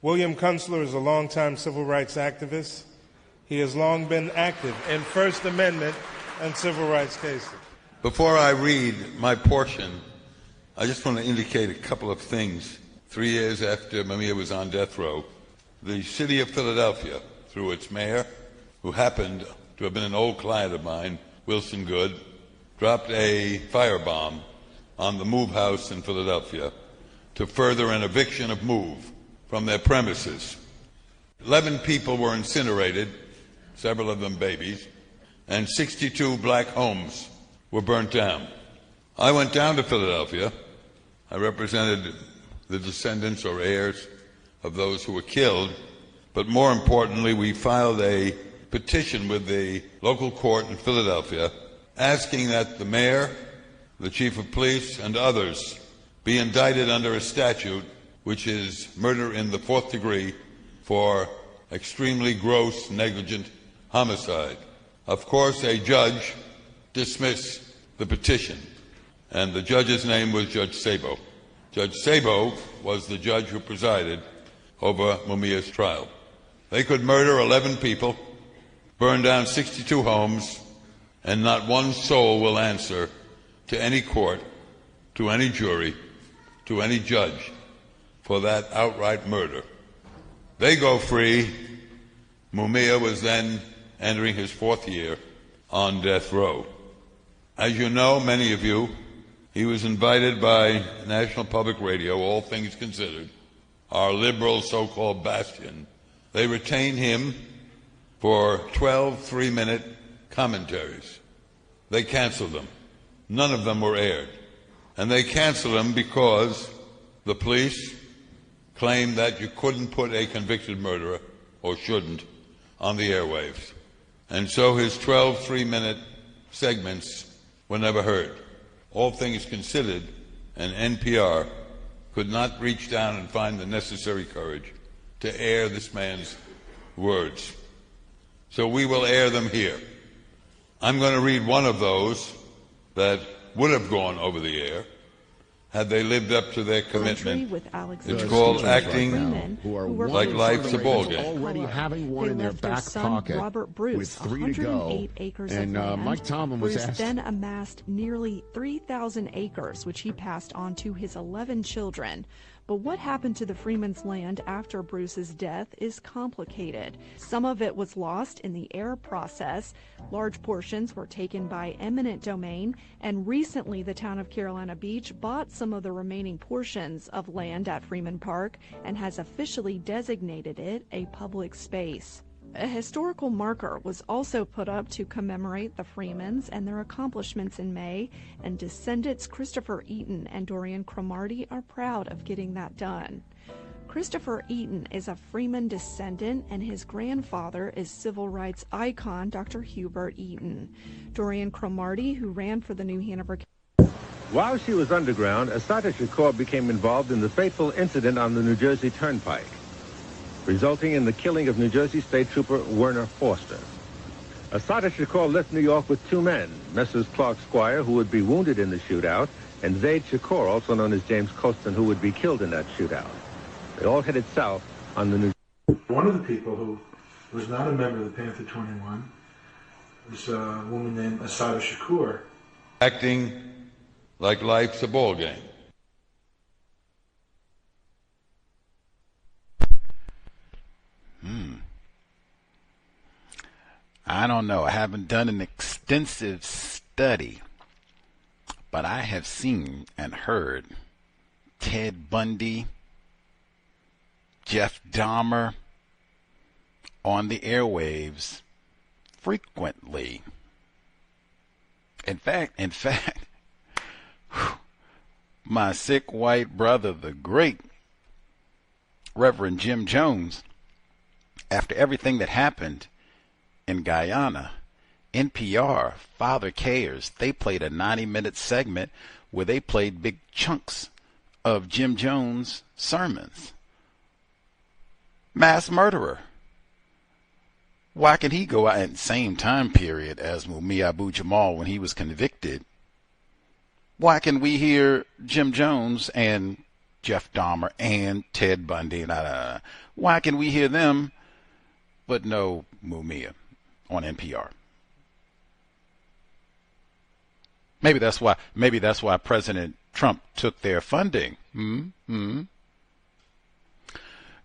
William Kunstler is a longtime civil rights activist. He has long been active in First Amendment and civil rights cases. Before I read my portion, I just want to indicate a couple of things. 3 years after Mumia was on death row, the city of Philadelphia, through its mayor, who happened to have been an old client of mine, Wilson Good, dropped a firebomb on the Move House in Philadelphia to further an eviction of Move from their premises. 11 people were incinerated, several of them babies, and 62 black homes were burnt down. I went down to Philadelphia. I represented the descendants or heirs of those who were killed, but more importantly, we filed a petition with the local court in Philadelphia asking that the mayor, the chief of police, and others be indicted under a statute which is murder in the fourth degree for extremely gross, negligent homicide. Of course, a judge dismissed the petition, and the judge's name was Judge Sabo. Judge Sabo was the judge who presided over Mumia's trial. They could murder 11 people, burn down 62 homes, and not one soul will answer to any court, to any jury, to any judge for that outright murder. They go free. Mumia was then entering his fourth year on death row. As you know, many of you, he was invited by National Public Radio, All Things Considered, our liberal so-called bastion. They retained him for 12 3-minute commentaries. They canceled them. None of them were aired. And they canceled them because the police claimed that you couldn't put a convicted murderer, or shouldn't, on the airwaves. And so his 12 3-minute segments were never heard. All Things Considered and NPR could not reach down and find the necessary courage to air this man's words. So we will air them here. I'm going to read one of those that would have gone over the air had they lived up to their commitment. It's called Acting Like Life's a Ball Game. Already having one in their back pocket with 3 to go. And Mike Tomlin was asked. Bruce then amassed nearly 3,000 acres, which he passed on to his 11 children. But what happened to the Freeman's land after Bruce's death is complicated. Some of it was lost in the heir process. Large portions were taken by eminent domain, and recently the town of Carolina Beach bought some of the remaining portions of land at Freeman Park and has officially designated it a public space. A historical marker was also put up to commemorate the Freemans and their accomplishments in May, and descendants Christopher Eaton and Dorian Cromartie are proud of getting that done. Christopher Eaton is a Freeman descendant, and his grandfather is civil rights icon Dr. Hubert Eaton. Dorian Cromartie, who ran for the New Hanover. While she was underground, Assata Shakur became involved in the fateful incident on the New Jersey Turnpike, resulting in the killing of New Jersey State Trooper Werner Foster. Assata Shakur left New York with 2 men, Messrs. Clark Squire, who would be wounded in the shootout, and Zaid Shakur, also known as James Costin, who would be killed in that shootout. They all headed south on the New Jersey. One of the people who was not a member of the Panther 21 was a woman named Assata Shakur. Acting like life's a ball game. I don't know. I haven't done an extensive study, but I have seen and heard Ted Bundy, Jeff Dahmer on the airwaves frequently. In fact, my sick white brother, the great Reverend Jim Jones, after everything that happened in Guyana, NPR, Father Cares, they played a 90-minute segment where they played big chunks of Jim Jones' sermons. Mass murderer. Why can he go out at the same time period as Mumia Abu-Jamal when he was convicted? Why can we hear Jim Jones and Jeff Dahmer and Ted Bundy. Why can we hear them but no Mumia on NPR? Maybe that's why President Trump took their funding.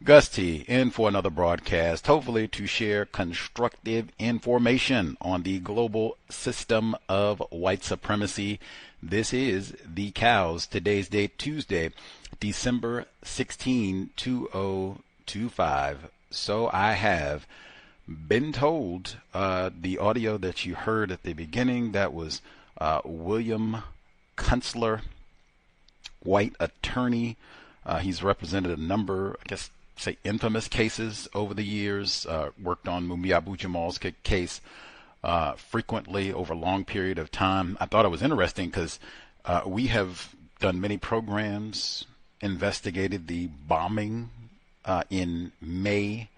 Gus T. in for another broadcast, hopefully to share constructive information on the global system of white supremacy. This is The Cows. Today's date, Tuesday, December 16, 2025. So I have been told the audio that you heard at the beginning, that was William Kunstler, white attorney. He's represented a number, I guess, say infamous cases over the years, worked on Mumia Abu-Jamal's case frequently over a long period of time. I thought it was interesting because we have done many programs, investigated the bombing in May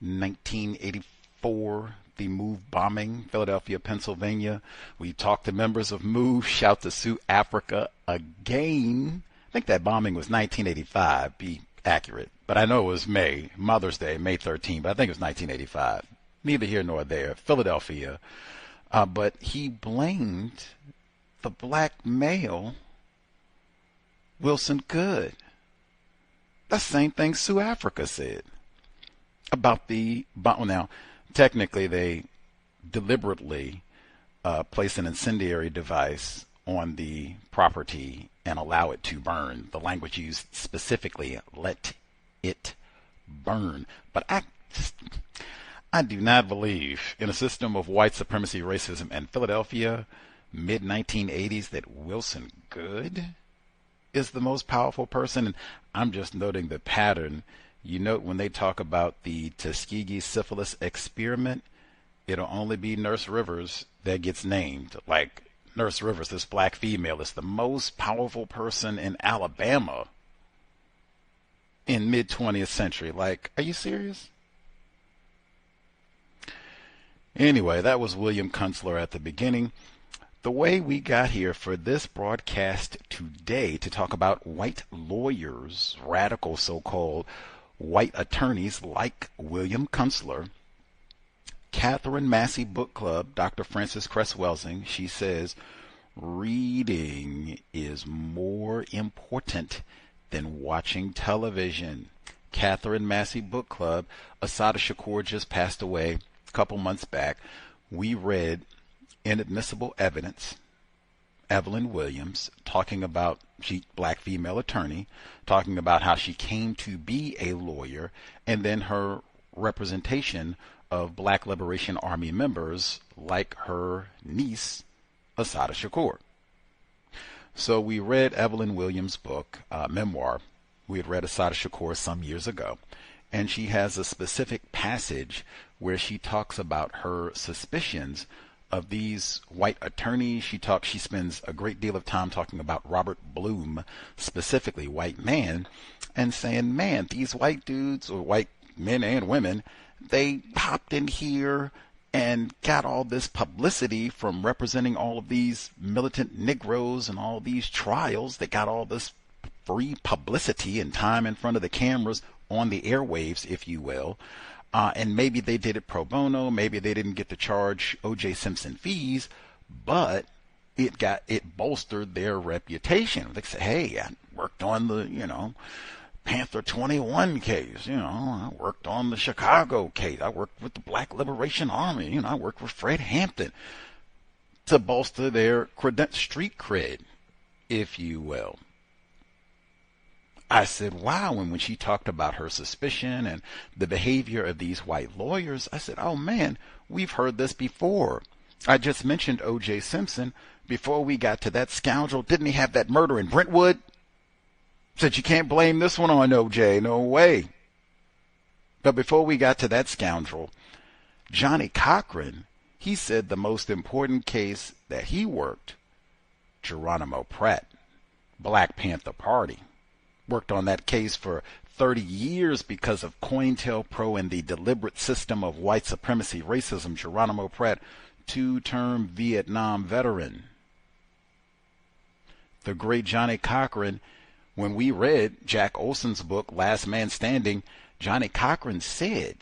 1984, the MOVE bombing, Philadelphia, Pennsylvania. We talked to members of MOVE, shout to sue Africa again. I think that bombing was 1985, be accurate. But I know it was Mother's Day, May 13, but I think it was 1985. Neither here nor there. Philadelphia. But he blamed the black male, Wilson Good. That's the same thing Sue Africa said about the bomb. Now, technically, they deliberately placed an incendiary device on the property and allow it to burn. The language used specifically, let it burn. But I do not believe in a system of white supremacy, racism, and Philadelphia, mid-1980s, that Wilson Good is the most powerful person. And I'm just noting the pattern. You note when they talk about the Tuskegee syphilis experiment, it'll only be Nurse Rivers that gets named. Like Nurse Rivers, this black female, is the most powerful person in Alabama in mid-20th century. Like, are you serious? Anyway, that was William Kunstler at the beginning. The way we got here for this broadcast today to talk about white lawyers, radical so-called white attorneys like William Kunstler, Katherine Massey Book Club, Dr. Frances Cress Welsing, she says, reading is more important than watching television. Katherine Massey Book Club, Assata Shakur just passed away a couple months back. We read Inadmissible Evidence, Evelyn Williams, talking about, she black female attorney, talking about how she came to be a lawyer, and then her representation of Black Liberation Army members like her niece, Assata Shakur. So we read Evelyn Williams' book, memoir. We had read Assata Shakur some years ago, and she has a specific passage where she talks about her suspicions of these white attorneys. She spends a great deal of time talking about Robert Bloom, specifically white man, and saying, man, these white dudes, or white men and women, they hopped in here and got all this publicity from representing all of these militant negroes and all these trials. They got all this free publicity and time in front of the cameras on the airwaves, if you will. And maybe they did it pro bono. Maybe they didn't get to charge O.J. Simpson fees, but it bolstered their reputation. They say, hey, I worked on the, Panther 21 case. I worked on the Chicago case. I worked with the Black Liberation Army. I worked with Fred Hampton, to bolster their street cred, if you will. I said, wow. And when she talked about her suspicion and the behavior of these white lawyers, I said, oh man, we've heard this before. I just mentioned O.J. Simpson. Before we got to that scoundrel, didn't he have that murder in Brentwood? Said you can't blame this one on O.J. No way. But before we got to that scoundrel, Johnny Cochran, he said the most important case that he worked, Geronimo Pratt, Black Panther Party. Worked on that case for 30 years because of COINTELPRO and the deliberate system of white supremacy, racism. Geronimo Pratt, 2-term Vietnam veteran. The great Johnny Cochran when we read Jack Olson's book, Last Man Standing, Johnny Cochran said,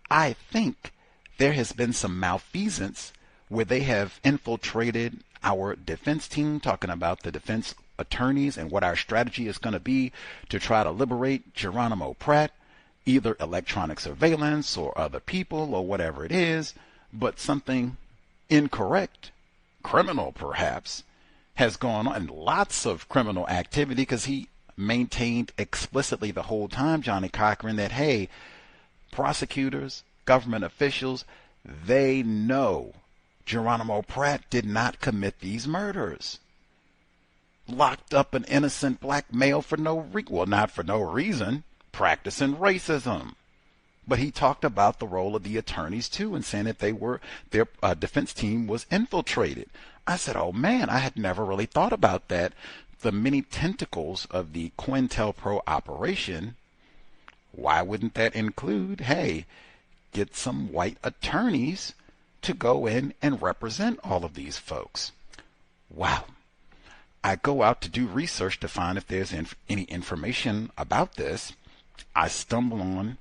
I think there has been some malfeasance where they have infiltrated our defense team, talking about the defense attorneys and what our strategy is going to be to try to liberate Geronimo Pratt, either electronic surveillance or other people or whatever it is, but something incorrect, criminal perhaps, has gone on, and lots of criminal activity, because he maintained explicitly the whole time, Johnny Cochran, that, hey, prosecutors, government officials, they know Geronimo Pratt did not commit these murders. Locked up an innocent black male for not for no reason, practicing racism. But he talked about the role of the attorneys too, and saying that their defense team was infiltrated. I said, oh man, I had never really thought about that. The many tentacles of the COINTELPRO operation. Why wouldn't that include, hey, get some white attorneys to go in and represent all of these folks? Wow. I go out to do research to find if there's any information about this. I stumble on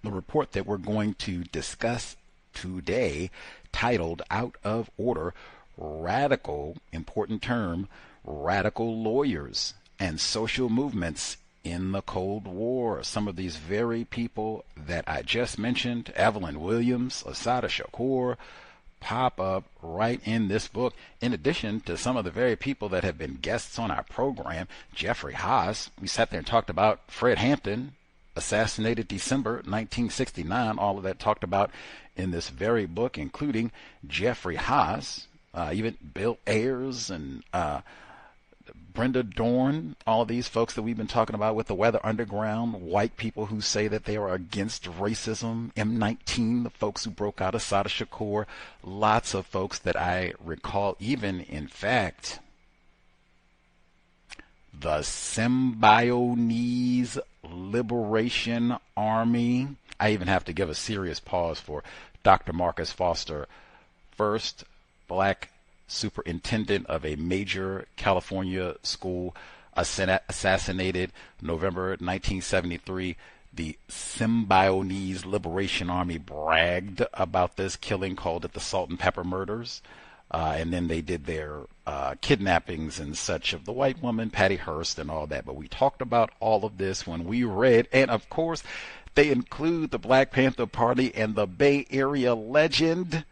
the report that we're going to discuss today, titled Out of Order, Radical, important term, Radical Lawyers and Social Movements in the Cold War. Some of these very people that I just mentioned, Evelyn Williams, Assata Shakur, pop up right in this book, in addition to some of the very people that have been guests on our program. Jeffrey Haas, we sat there and talked about Fred Hampton, assassinated December 1969, all of that talked about in this very book, including Jeffrey Haas, even Bill Ayers and Brenda Dorn, all of these folks that we've been talking about with the Weather Underground, white people who say that they are against racism, M19, the folks who broke out Assata Shakur, lots of folks that I recall, even, in fact, the Symbionese Liberation Army. I even have to give a serious pause for Dr. Marcus Foster, first black superintendent of a major California school, assassinated November 1973. The Symbionese Liberation Army bragged about this killing, called it the Salt and Pepper Murders. And then they did their kidnappings and such of the white woman, Patty Hearst, and all that. But we talked about all of this when we read, and of course, they include the Black Panther Party and the Bay Area legend,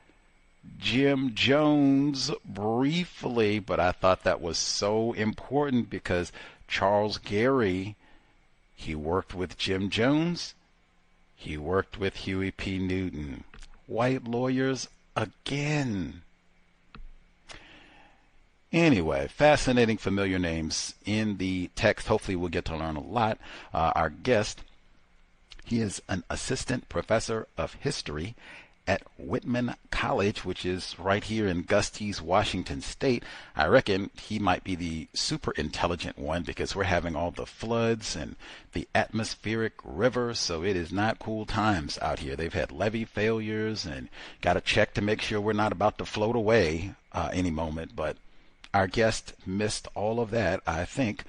Jim Jones, briefly, but I thought that was so important because Charles Gary, he worked with Jim Jones, he worked with Huey P. Newton. White lawyers again. Anyway, fascinating familiar names in the text. Hopefully we'll get to learn a lot. Our guest, he is an assistant professor of history at Whitman College, which is right here in Gusties, Washington State. I reckon he might be the super intelligent one because we're having all the floods and the atmospheric river, so it is not cool times out here. They've had levee failures and got to check to make sure we're not about to float away any moment. But our guest missed all of that, I think.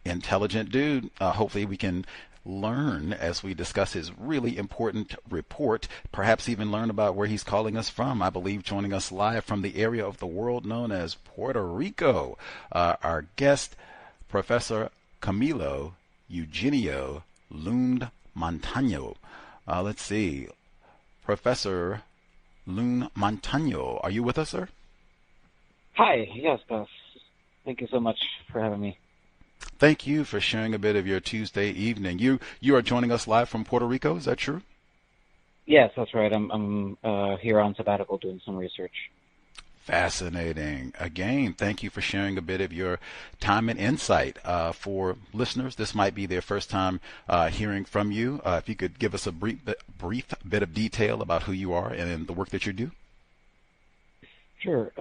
Intelligent dude. Hopefully we can learn as we discuss his really important report, perhaps even learn about where he's calling us from. I believe joining us live from the area of the world known as Puerto Rico. Our guest, Professor Camilo Eugenio Lund-Montaño. Let's see. Professor Lund-Montaño, are you with us, sir? Hi, yes, boss. Thank you so much for having me. Thank you for sharing a bit of your Tuesday evening. You are joining us live from Puerto Rico, is that true? Yes, that's right. I'm here on sabbatical doing some research. Fascinating. Again, thank you for sharing a bit of your time and insight. For listeners, this might be their first time hearing from you. If you could give us a brief bit of detail about who you are and the work that you do. Sure.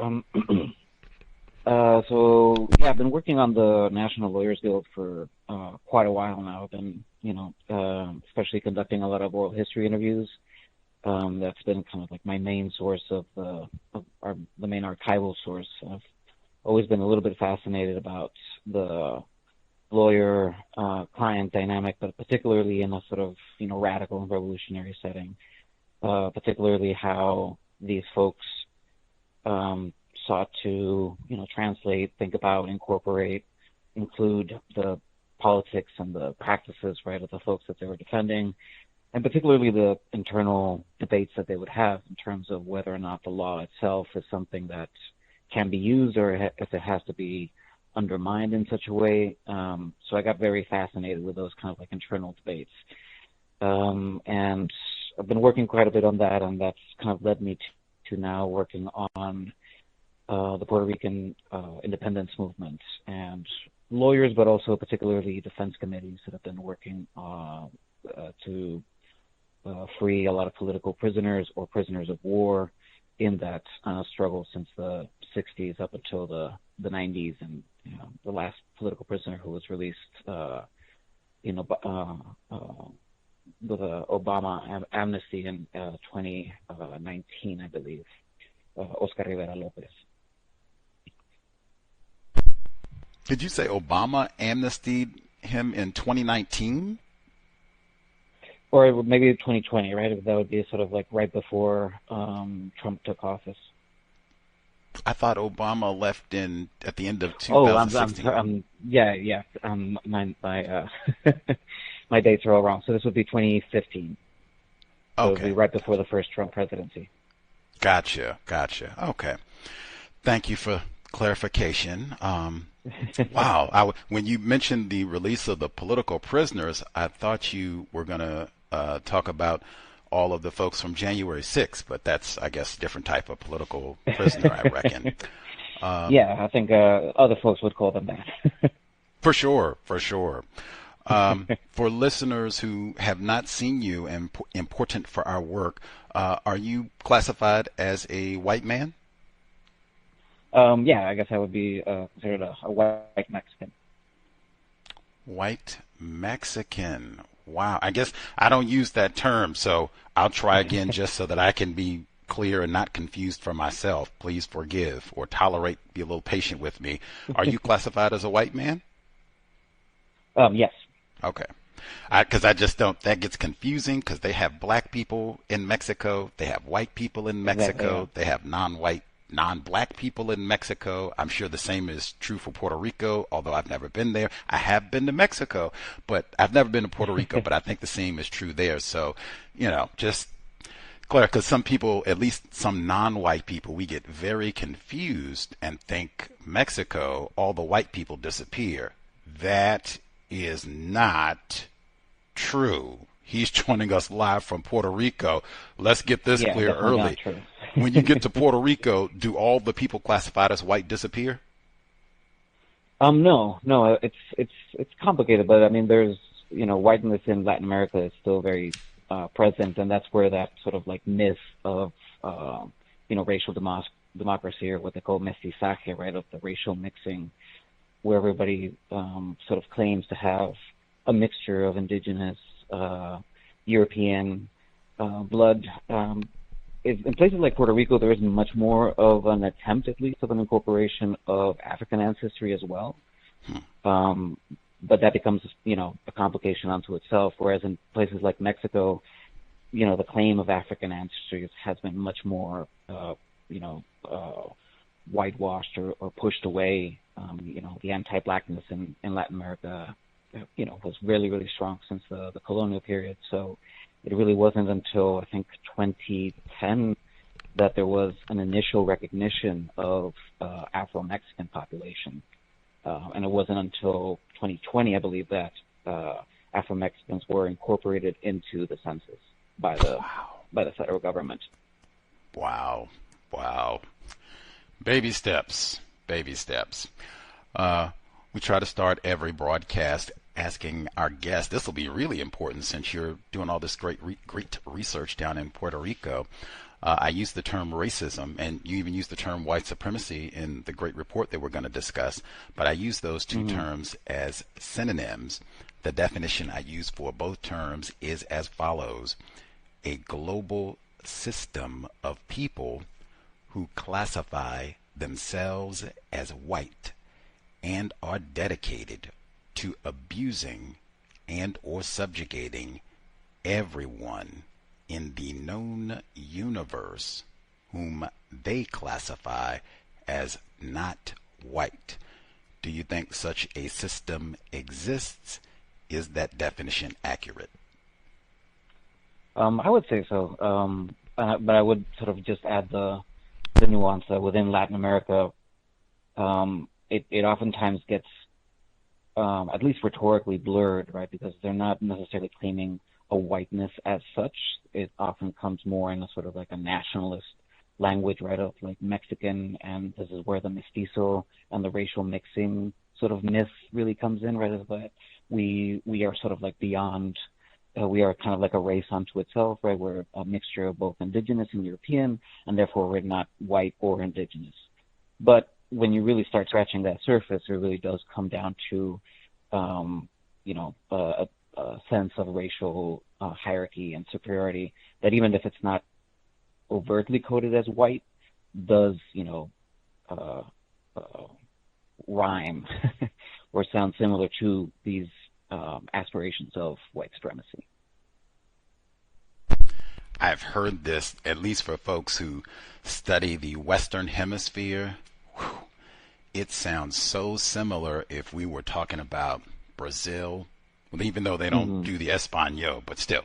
So I've been working on the National Lawyers Guild for quite a while now. I've been, especially conducting a lot of oral history interviews. That's been kind of like my main source of the main archival source. I've always been a little bit fascinated about the lawyer client dynamic, but particularly in a sort of radical and revolutionary setting. Particularly how these folks sought to translate, think about, incorporate, include the politics and the practices, right, of the folks that they were defending, and particularly the internal debates that they would have in terms of whether or not the law itself is something that can be used or if it has to be undermined in such a way. So I got very fascinated with those kind of like internal debates. And I've been working quite a bit on that, and that's kind of led me to now working on the Puerto Rican independence movement and lawyers, but also particularly defense committees that have been working to free a lot of political prisoners or prisoners of war in that struggle since the 60s up until the 90s, and the last political prisoner who was released with the Obama amnesty in 2019, I believe, Oscar Rivera Lopez. Did you say Obama amnestied him in 2019? Or maybe 2020, right? That would be sort of like right before Trump took office. I thought Obama left at the end of 2016. Yeah. My dates are all wrong. So this would be 2015. So okay. It would be right before the first Trump presidency. Gotcha. Okay. Thank you for clarification. Wow. When you mentioned the release of the political prisoners, I thought you were going to talk about all of the folks from January 6th, but that's, I guess, a different type of political prisoner, I reckon. Yeah, I think other folks would call them that. For sure. For listeners who have not seen you and important for our work, are you classified as a white man? Yeah, I guess I would be considered a white Mexican. White Mexican. Wow. I guess I don't use that term, so I'll try again just so that I can be clear and not confused for myself. Please forgive or tolerate, be a little patient with me. Are you classified as a white man? Yes. Okay. Because I just don't, that gets confusing because they have black people in Mexico, they have white people in Mexico, Exactly. They have non-black people in Mexico. I'm sure the same is true for Puerto Rico, although I've never been there. I have been to Mexico, but I've never been to Puerto Rico, but I think the same is true there. So, just clear, because some people, at least some non-white people, we get very confused and think Mexico, all the white people disappear. That is not true. He's joining us live from Puerto Rico. Let's get this clear early. When you get to Puerto Rico, do all the people classified as white disappear? No, it's complicated, but I mean, there's whiteness in Latin America is still very present, and that's where that sort of like myth of racial democracy, or what they call mestizaje, right, of the racial mixing, where everybody sort of claims to have a mixture of indigenous, European blood. In places like Puerto Rico, there is much more of an attempt, at least, of an incorporation of African ancestry as well. But that becomes, a complication unto itself. Whereas in places like Mexico, the claim of African ancestry has been much more, whitewashed or pushed away. The anti-blackness in Latin America, was really, really strong since the colonial period. So it really wasn't until, I think, 2010 that there was an initial recognition of Afro-Mexican population. And it wasn't until 2020, I believe, that Afro-Mexicans were incorporated into the census by the federal government. Wow. Baby steps. We try to start every broadcast asking our guests, this will be really important since you're doing all this great research down in Puerto Rico. I use the term racism, and you even use the term white supremacy in the great report that we're going to discuss, but I use those two terms as synonyms. The definition I use for both terms is as follows: a global system of people who classify themselves as white and are dedicated to abusing and or subjugating everyone in the known universe whom they classify as not white. Do you think such a system exists? Is that definition accurate? I would say so, but I would sort of just add the nuance that within Latin America, it oftentimes gets at least rhetorically blurred, right? Because they're not necessarily claiming a whiteness as such. It often comes more in a sort of like a nationalist language, right, of like Mexican, and this is where the mestizo and the racial mixing sort of myth really comes in, right? Is that we are sort of like beyond, we are kind of like a race unto itself, right? We're a mixture of both indigenous and European, and therefore we're not white or indigenous. But when you really start scratching that surface, it really does come down to, a sense of racial hierarchy and superiority that even if it's not overtly coded as white, does, rhyme or sound similar to these aspirations of white supremacy. I've heard this, at least for folks who study the Western Hemisphere. Whew, it sounds so similar if we were talking about Brazil, well, even though they don't do the Espanol, but still.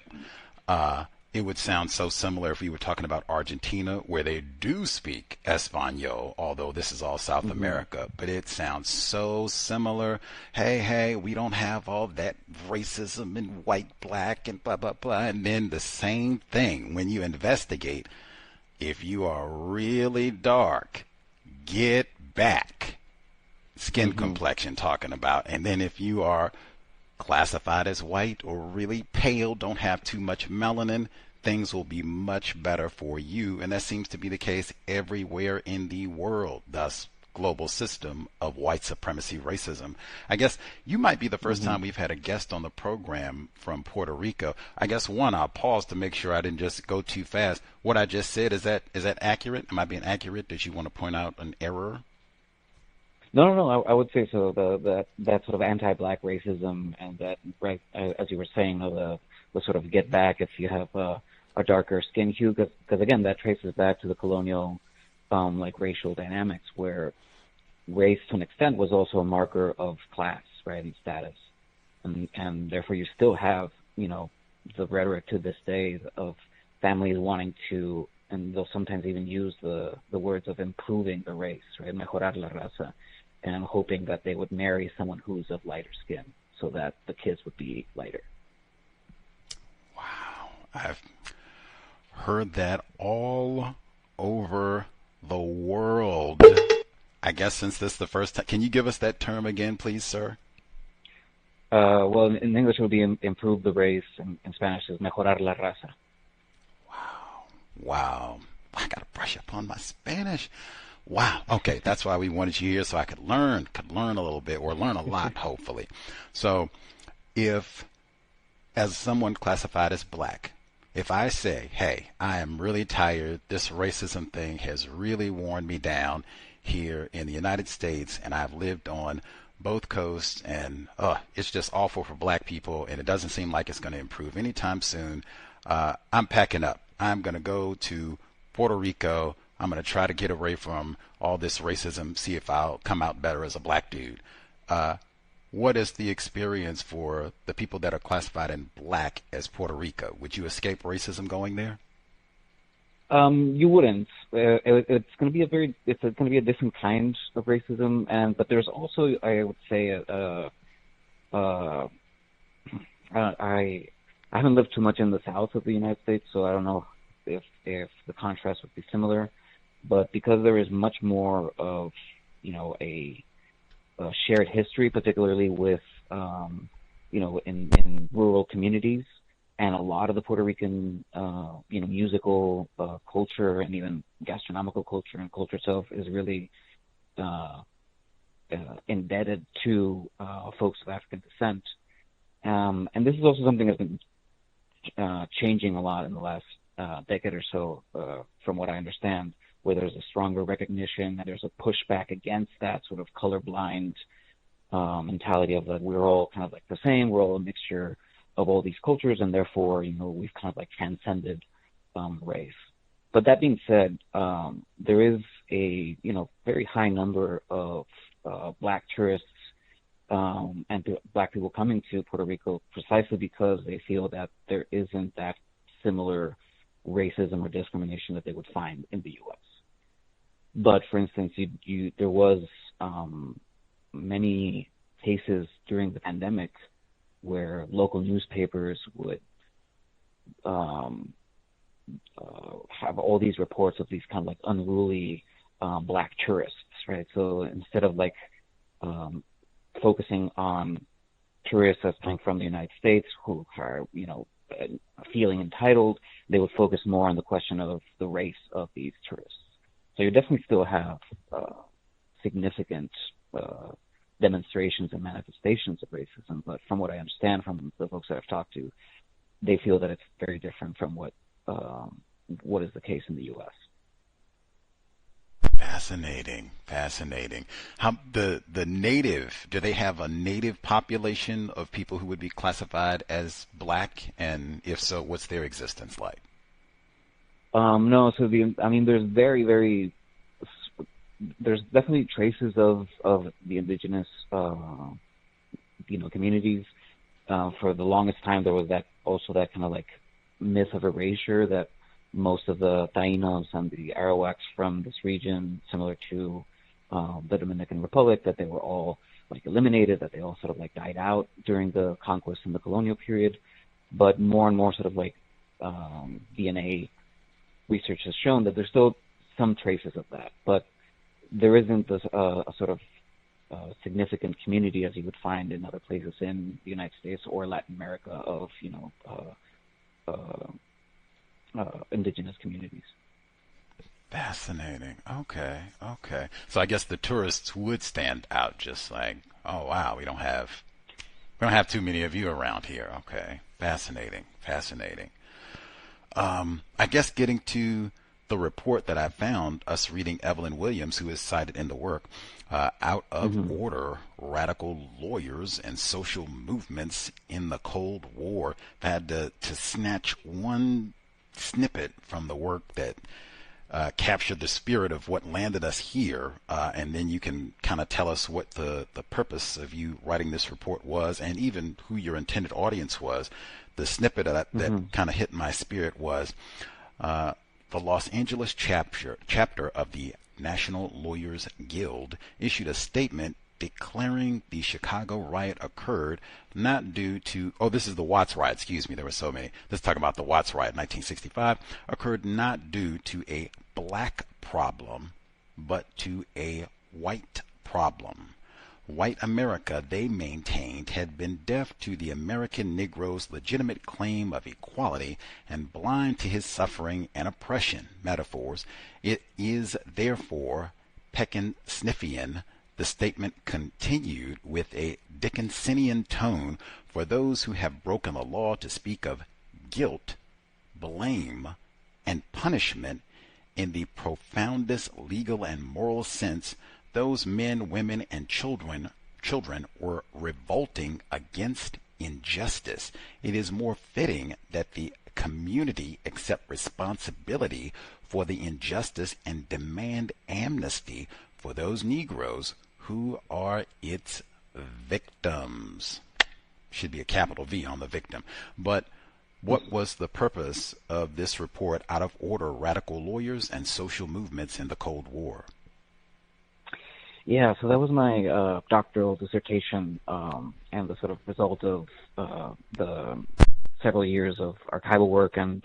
It would sound so similar if we were talking about Argentina, where they do speak Espanol, although this is all South America. But it sounds so similar. Hey, we don't have all that racism and white, black, and blah, blah, blah. And then the same thing when you investigate. If you are really dark, get back. Skin complexion talking about. And then if you are classified as white or really pale, don't have too much melanin, things will be much better for you. And that seems to be the case everywhere in the world, thus global system of white supremacy racism. I guess you might be the first time we've had a guest on the program from Puerto Rico. I guess I'll pause to make sure I didn't just go too fast. What I just said, is that accurate? Am I being accurate? Did you want to point out an error? No. I would say so. That sort of anti-black racism, and that, right, as you were saying, the sort of get back if you have a darker skin hue, because again, that traces back to the colonial, like racial dynamics, where race to an extent was also a marker of class, right, and status, and therefore you still have, the rhetoric to this day of families wanting to, and they'll sometimes even use the words of improving the race, right, mejorar la raza, and hoping that they would marry someone who's of lighter skin so that the kids would be lighter. Wow. I've heard that all over the world. I guess since this is the first time, can you give us that term again, please, sir? Well, in English it would be improve the race, and in Spanish is mejorar la raza. Wow. I got to brush up on my Spanish. Wow. Okay, that's why we wanted you here, so I could learn a little bit, or learn a lot, hopefully. So if, as someone classified as black, if I say, hey, I am really tired, this racism thing has really worn me down here in the United States, and I've lived on both coasts, and it's just awful for black people, and it doesn't seem like it's going to improve anytime soon, I'm packing up. I'm going to go to Puerto Rico. I'm going to try to get away from all this racism, see if I'll come out better as a black dude. What is the experience for the people that are classified in black as Puerto Rico? Would you escape racism going there? You wouldn't. It's going to be a different kind of racism, but there's also, I would say, I haven't lived too much in the South of the United States, so I don't know if the contrast would be similar. But because there is much more of, a shared history, particularly with, in rural communities, and a lot of the Puerto Rican, musical culture and even gastronomical culture and culture itself is really indebted to folks of African descent. And this is also something that's been changing a lot in the last decade or so, from what I understand, where there's a stronger recognition and there's a pushback against that sort of colorblind mentality of like we're all kind of like the same, we're all a mixture of all these cultures, and therefore, you know, we've kind of like transcended race. But that being said, there is a, you know, very high number of black tourists and black people coming to Puerto Rico precisely because they feel that there isn't that similar racism or discrimination that they would find in the U.S. But for instance, there was many cases during the pandemic where local newspapers would have all these reports of these kind of like unruly black tourists, right? So instead of like focusing on tourists that's coming from the United States who are, you know, feeling entitled, they would focus more on the question of the race of these tourists. So you definitely still have significant demonstrations and manifestations of racism, but from what I understand from the folks that I've talked to, they feel that it's very different from what is the case in the U.S. Fascinating. How the native, do they have a native population of people who would be classified as black, and if so, what's their existence like? No, so there's definitely traces of the indigenous, communities. For the longest time, there was that kind of like myth of erasure that most of the Taínos and the Arawaks from this region, similar to the Dominican Republic, that they were all like eliminated, that they all sort of like died out during the conquest and the colonial period. But more and more sort of like DNA research has shown that there's still some traces of that, but there isn't a sort of significant community as you would find in other places in the United States or Latin America of, indigenous communities. Fascinating. Okay. So I guess the tourists would stand out, just like, oh wow, we don't have too many of you around here. Okay. Fascinating. I guess getting to the report that I found, us reading Evelyn Williams, who is cited in the work, Out of Order, Radical Lawyers and Social Movements in the Cold War. I had to snatch one snippet from the work that captured the spirit of what landed us here, and then you can kind of tell us what the purpose of you writing this report was, and even who your intended audience was. The snippet that kind of hit my spirit was the Los Angeles chapter of the National Lawyers Guild issued a statement declaring the Chicago riot occurred not due to, this is the Watts riot, excuse me, there were so many. Let's talk about the Watts riot, 1965, occurred not due to a black problem, but to a white problem. White America, they maintained, had been deaf to the American Negro's legitimate claim of equality and blind to his suffering and oppression. Metaphors. It is therefore Pekinsniffian. The statement continued with a Dickensian tone for those who have broken the law to speak of guilt, blame, and punishment in the profoundest legal and moral sense. Those men, women, and children were revolting against injustice. It is more fitting that the community accept responsibility for the injustice and demand amnesty for those Negroes who are its victims. Should be a capital V on the victim. But what was the purpose of this report, Out of Order, Radical Lawyers and Social Movements in the Cold War? Yeah, so that was my doctoral dissertation, and the sort of result of the several years of archival work and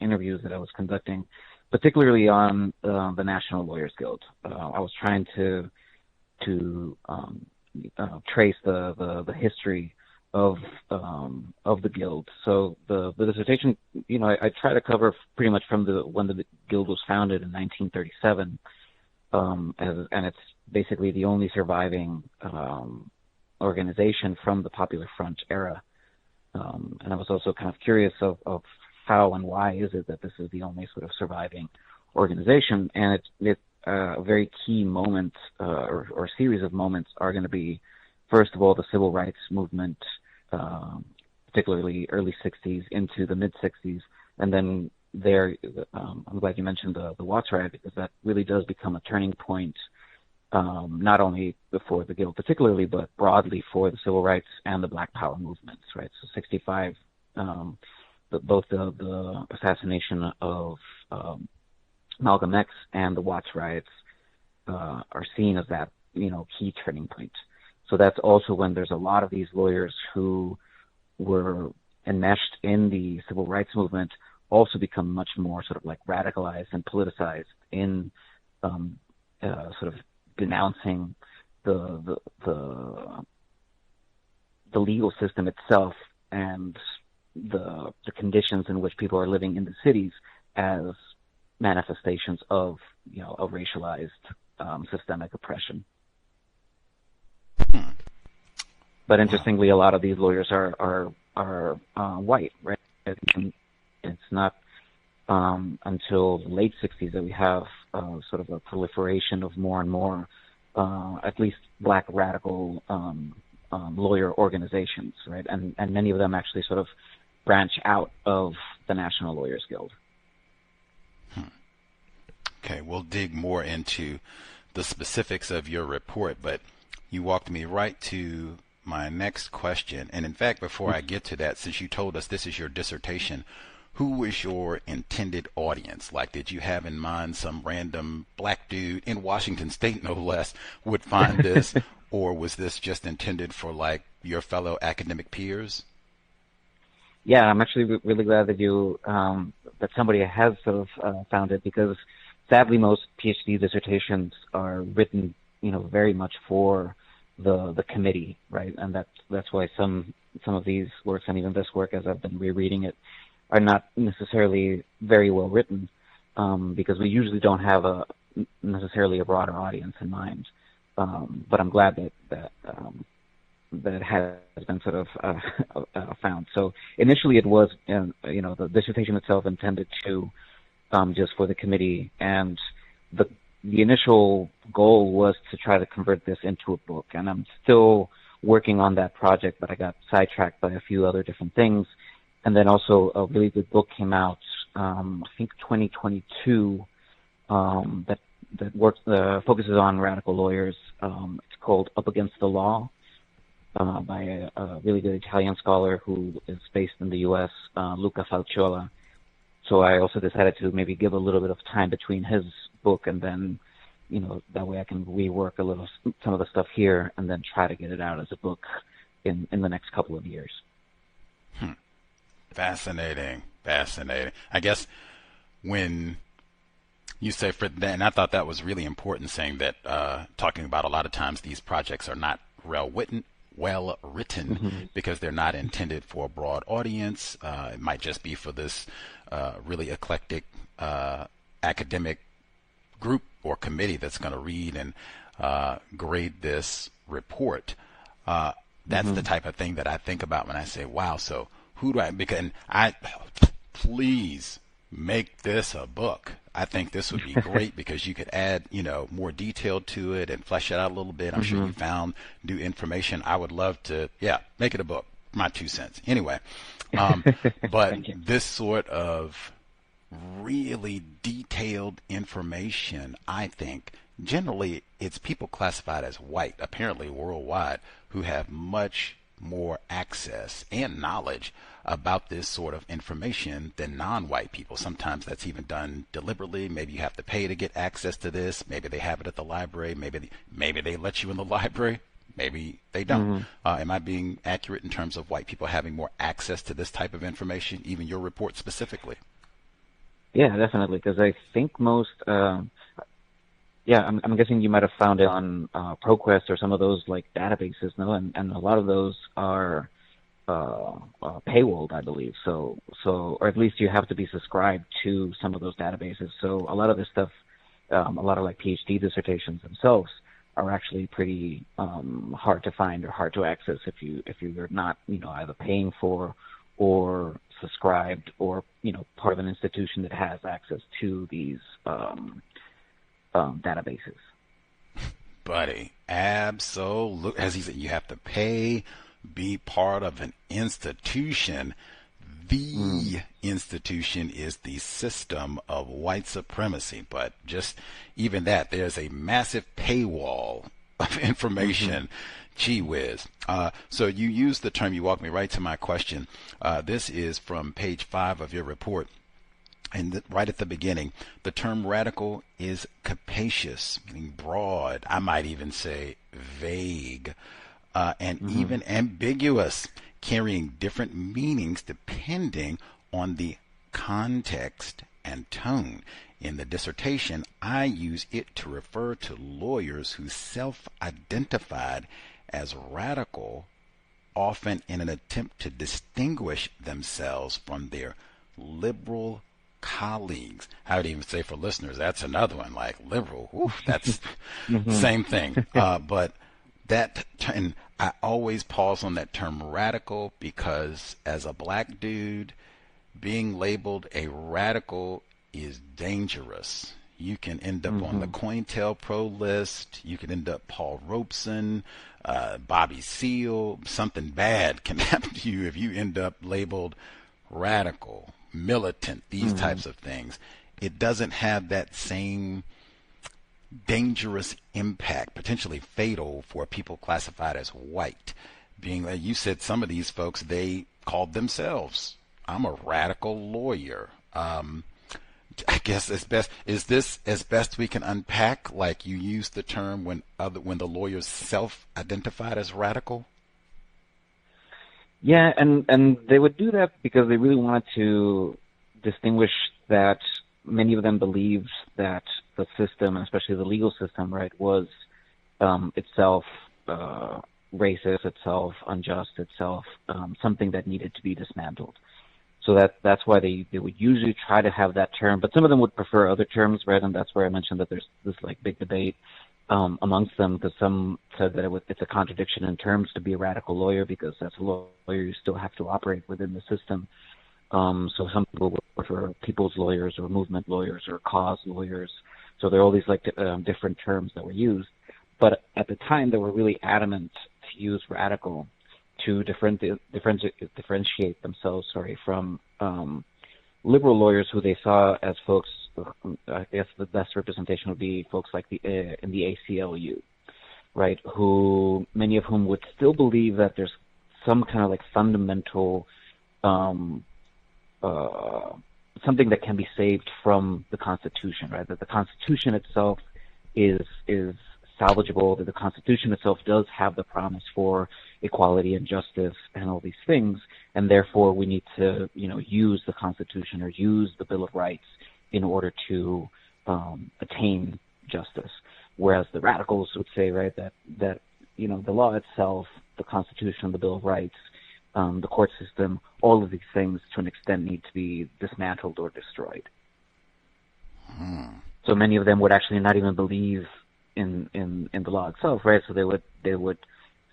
interviews that I was conducting, particularly on the National Lawyers Guild. I was trying to trace the history of the guild. So the dissertation, I try to cover pretty much from when the guild was founded in 1937, and it's basically the only surviving organization from the Popular Front era. And I was also kind of curious of how and why is it that this is the only sort of surviving organization. And it's a very key moment or series of moments are going to be first of all, the civil rights movement, particularly early 60s into the mid 60s. And then there, I'm glad you mentioned the Watts riot, because that really does become a turning point, not only for the Guild particularly, but broadly for the civil rights and the Black Power movements, right? So 65, both the assassination of Malcolm X and the Watts riots are seen as that, key turning point. So that's also when there's a lot of these lawyers who were enmeshed in the civil rights movement also become much more sort of like radicalized and politicized in sort of denouncing the legal system itself and the conditions in which people are living in the cities as manifestations of of racialized systemic oppression. But interestingly, a lot of these lawyers are white, right? It's not until the late 60s that we have sort of a proliferation of more and more, at least Black radical lawyer organizations, right? And many of them actually sort of branch out of the National Lawyers Guild. Okay, we'll dig more into the specifics of your report, but you walked me right to my next question. And in fact, before I get to that, since you told us this is your dissertation, who was your intended audience? Like, did you have in mind some random Black dude in Washington State, no less, would find this, or was this just intended for like your fellow academic peers? Yeah, I'm actually really glad that you that somebody has sort of found it, because sadly most PhD dissertations are written, very much for the committee, right? And that's why some of these works, and even this work as I've been rereading it, are not necessarily very well written, because we usually don't have necessarily a broader audience in mind. But I'm glad that it has been sort of found. So initially it was, the dissertation itself intended to just for the committee, and the initial goal was to try to convert this into a book. And I'm still working on that project, but I got sidetracked by a few other different things. And then also a really good book came out, I think 2022, that focuses on radical lawyers. It's called Up Against the Law, by a really good Italian scholar who is based in the U.S., Luca Falciola. So I also decided to maybe give a little bit of time between his book, and then, that way I can rework some of the stuff here, and then try to get it out as a book in the next couple of years. Fascinating. I guess when you say for that, and I thought that was really important, saying that talking about a lot of times these projects are not well written because they're not intended for a broad audience. It might just be for this really eclectic academic group or committee that's going to read and grade this report. That's the type of thing that I think about when I say, wow, so who do please make this a book. I think this would be great because you could add, more detail to it and flesh it out a little bit. I'm sure you found new information. I would love to, make it a book. My 2 cents. Anyway, but this sort of really detailed information, I think, generally it's people classified as white, apparently worldwide, who have much more access and knowledge about this sort of information than non-white people. Sometimes that's even done deliberately. Maybe you have to pay to get access to this. Maybe they have it at the library. Maybe they let you in the library. Maybe they don't. Am I being accurate in terms of white people having more access to this type of information, even your report specifically? Yeah, definitely, because I think most I'm guessing you might have found it on ProQuest or some of those like databases, no? And a lot of those are paywalled, I believe. So, or at least you have to be subscribed to some of those databases. So a lot of this stuff, a lot of like PhD dissertations themselves are actually pretty hard to find or hard to access if you're not either paying for or subscribed or part of an institution that has access to these databases. buddy, absolute. As he said, you have to pay, be part of an institution. The institution is the system of white supremacy. But just even that, there's a massive paywall of information. Gee whiz. So you used the term, you walked me right to my question. This is from page 5 of your report. And right at the beginning, the term radical is capacious, meaning broad. I might even say vague, and even ambiguous, carrying different meanings depending on the context and tone. In the dissertation, I use it to refer to lawyers who self-identified as radical, often in an attempt to distinguish themselves from their liberal colleagues. I would even say for listeners, that's another one, like liberal. Oof, that's same thing. But that, and I always pause on that term radical, because as a black dude, being labeled a radical is dangerous. You can end up on the COINTELPRO list. You can end up Paul Robeson, Bobby Seale. Something bad can happen to you if you end up labeled radical, militant, these types of things. It doesn't have that same dangerous impact, potentially fatal for people classified as white. Being that you said some of these folks, they called themselves, I'm a radical lawyer. I guess is this as best we can unpack, like you used the term when the lawyers self-identified as radical? Yeah, and they would do that because they really wanted to distinguish that many of them believed that the system, especially the legal system, right, was itself racist, itself unjust, itself something that needed to be dismantled. So that's why they would usually try to have that term, but some of them would prefer other terms, right? And that's where I mentioned that there's this like big debate amongst them, because some said that it's a contradiction in terms to be a radical lawyer, because as a lawyer you still have to operate within the system. So some people would prefer people's lawyers or movement lawyers or cause lawyers. So there are all these like different terms that were used. But at the time, they were really adamant to use radical to differentiate themselves, from liberal lawyers who they saw as folks. I guess the best representation would be folks like in the ACLU, right? Who many of whom would still believe that there's some kind of like fundamental something that can be saved from the Constitution, right? That the Constitution itself is salvageable, that the Constitution itself does have the promise for equality and justice and all these things, and therefore we need to, use the Constitution or use the Bill of Rights in order to attain justice. Whereas the radicals would say, right, that the law itself, the Constitution, the Bill of Rights, the court system, all of these things to an extent need to be dismantled or destroyed. So many of them would actually not even believe in the law itself, right? So they would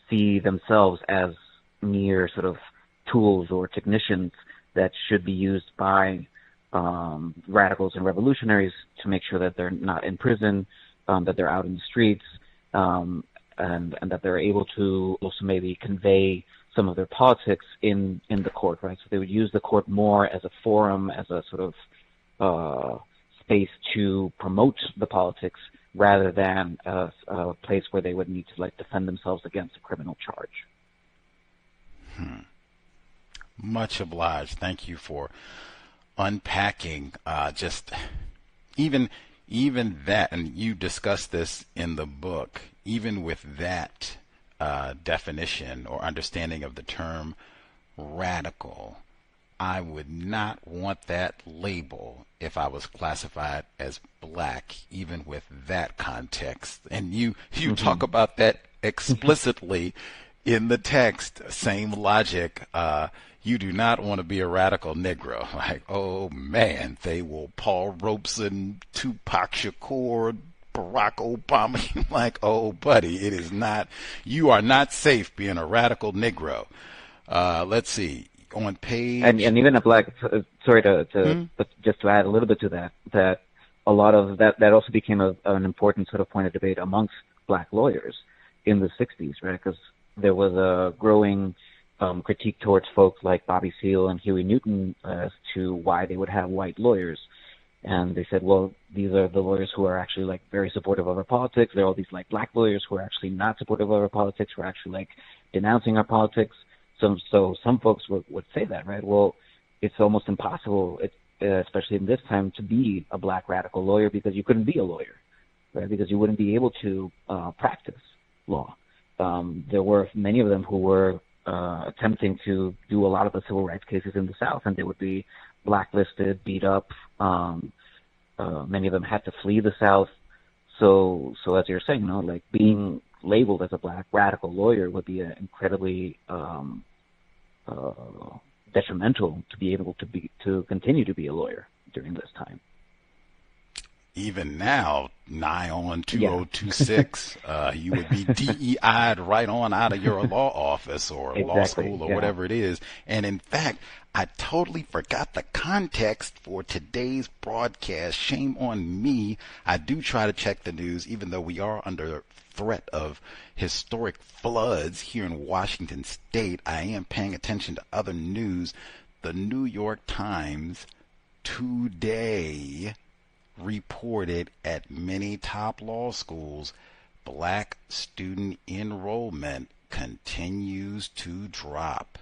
see themselves as mere sort of tools or technicians that should be used by radicals and revolutionaries to make sure that they're not in prison, that they're out in the streets, and that they're able to also maybe convey some of their politics in the court, right? So they would use the court more as a forum, as a sort of space to promote the politics, rather than a place where they would need to like defend themselves against a criminal charge. Much obliged. Thank you for unpacking just even that, and you discussed this in the book, even with that definition or understanding of the term radical, I would not want that label if I was classified as black, even with that context. And you talk about that explicitly in the text. Same logic. You do not want to be a radical Negro. Like, oh man, they will Paul Robeson, Tupac Shakur, Barack Obama. Like, oh buddy, it is not. You are not safe being a radical Negro. Let's see. On page and even a black. Sorry but just to add a little bit to that a lot of that also became an important sort of point of debate amongst black lawyers in the 60s, right? Because there was a growing critique towards folks like Bobby Seale and Huey Newton as to why they would have white lawyers. And they said, well, these are the lawyers who are actually like very supportive of our politics. There are all these like black lawyers who are actually not supportive of our politics, who are actually like denouncing our politics. So some folks would say that, right? Well, it's almost impossible, especially in this time, to be a black radical lawyer because you couldn't be a lawyer, right? Because you wouldn't be able to practice law. There were many of them who were attempting to do a lot of the civil rights cases in the South, and they would be blacklisted, beat up. Many of them had to flee the South. So as you're saying, like being labeled as a black radical lawyer would be incredibly detrimental to be able to continue to be a lawyer during this time. Even now, nigh on 2026, you would be DEI'd right on out of your law office or law school or whatever it is. And in fact, I totally forgot the context for today's broadcast. Shame on me. I do try to check the news, even though we are under threat of historic floods here in Washington State. I am paying attention to other news. The New York Times today reported at many top law schools, black student enrollment continues to drop.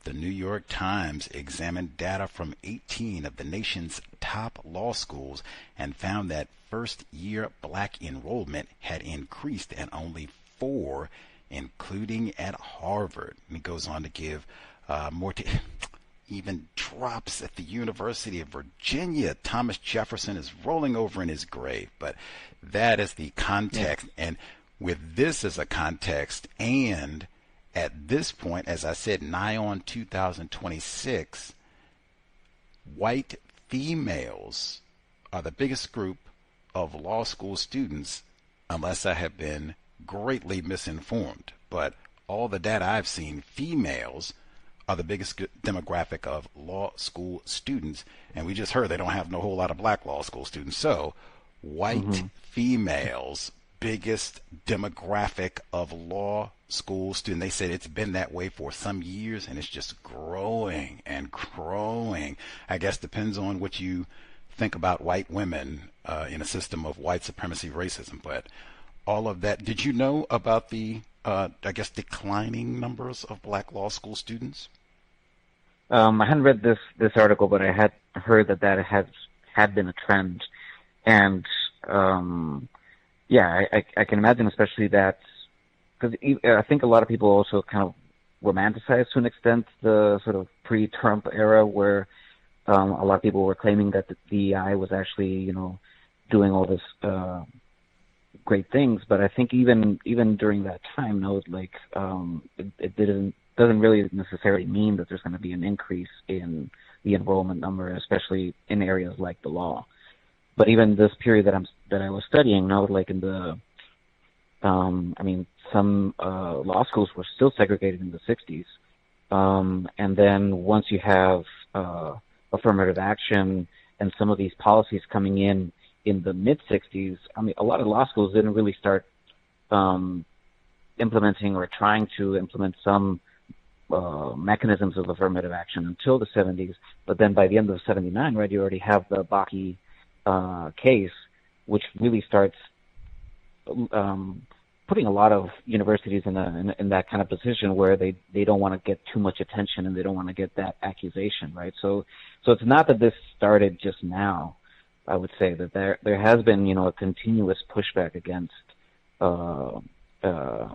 The New York Times examined data from 18 of the nation's top law schools and found that first-year black enrollment had increased at only 4, including at Harvard. And it goes on to give more even drops at the University of Virginia. Thomas Jefferson is rolling over in his grave. But that is the context. Yeah. And with this as a context, and at this point, as I said, nigh on 2026, white females are the biggest group of law school students, unless I have been greatly misinformed. But all the data I've seen, females are the biggest demographic of law school students. And we just heard they don't have no whole lot of black law school students. So white females, biggest demographic of law school students. They said it's been that way for some years, and it's just growing and growing. I guess depends on what you think about white women in a system of white supremacy racism. But all of that, did you know about the declining numbers of black law school students? I hadn't read this article, but I had heard that had been a trend, and I can imagine, especially that, because I think a lot of people also kind of romanticize to an extent the sort of pre-Trump era where a lot of people were claiming that the DEI was actually, doing all this great things. But I think even during that time, it doesn't really necessarily mean that there's going to be an increase in the enrollment number, especially in areas like the law. But even this period that I was studying, like in the, some law schools were still segregated in the 60s. And then once you have affirmative action and some of these policies coming in the mid-60s, a lot of law schools didn't really start implementing or trying to implement some mechanisms of affirmative action until the 70s. But then by the end of 79, right, you already have the Bakke case, which really starts putting a lot of universities in that kind of position where they don't want to get too much attention and they don't want to get that accusation, right? So it's not that this started just now. I would say that there has been, a continuous pushback against or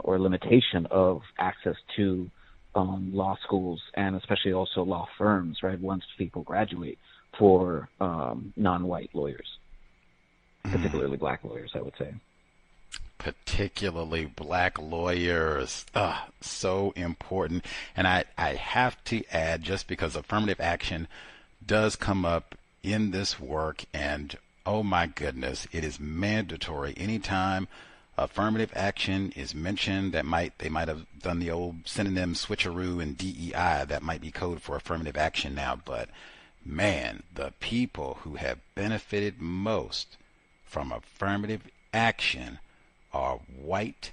limitation of access to law schools and especially also law firms, right? Once people graduate, for non-white lawyers, particularly black lawyers, I would say. Particularly black lawyers, so important. And I have to add, just because affirmative action does come up in this work, and oh my goodness, it is mandatory. Anytime affirmative action is mentioned, they might have done the old synonym switcheroo in DEI. That might be code for affirmative action now, but man, the people who have benefited most from affirmative action are white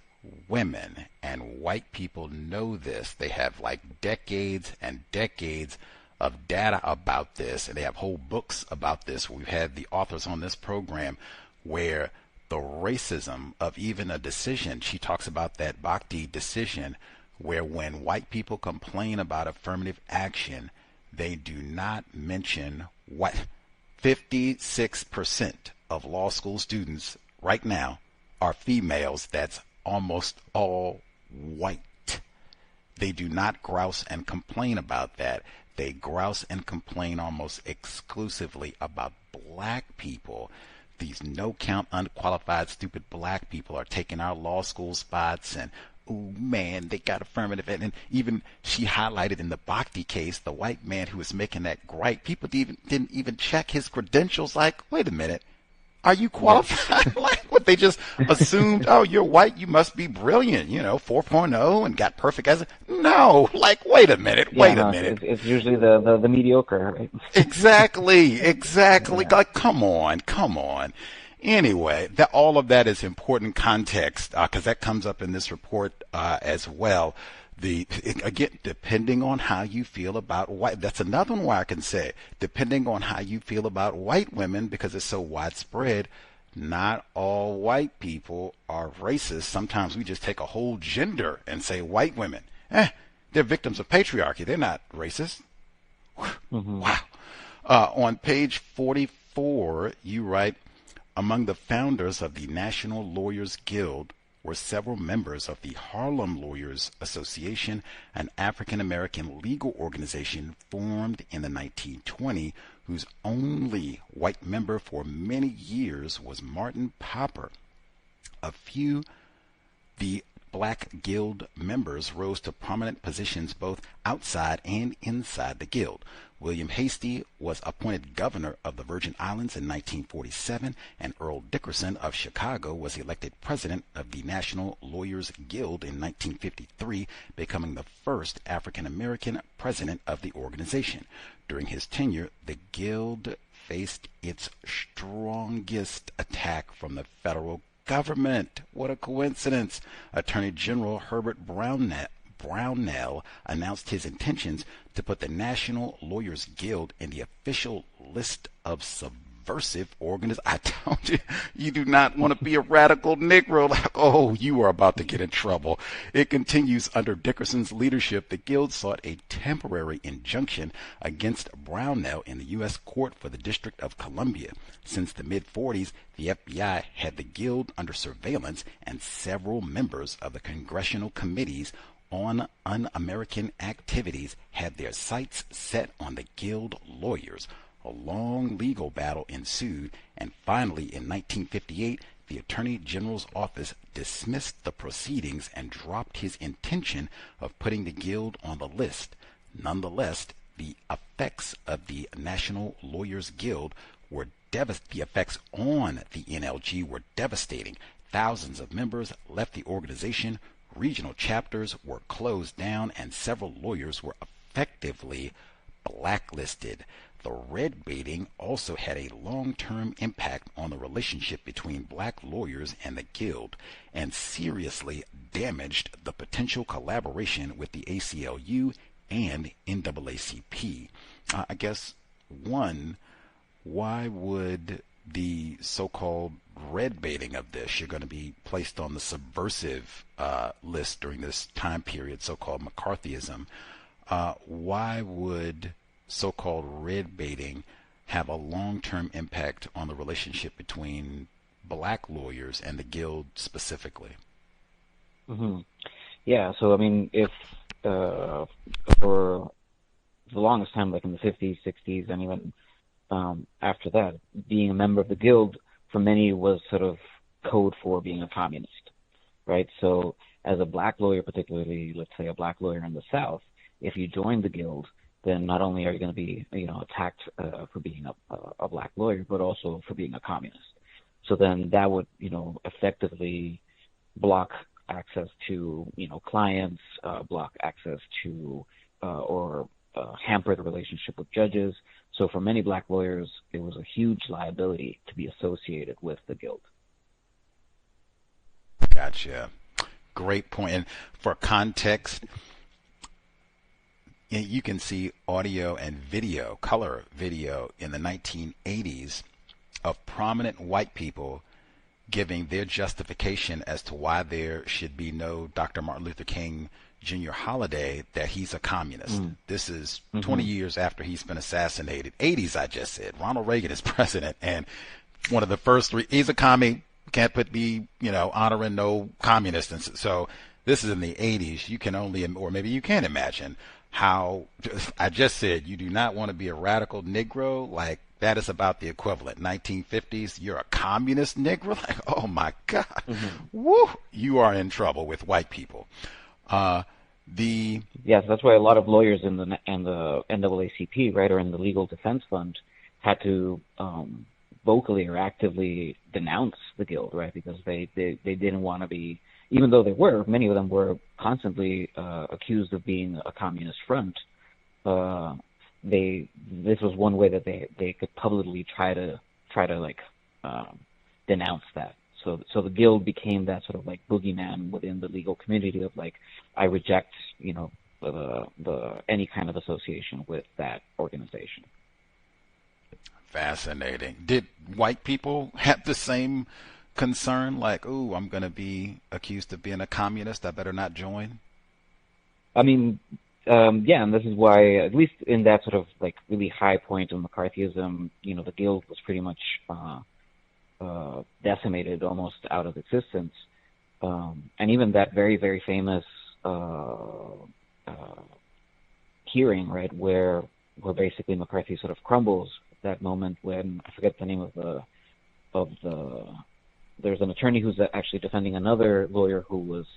women, and white people know this. They have like decades and decades of data about this, and they have whole books about this. We've had the authors on this program where the racism of even a decision, she talks about that Bhakti decision, where when white people complain about affirmative action, they do not mention what 56% of law school students right now are females. That's almost all white. They do not grouse and complain about that. They grouse and complain almost exclusively about black people. These no-count, unqualified, stupid black people are taking our law school spots, and oh man, they got affirmative. And even she highlighted in the Bhakti case, the white man who was making that gripe, people didn't even check his credentials. Like, wait a minute, are you qualified? Like, what, they just assumed, oh, you're white, you must be brilliant, 4.0 and got perfect as no, like, wait a minute. It's usually the mediocre, right? Exactly. Yeah. Like, come on. Anyway, all of that is important context, because that comes up in this report as well. Again, depending on how you feel about white, that's another one where I can say, depending on how you feel about white women, because it's so widespread, not all white people are racist. Sometimes we just take a whole gender and say white women, they're victims of patriarchy. They're not racist. Mm-hmm. Wow. On page 44, you write, among the founders of the National Lawyers Guild were several members of the Harlem Lawyers Association, an African-American legal organization formed in the 1920s, whose only white member for many years was Martin Popper. The Black Guild members rose to prominent positions both outside and inside the Guild. William Hastie was appointed governor of the Virgin Islands in 1947, and Earl Dickerson of Chicago was elected president of the National Lawyers Guild in 1953, becoming the first African-American president of the organization. During his tenure, the Guild faced its strongest attack from the federal government. What a coincidence. Attorney General Herbert Brownell announced his intentions to put the National Lawyers Guild in the official list of subversive organizations. I told you, you do not want to be a radical Negro. Like, oh, you are about to get in trouble. It continues. Under Dickerson's leadership, the Guild sought a temporary injunction against Brownell in the U.S. Court for the District of Columbia. Since the mid-40s, the FBI had the Guild under surveillance, and several members of the congressional committees on un-American activities had their sights set on the Guild lawyers. A long legal battle ensued, and finally in 1958, the Attorney General's office dismissed the proceedings and dropped his intention of putting the Guild on the list. Nonetheless, the effects of the National Lawyers Guild were the effects on the NLG were devastating. Thousands of members left the organization. Regional chapters were closed down, and several lawyers were effectively blacklisted. The red baiting also had a long-term impact on the relationship between black lawyers and the Guild, and seriously damaged the potential collaboration with the ACLU and NAACP. I guess, why would the so-called red baiting of this, you're going to be placed on the subversive list during this time period, so-called McCarthyism, why would so-called red baiting have a long-term impact on the relationship between black lawyers and the Guild specifically? Mm-hmm. Yeah, so I mean, if for the longest time, like in the 50s, 60s, and even after that, being a member of the Guild for many was sort of code for being a communist, right? So as a black lawyer, particularly, let's say a black lawyer in the South, if you join the Guild, then not only are you going to be, attacked for being a black lawyer, but also for being a communist. So then that would, effectively block access to, clients, block access to, or hamper the relationship with judges. So for many black lawyers, it was a huge liability to be associated with the Guild. Gotcha. Great point. And for context, you can see audio and video, color video, in the 1980s of prominent white people giving their justification as to why there should be no Dr. Martin Luther King Jr. holiday, that he's a communist. This is 20 years after he's been assassinated. 80s, I just said. Ronald Reagan is president, and one of the first three, he's a commie, can't be, honoring no communist. And so this is in the 80s. You can only, or maybe you can imagine how, I just said, you do not want to be a radical Negro. Like, that is about the equivalent. 1950s, you're a communist Negro? Like, oh my God. Woo! You are in trouble with white people. Yes, that's why a lot of lawyers in the NAACP, right, or in the Legal Defense Fund, had to vocally or actively denounce the guild, right, because they didn't want to be, even though many of them were constantly accused of being a communist front. This was one way that they could publicly try to denounce that. So the guild became that sort of like boogeyman within the legal community of like, I reject, the any kind of association with that organization. Fascinating. Did white people have the same concern? Like, ooh, I'm going to be accused of being a communist, I better not join? I mean, yeah, and this is why, at least in that sort of like really high point of McCarthyism, the guild was pretty much decimated, almost out of existence. And even that very, very famous hearing, right, where basically McCarthy sort of crumbles, that moment when, I forget the name of the there's an attorney who's actually defending another lawyer who was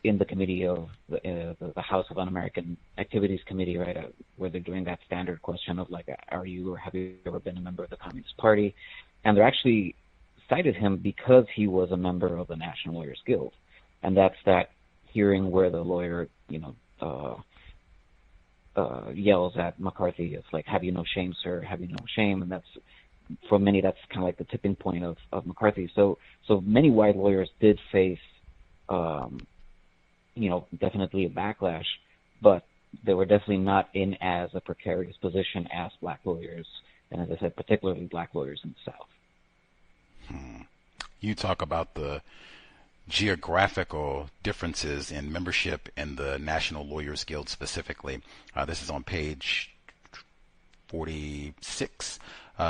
in the committee of the House of Un-American Activities Committee, right, where they're doing that standard question of like, are you or have you ever been a member of the Communist Party? And they actually cited him because he was a member of the National Lawyers Guild. And that's that hearing where the lawyer, yells at McCarthy, it's like, have you no shame, sir? Have you no shame? And that's, for many, that's kind of like the tipping point of McCarthy. So many white lawyers did face, definitely a backlash, but they were definitely not in as a precarious position as black lawyers, and as I said, particularly black lawyers in the South. You talk about the geographical differences in membership in the National Lawyers Guild specifically. This is on page 46.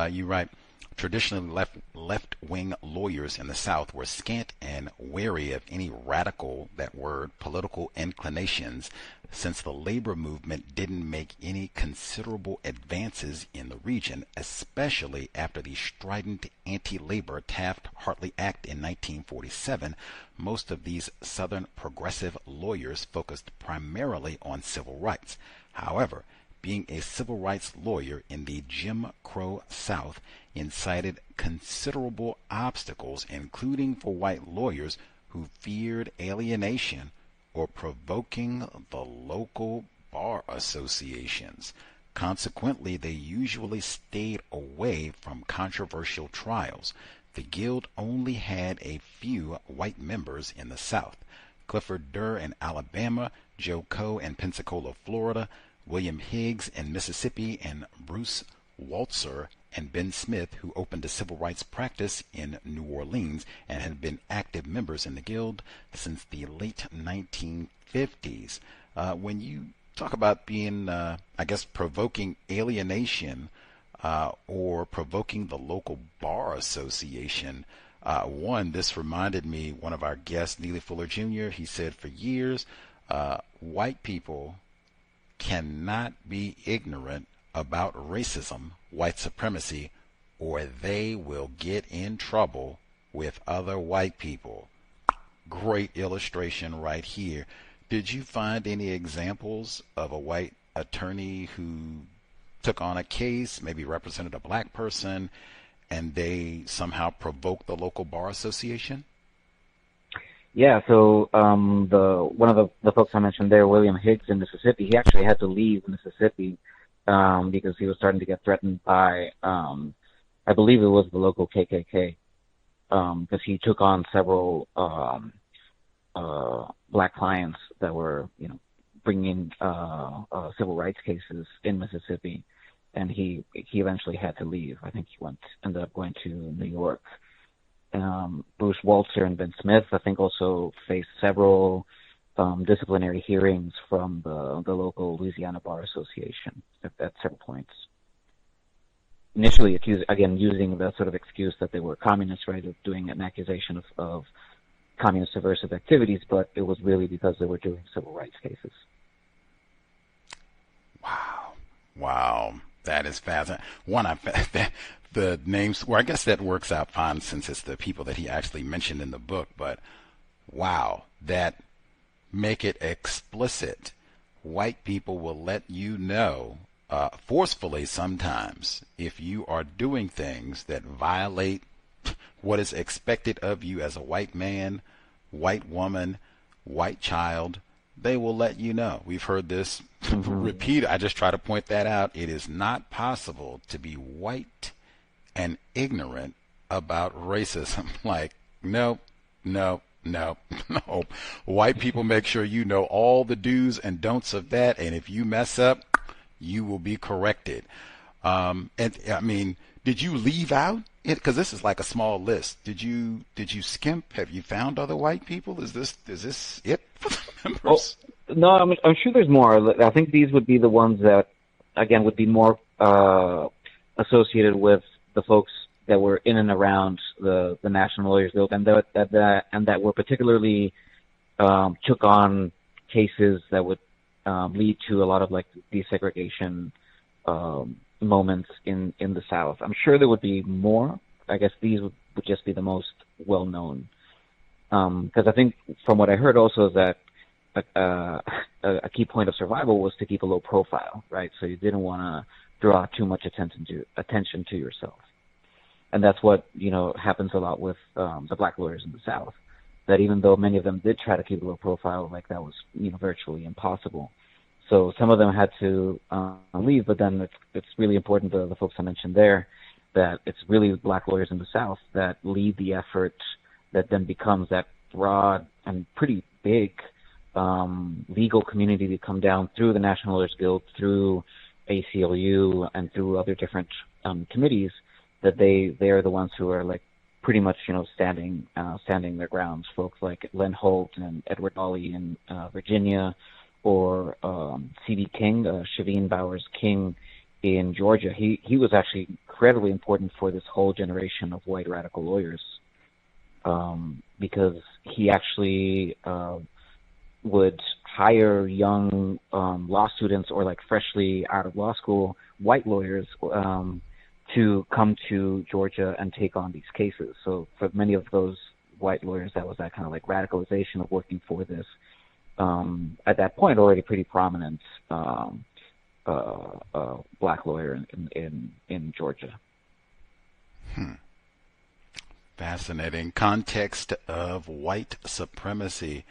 You write, traditionally left-wing lawyers in the South were scant and wary of any radical, that word, political inclinations, since the labor movement didn't make any considerable advances in the region, especially after the strident anti-labor Taft-Hartley Act in 1947. Most of these Southern progressive lawyers focused primarily on civil rights. However, being a civil rights lawyer in the Jim Crow South incited considerable obstacles, including for white lawyers who feared alienation or provoking the local bar associations. Consequently, they usually stayed away from controversial trials. The guild only had a few white members in the South: Clifford Durr in Alabama, Joe Coe in Pensacola, Florida, William Higgs in Mississippi, and Bruce Waltzer and Ben Smith, who opened a civil rights practice in New Orleans and had been active members in the guild since the late 1950s. When you talk about being, provoking alienation or provoking the local bar association, this reminded me, one of our guests, Neely Fuller Jr., he said for years, white people cannot be ignorant about racism, white supremacy, or they will get in trouble with other white people. Great illustration right here. Did you find any examples of a white attorney who took on a case, maybe represented a black person, and they somehow provoked the local bar association? Yeah, so one of the folks I mentioned there, William Higgs in Mississippi, he actually had to leave Mississippi because he was starting to get threatened by, I believe it was the local KKK. because he took on several black clients that were, bringing civil rights cases in Mississippi, and he eventually had to leave. I think he ended up going to New York. Bruce Walter and Ben Smith, I think, also faced several disciplinary hearings from the local Louisiana Bar Association at several points. Initially, using the sort of excuse that they were communists, right, of doing an accusation of communist subversive activities, but it was really because they were doing civil rights cases. Wow. That is fascinating. The names, well, I guess that works out fine since it's the people that he actually mentioned in the book, but wow, that make it explicit. White people will let you know, forcefully sometimes, if you are doing things that violate what is expected of you as a white man, white woman, white child. They will let you know. We've heard this repeated. I just try to point that out. It is not possible to be white and ignorant about racism. Like, no. White people make sure you know all the do's and don'ts of that, and if you mess up, you will be corrected. And I mean, did you leave out it? Because this is like a small list. Did you skimp? Have you found other white people? Is this it for the members? Oh, no, I'm sure there's more. I think these would be the ones that, again, would be more associated with the folks that were in and around the National Lawyers Guild, and that were particularly took on cases that would lead to a lot of like desegregation moments in the South. I'm sure there would be more. I guess these would just be the most well known. Because I think from what I heard also is that a key point of survival was to keep a low profile, right? So you didn't want to draw too much attention to yourself. And that's what, happens a lot with the black lawyers in the South, that even though many of them did try to keep a low profile, like that was, virtually impossible. So some of them had to leave, but then it's really important, the folks I mentioned there, that it's really black lawyers in the South that lead the effort that then becomes that broad and pretty big legal community to come down through the National Lawyers Guild, through ACLU, and through other different committees, that they are the ones who are like pretty much, standing their grounds. Folks like Len Holt and Edward Ollie in Virginia, or C.B. King, Shaveen Bowers King in Georgia. He was actually incredibly important for this whole generation of white radical lawyers, because he actually would hire young law students or like freshly out of law school white lawyers to come to Georgia and take on these cases. So for many of those white lawyers, that was that kind of like radicalization of working for this, at that point, already pretty prominent black lawyer in Georgia. Fascinating. Context of white supremacy.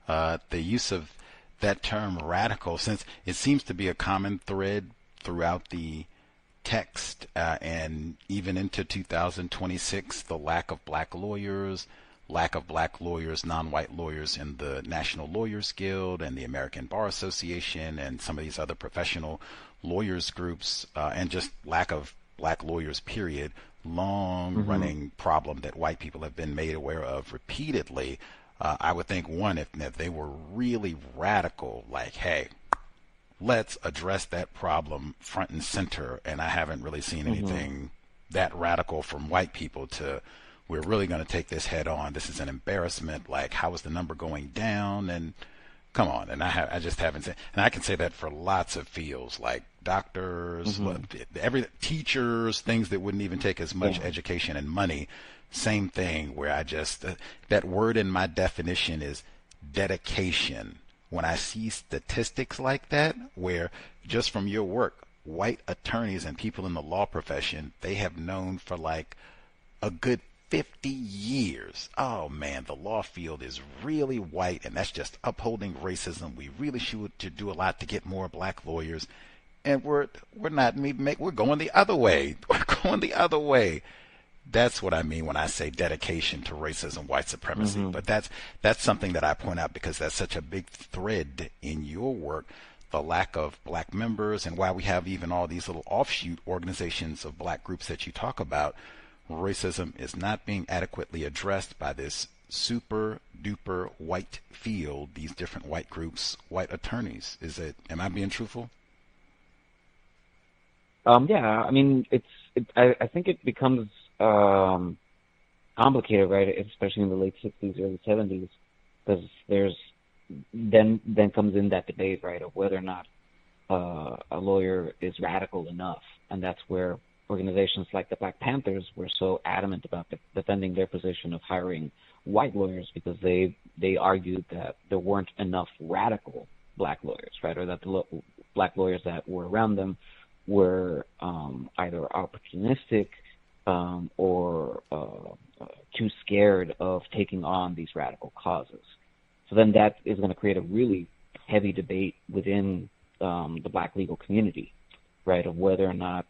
The use of that term radical, since it seems to be a common thread throughout the text, and even into 2026, the lack of black lawyers, non-white lawyers in the National Lawyers Guild and the American Bar Association and some of these other professional lawyers groups, and just lack of black lawyers, period. Long-running problem that white people have been made aware of repeatedly. I would think, one, if they were really radical, like, hey, let's address that problem front and center, and I haven't really seen anything that radical from white people to, we're really going to take this head on. This is an embarrassment. Like, how is the number going down? And come on. And I just haven't seen, and I can say that for lots of fields, like doctors, teachers, things that wouldn't even take as much education and money. Same thing, where I just, that word in my definition is dedication. When I see statistics like that, where just from your work, white attorneys and people in the law profession, they have known for like a good 50 years. Oh man, the law field is really white, and that's just upholding racism. We really should do a lot to get more black lawyers, and we're not. We're going the other way. We're going the other way. that's what I mean when I say dedication to racism, white supremacy. But that's something that I point out because that's such a big thread in your work, the lack of black members, and why we have even all these little offshoot organizations of black groups that you talk about. Racism is not being adequately addressed by this super duper white field, these different white groups, white attorneys. Am I being truthful? Yeah, I mean, I think it becomes complicated, right? Especially in the late 60s, early 70s, because then comes in that debate, right, of whether or not a lawyer is radical enough, and that's where organizations like the Black Panthers were so adamant about defending their position of hiring white lawyers, because they argued that there weren't enough radical black lawyers, right, or that the black lawyers that were around them were either opportunistic or too scared of taking on these radical causes. So then that is going to create a really heavy debate within the black legal community, right, of whether or not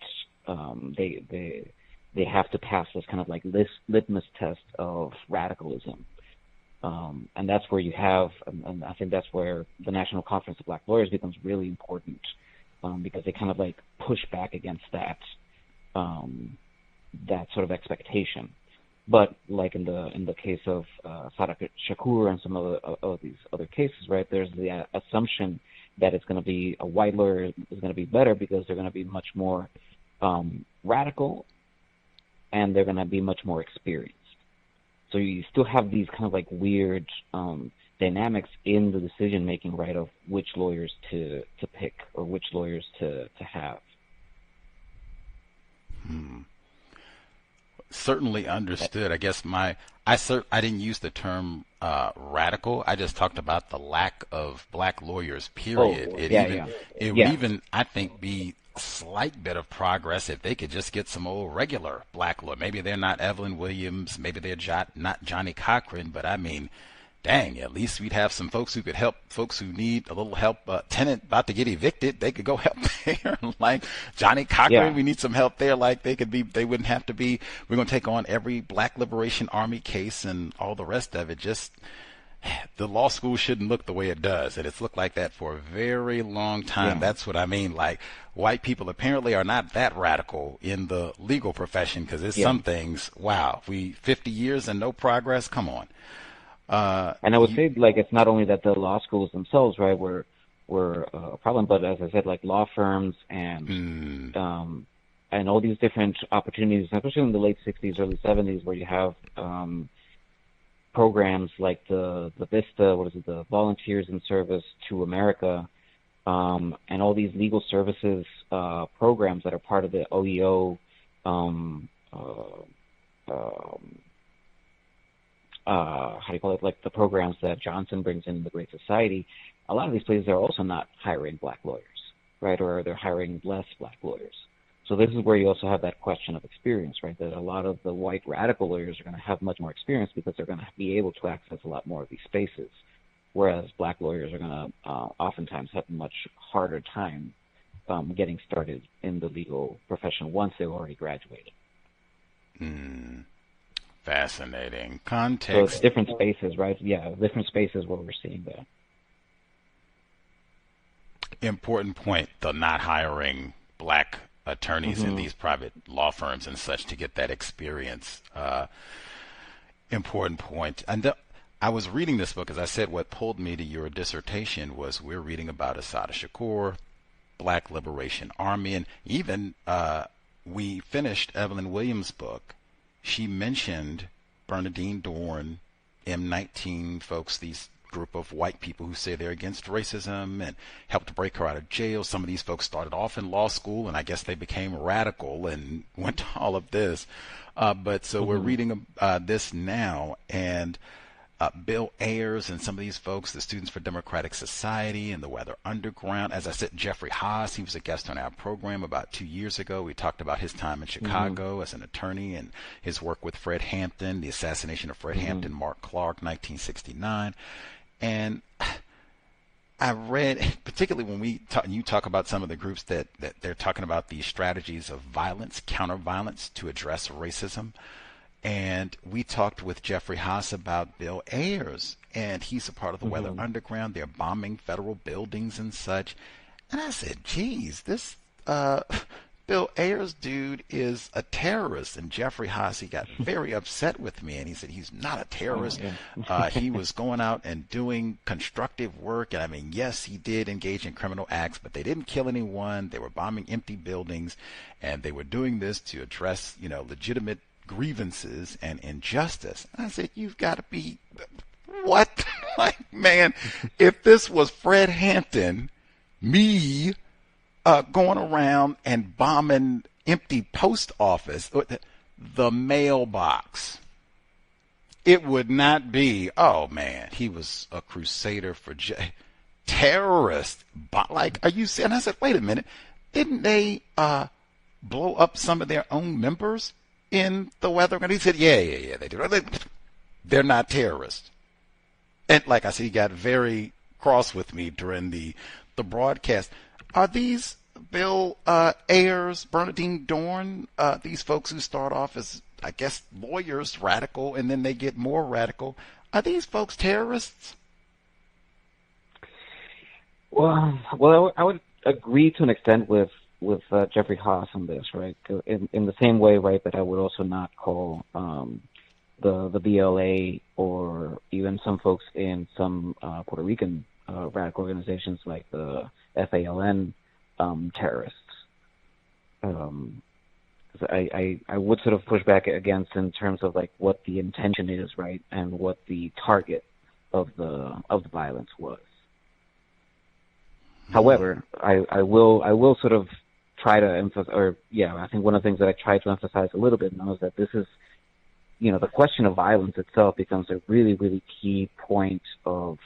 they have to pass this kind of like litmus test of radicalism. And that's where you have, and I think that's where the National Conference of Black Lawyers becomes really important, because they kind of like push back against that sort of expectation. But like in the case of Sadiq Shakur and some of these other cases, right, there's the assumption that it's going to be a white lawyer is going to be better because they're going to be much more radical, and they're going to be much more experienced. So you still have these kind of like weird dynamics in the decision making, right, of which lawyers to pick or which lawyers to have. Certainly understood. I guess I didn't use the term radical. I just talked about the lack of black lawyers, period. It would even, I think, be slight bit of progress if they could just get some old regular black lawyer. Maybe they're not Evelyn Williams, maybe they're not Johnny Cochran, but I mean, dang, at least we'd have some folks who could help folks who need a little help. Tenant about to get evicted, they could go help there. Like Johnny Cochran, we need some help there. Like they wouldn't have to be, we're going to take on every Black Liberation Army case and all the rest of it. Just the law school shouldn't look the way it does, and it's looked like that for a very long time. That's what I mean. Like white people apparently are not that radical in the legal profession, because there's some things, wow, 50 years and no progress, come on. And I would say, like, it's not only that the law schools themselves, right, were a problem, but as I said, like law firms and all these different opportunities, especially in the late 60s, early 70s, where you have programs like the VISTA, the Volunteers in Service to America, and all these legal services programs that are part of the OEO, how do you call it, like the programs that Johnson brings in the Great Society. A lot of these places are also not hiring black lawyers, right, or they're hiring less black lawyers. So this is where you also have that question of experience, right, that a lot of the white radical lawyers are going to have much more experience because they're going to be able to access a lot more of these spaces, whereas black lawyers are going to oftentimes have a much harder time getting started in the legal profession once they've already graduated. Fascinating. Context. So it's different spaces, right? Yeah, different spaces where we're seeing that. Important point, the not hiring black attorneys in these private law firms and such to get that experience. Important point. And I was reading this book, as I said, what pulled me to your dissertation was we're reading about Assata Shakur, Black Liberation Army, and even we finished Evelyn Williams' book. She mentioned Bernardine Dorn, M19 folks, these group of white people who say they're against racism, and helped break her out of jail. Some of these folks started off in law school, and I guess they became radical and went to all of this. But so we're reading this now, and Bill Ayers and some of these folks, the Students for Democratic Society and the Weather Underground. As I said, Jeffrey Haas, he was a guest on our program about 2 years ago. We talked about his time in Chicago as an attorney and his work with Fred Hampton, the assassination of Fred Hampton, Mark Clark, 1969. And I read, particularly when you talk about some of the groups that they're talking about these strategies of violence, counter-violence to address racism. And we talked with Jeffrey Haas about Bill Ayers, and he's a part of the Weather Underground. They're bombing federal buildings and such. And I said, geez, this Bill Ayers dude is a terrorist. And Jeffrey Haas, he got very upset with me, and he said he's not a terrorist. He was going out and doing constructive work. And I mean, yes, he did engage in criminal acts, but they didn't kill anyone. They were bombing empty buildings, and they were doing this to address, legitimate grievances and injustice. And I said, you've got to be, what? Like, man, if this was Fred Hampton, me going around and bombing empty post office, the mailbox, it would not be, oh man, he was a crusader for terrorist. Like, are you saying? I said, wait a minute, didn't they blow up some of their own members in the weather? And he said, yeah, they did. They're not terrorists. And like I said, he got very cross with me during the broadcast. Are these Bill Ayers, Bernardine Dorn, these folks who start off as, I guess, lawyers, radical, and then they get more radical, are these folks terrorists? Well, I would agree to an extent with Jeffrey Haas on this, right? In the same way, right, that I would also not call the BLA or even some folks in some Puerto Rican radical organizations like the FALN terrorists. I would sort of push back against in terms of like what the intention is, right, and what the target of the violence was. However, I will sort of try to emphasize, I think one of the things that I try to emphasize a little bit now is that this is, the question of violence itself becomes a really, really key point of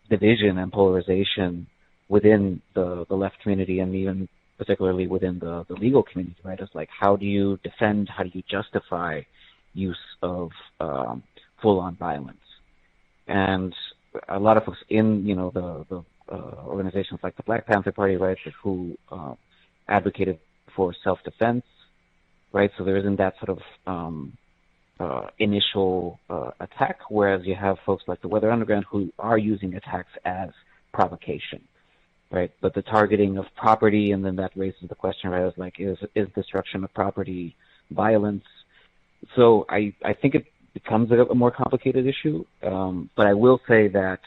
division and polarization within the left community, and even particularly within the legal community, right? It's like, how do you defend, how do you justify use of full-on violence? And a lot of folks in, the organizations like the Black Panther Party, right, who advocated for self-defense, right? So there isn't that sort of initial attack, whereas you have folks like the Weather Underground who are using attacks as provocation, right? But the targeting of property, and then that raises the question, right, is like, is destruction of property violence? So I think it becomes a more complicated issue, but I will say that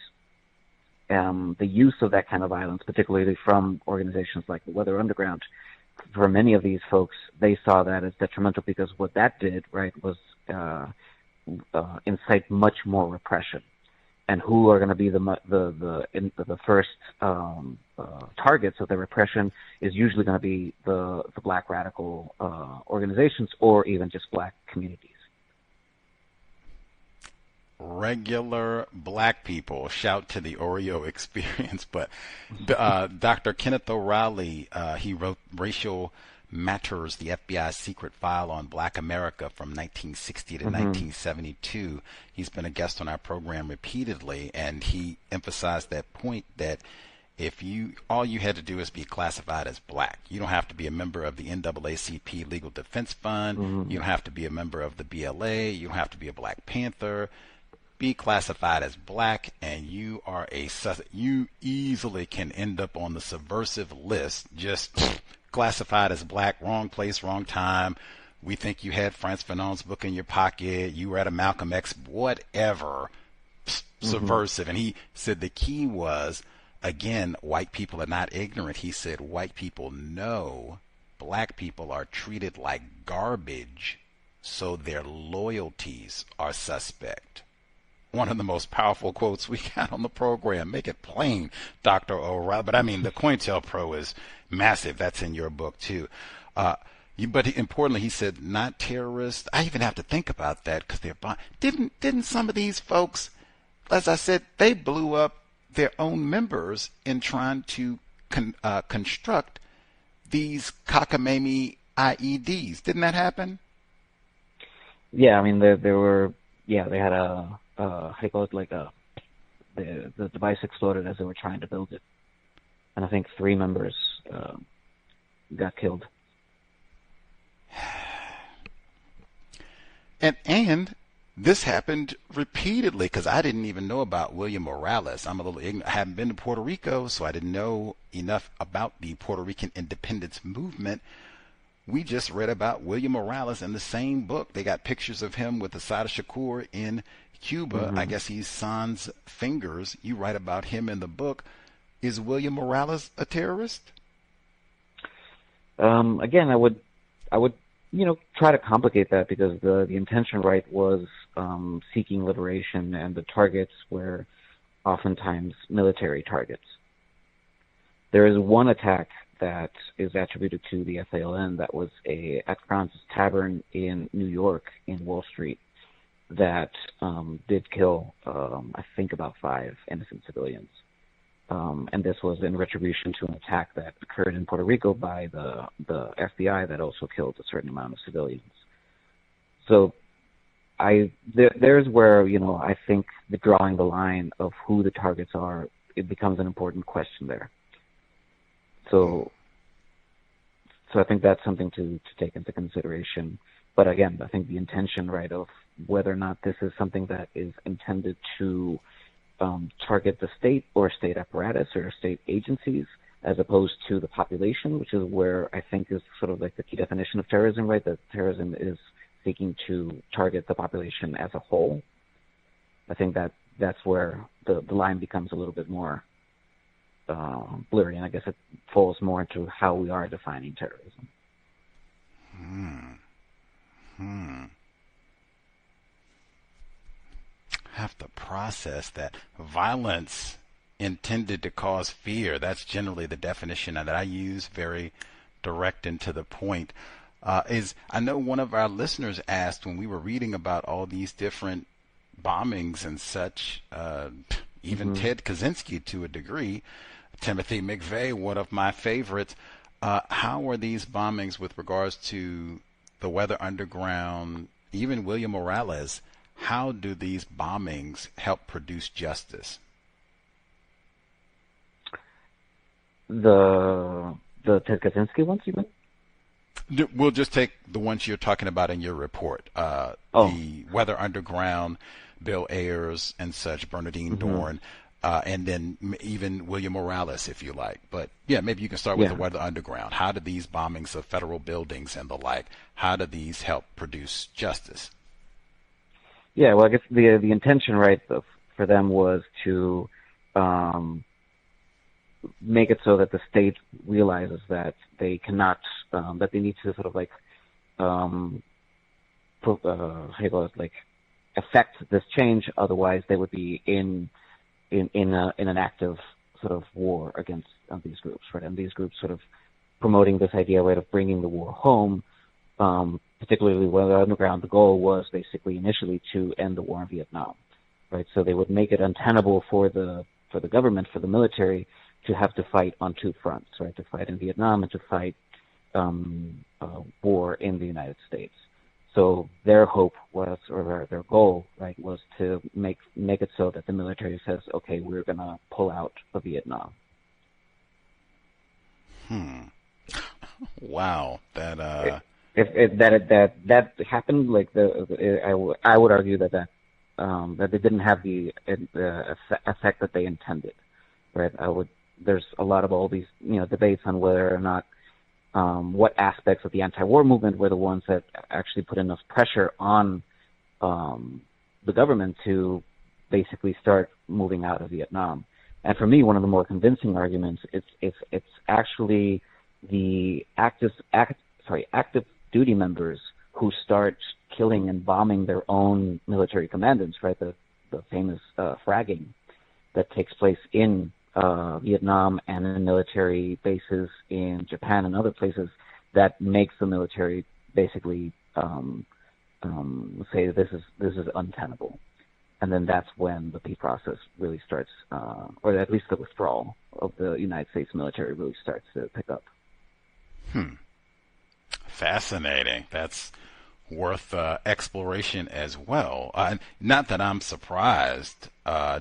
the use of that kind of violence, particularly from organizations like the Weather Underground, for many of these folks, they saw that as detrimental, because what that did, right, was incite much more repression. And who are going to be the first targets of the repression is usually going to be the Black radical organizations, or even just Black communities. Regular Black people, shout to the Oreo experience. But Dr. Kenneth O'Reilly, he wrote Racial Matters, the FBI's secret file on Black America from 1960 to 1972. He's been a guest on our program repeatedly, and he emphasized that point that all you had to do is be classified as Black. You don't have to be a member of the NAACP Legal Defense Fund. You don't have to be a member of the BLA. You don't have to be a Black Panther. Be classified as Black, and you easily can end up on the subversive list. Just classified as Black, wrong place, wrong time. We think you had Frantz Fanon's book in your pocket. You were at a Malcolm X, whatever, subversive. And he said the key was, again, white people are not ignorant. He said white people know Black people are treated like garbage, so their loyalties are suspect. One of the most powerful quotes we got on the program. Make it plain, Dr. O'Reilly. But I mean, the COINTELPRO is massive. That's in your book too. But importantly, he said not terrorists. I even have to think about that, because didn't some of these folks, as I said, they blew up their own members in trying to construct these cockamamie IEDs. Didn't that happen? Yeah, I mean, they had a how do you call it, like the device exploded as they were trying to build it, and I think 3 members got killed. And this happened repeatedly, because I didn't even know about William Morales. I'm a little ignorant. I haven't been to Puerto Rico, so I didn't know enough about the Puerto Rican independence movement. We just read about William Morales in the same book. They got pictures of him with Assata Shakur in Cuba. Mm-hmm. I guess he's sans fingers. You write about him in the book. Is William Morales a terrorist? Again, I would, try to complicate that, because the intention, right, was seeking liberation, and the targets were oftentimes military targets. There is one attack that is attributed to the FALN that was at Francis Tavern in New York in Wall Street that did kill, I think, about 5 innocent civilians. And this was in retribution to an attack that occurred in Puerto Rico by the FBI that also killed a certain amount of civilians. So there's where, I think drawing the line of who the targets are, it becomes an important question there. So I think that's something to take into consideration. But again, I think the intention, right, of whether or not this is something that is intended to target the state or state apparatus or state agencies as opposed to the population, which is where I think is sort of like the key definition of terrorism, right? That terrorism is seeking to target the population as a whole. I think that's where the line becomes a little bit more blurry, and I guess it falls more into how we are defining terrorism. Have to process that. Violence intended to cause fear. That's generally the definition that I use, very direct and to the point. I know one of our listeners asked, when we were reading about all these different bombings and such, even Ted Kaczynski to a degree, Timothy McVeigh, one of my favorites, how are these bombings with regards to the Weather Underground, even William Morales, how do these bombings help produce justice? The Ted Kaczynski ones, you mean? We'll just take the ones you're talking about in your report. The Weather Underground, Bill Ayers and such, Bernardine Dorn, and then even William Morales, if you like. But yeah, maybe you can start with the Weather Underground. How do these bombings of federal buildings and the like, how do these help produce justice? Yeah, well, I guess the intention, right, for them was to make it so that the state realizes that they cannot, that they need to sort of like, affect this change. Otherwise, they would be in an active sort of war against these groups, right? And these groups sort of promoting this idea, right, of bringing the war home. Particularly Weather Underground, the goal was basically initially to end the war in Vietnam, right? So they would make it untenable for the government, for the military, to have to fight on 2 fronts, right? To fight in Vietnam and to fight war in the United States. So their hope was, or their goal, right, was to make it so that the military says, okay, we're gonna pull out of Vietnam. Wow, that. If that happened, like I would argue that they didn't have the effect that they intended, right? There's a lot of all these debates on whether or not what aspects of the anti-war movement were the ones that actually put enough pressure on the government to basically start moving out of Vietnam. And for me, one of the more convincing arguments it's actually the active duty members who start killing and bombing their own military commandants, right? The famous fragging that takes place in Vietnam and in military bases in Japan and other places that makes the military basically say this is untenable. And then that's when the peace process really starts, or at least the withdrawal of the United States military really starts to pick up. Fascinating. That's worth exploration as well. Not that I'm surprised,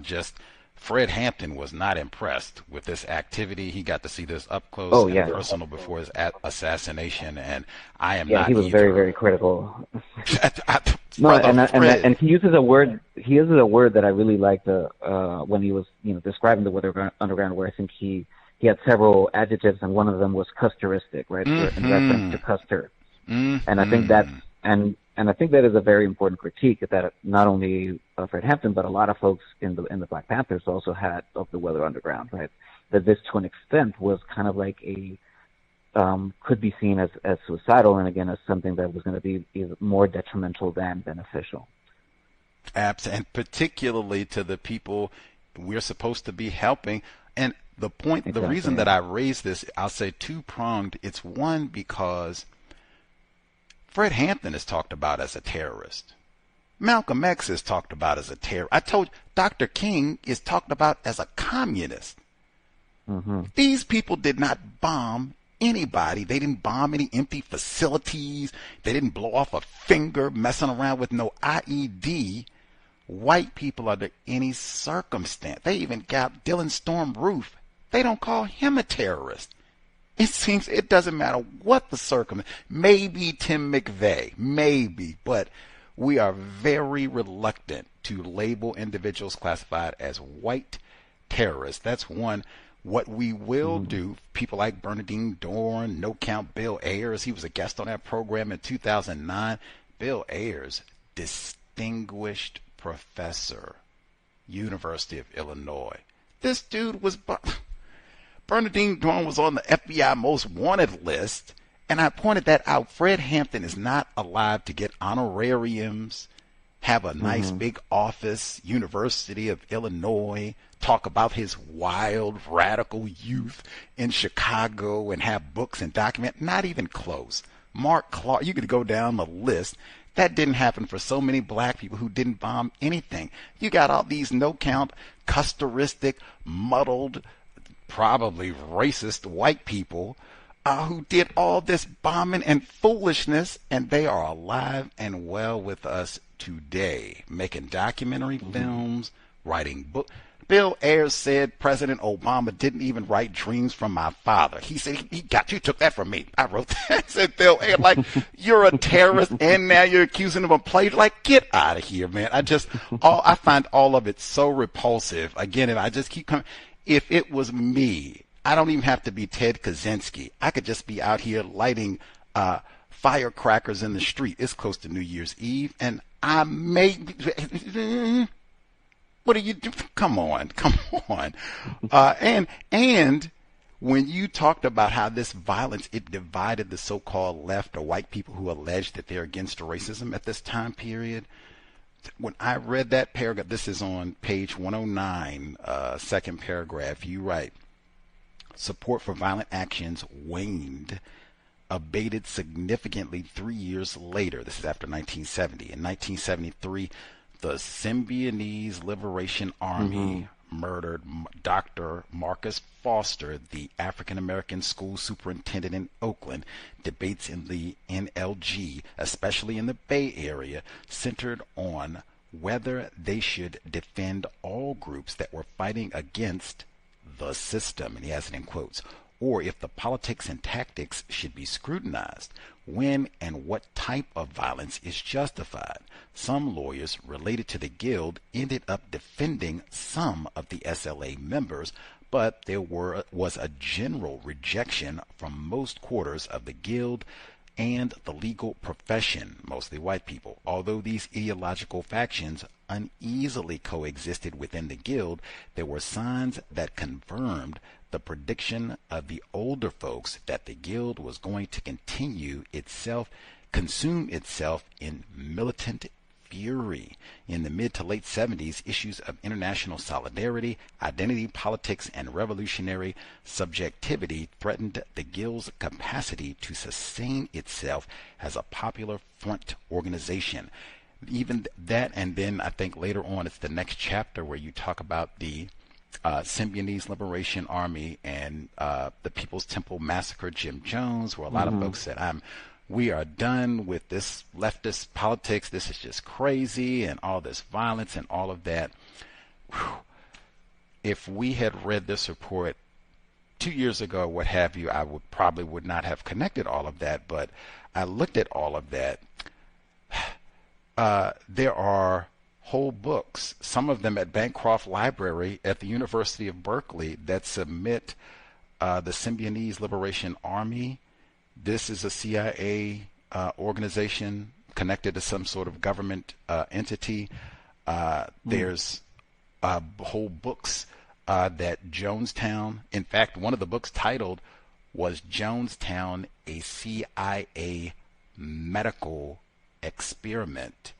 just Fred Hampton was not impressed with this activity. He got to see this up close and personal before his assassination, and I am not he was either. very, very critical. No, and he uses a word. He uses a word that I really liked when he was, describing the Weather Underground, where I think he had several adjectives, and one of them was Custeristic, right, in reference to Custer. And I think that and I think that is a very important critique that not only Fred Hampton, but a lot of folks in the Black Panthers also had of the Weather Underground, right? That this, to an extent, was kind of like could be seen as suicidal, and again as something that was going to be more detrimental than beneficial. And particularly to the people we're supposed to be helping. And the reason that I raise this, I'll say two-pronged. It's one, because Fred Hampton is talked about as a terrorist. Malcolm X is talked about as a terrorist. I told you, Dr. King is talked about as a communist. Mm-hmm. These people did not bomb anybody. They didn't bomb any empty facilities. They didn't blow off a finger messing around with no IED. White people under any circumstance. They even got Dylan Storm Roof. They don't call him a terrorist. It seems it doesn't matter what the circumstance. Maybe Tim McVeigh, maybe, but we are very reluctant to label individuals classified as white terrorists. That's one. What we will do, people like Bernardine Dorn, No Count Bill Ayers, he was a guest on that program in 2009. Bill Ayers, distinguished professor, University of Illinois. This dude was, Bernardine Dorn was on the FBI most wanted list, and I pointed that out. Fred Hampton is not alive to get honorariums, have a nice big office, University of Illinois, talk about his wild radical youth in Chicago and have books and document. Not even close. Mark Clark, you could go down the list. That didn't happen for so many black people who didn't bomb anything. You got all these no-count, Custeristic, muddled, probably racist white people who did all this bombing and foolishness, and they are alive and well with us today, making documentary films, writing books. Bill Ayers said President Obama didn't even write Dreams from My Father. He said he took that from me. I wrote that. I said, Bill Ayers, like, you're a terrorist and now you're accusing him of plagiarism. Like, get out of here, man. I find all of it so repulsive. Again, and I just keep coming. If it was me, I don't even have to be Ted Kaczynski. I could just be out here lighting firecrackers in the street. It's close to New Year's Eve, and I may. What are you doing? Come on. And when you talked about how this violence, it divided the so-called left or white people who allege that they're against racism at this time period. When I read that paragraph, this is on page 109, second paragraph, you write, support for violent actions waned, abated significantly 3 years later. This is after 1970. In 1973, the Symbionese Liberation Army murdered Dr. Marcus Foster, the African-American school superintendent in Oakland. Debates in the NLG, especially in the Bay Area, centered on whether they should defend all groups that were fighting against the system, and he has it in quotes, or if the politics and tactics should be scrutinized. When and what type of violence is justified. Some lawyers related to the Guild ended up defending some of the SLA members, but there was a general rejection from most quarters of the Guild and the legal profession, mostly white people. Although these ideological factions uneasily coexisted within the Guild, there were signs that confirmed the prediction of the older folks that the Guild was going to consume itself in militant fury. In the mid to late 70s, issues of international solidarity, identity politics, and revolutionary subjectivity threatened the Guild's capacity to sustain itself as a popular front organization. Even that, and then I think later on it's the next chapter where you talk about the Symbionese Liberation Army and the People's Temple Massacre, Jim Jones, where a lot of folks said, we are done with this leftist politics. This is just crazy and all this violence and all of that. Whew. If we had read this report 2 years ago, what have you, I would not have connected all of that. But I looked at all of that. there are whole books, some of them at Bancroft Library at the University of Berkeley, that submit the Symbionese Liberation Army. This is a CIA organization connected to some sort of government entity. There's whole books that Jonestown, in fact, one of the books titled was Jonestown, a CIA medical experiment.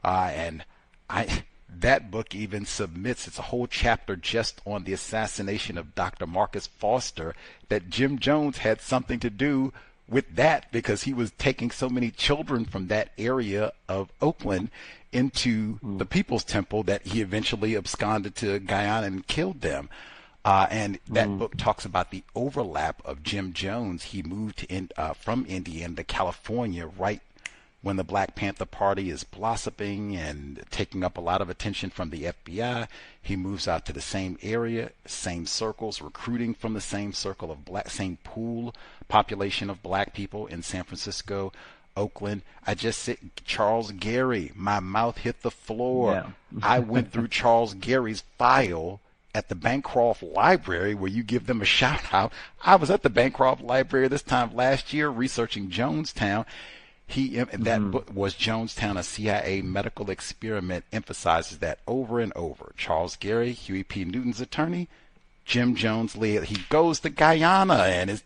That book even submits, it's a whole chapter just on the assassination of Dr. Marcus Foster, that Jim Jones had something to do with that because he was taking so many children from that area of Oakland into the People's Temple that he eventually absconded to Guyana and killed them. And that book talks about the overlap of Jim Jones. He moved from Indiana to California right when the Black Panther Party is blossoming and taking up a lot of attention from the FBI. He moves out to the same area, same circles, recruiting from the same circle of same pool population of black people in San Francisco, Oakland. I just said Charles Gary. My mouth hit the floor. Yeah. I went through Charles Gary's file at the Bancroft Library, where you give them a shout out. I was at the Bancroft Library this time last year researching Jonestown. That book was Jonestown, a CIA medical experiment, emphasizes that over and over. Charles Gary, Huey P. Newton's attorney, Jim Jones Lee. He goes to Guyana and is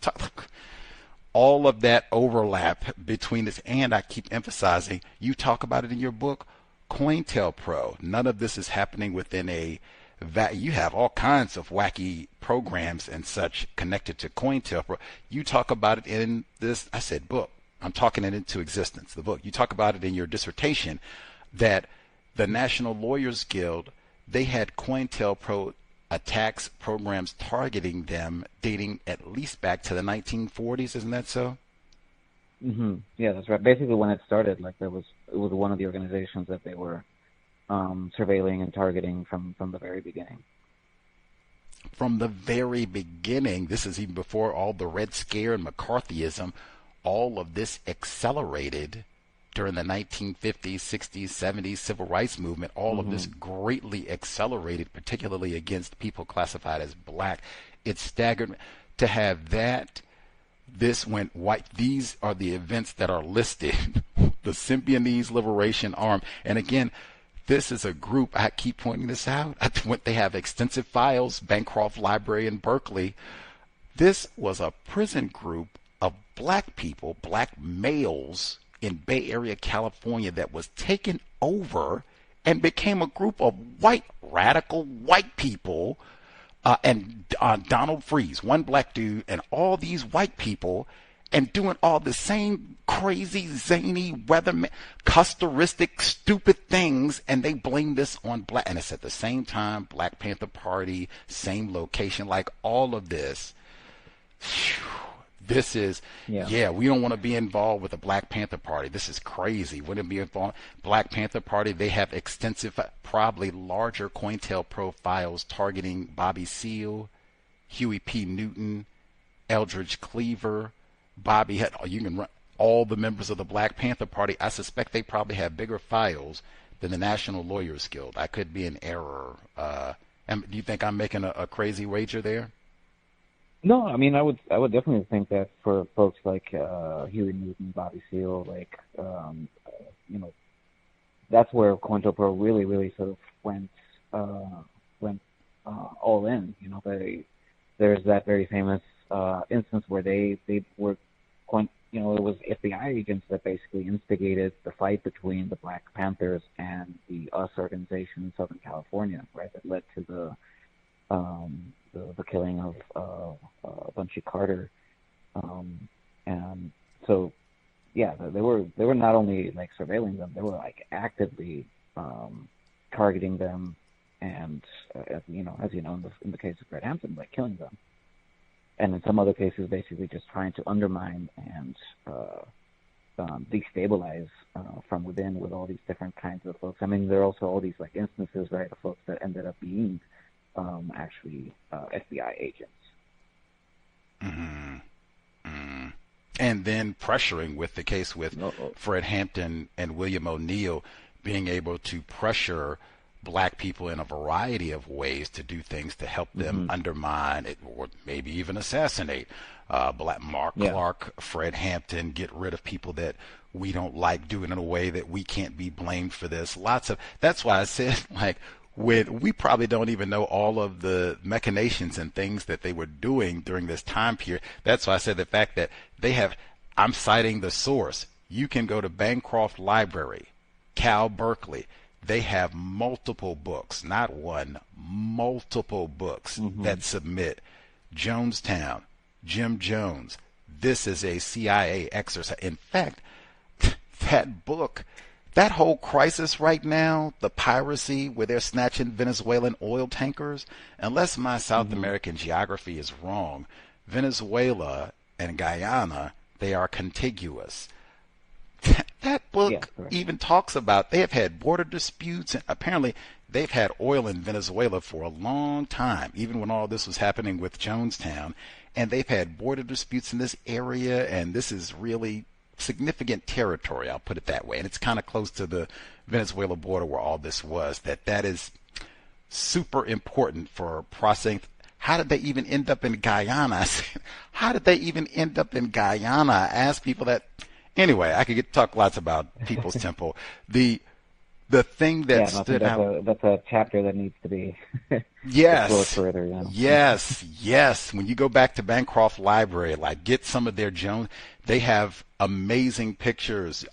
all of that overlap between this. And I keep emphasizing, you talk about it in your book, COINTELPRO. None of this is happening within you have all kinds of wacky programs and such connected to COINTELPRO. You talk about it in this, I said book. I'm talking it into existence, the book. You talk about it in your dissertation that the National Lawyers Guild, they had COINTELPRO attacks programs targeting them dating at least back to the 1940s. Isn't that so? Yeah, that's right. Basically, when it started, it was one of the organizations that they were surveilling and targeting from the very beginning. From the very beginning, this is even before all the Red Scare and McCarthyism. All of this accelerated during the 1950s, 60s, 70s civil rights movement. All of this greatly accelerated, particularly against people classified as black. It's staggering to have that. This went white. These are the events that are listed. The Symbionese Liberation Army. And again, this is a group, I keep pointing this out. They have extensive files, Bancroft Library in Berkeley. This was a prison group of black people, black males in Bay Area, California, that was taken over and became a group of radical white people, and Donald Freeze, one black dude, and all these white people, and doing all the same crazy, zany, weatherman, customistic, stupid things, and they blame this on black. And it's at the same time, Black Panther Party, same location, all of this. Whew. This is, we don't want to be involved with the Black Panther Party. This is crazy. Wouldn't be involved. Black Panther Party, they have extensive, probably larger COINTELPRO files targeting Bobby Seale, Huey P. Newton, Eldridge Cleaver, you can run all the members of the Black Panther Party. I suspect they probably have bigger files than the National Lawyers Guild. I could be in error. Do you think I'm making a crazy wager there? No, I mean, I would definitely think that for folks like Huey Newton, Bobby Seale, that's where COINTELPRO really sort of went all in. There's that very famous instance where they were it was FBI agents that basically instigated the fight between the Black Panthers and the US organization in Southern California, right? That led to the killing of Bunchy Carter, and so they were not only surveilling them, they were actively targeting them, and as you know in the case of Fred Hampton, killing them, and in some other cases basically just trying to undermine and destabilize from within with all these different kinds of folks. I mean, there are also all these instances, right, of folks that ended up being actually FBI agents. And then pressuring with the case with Fred Hampton and William O'Neill, being able to pressure black people in a variety of ways to do things to help them undermine it, or maybe even assassinate Black Mark Clark, Fred Hampton, get rid of people that we don't like, do it in a way that we can't be blamed for this. That's why I said, like, we probably don't even know all of the machinations and things that they were doing during this time period. That's why I said the fact that I'm citing the source. You can go to Bancroft Library, Cal Berkeley. They have multiple books, not one, multiple books that submit Jonestown, Jim Jones. This is a CIA exercise. In fact, that book, that whole crisis right now, the piracy where they're snatching Venezuelan oil tankers, unless my South American geography is wrong, Venezuela and Guyana, they are contiguous. That book even talks about they have had border disputes, and apparently they've had oil in Venezuela for a long time, even when all this was happening with Jonestown, and they've had border disputes in this area, and this is really significant territory, I'll put it that way, and it's kind of close to the Venezuela border where all this was. That is super important for processing. How did they even end up in Guyana? How did they even end up in Guyana? I ask people that. Anyway, I could talk lots about People's Temple. The thing that stood out. That's a chapter that needs to be explored further. Yeah. Yes. When you go back to Bancroft Library, like, get some of their Jones. They have amazing pictures.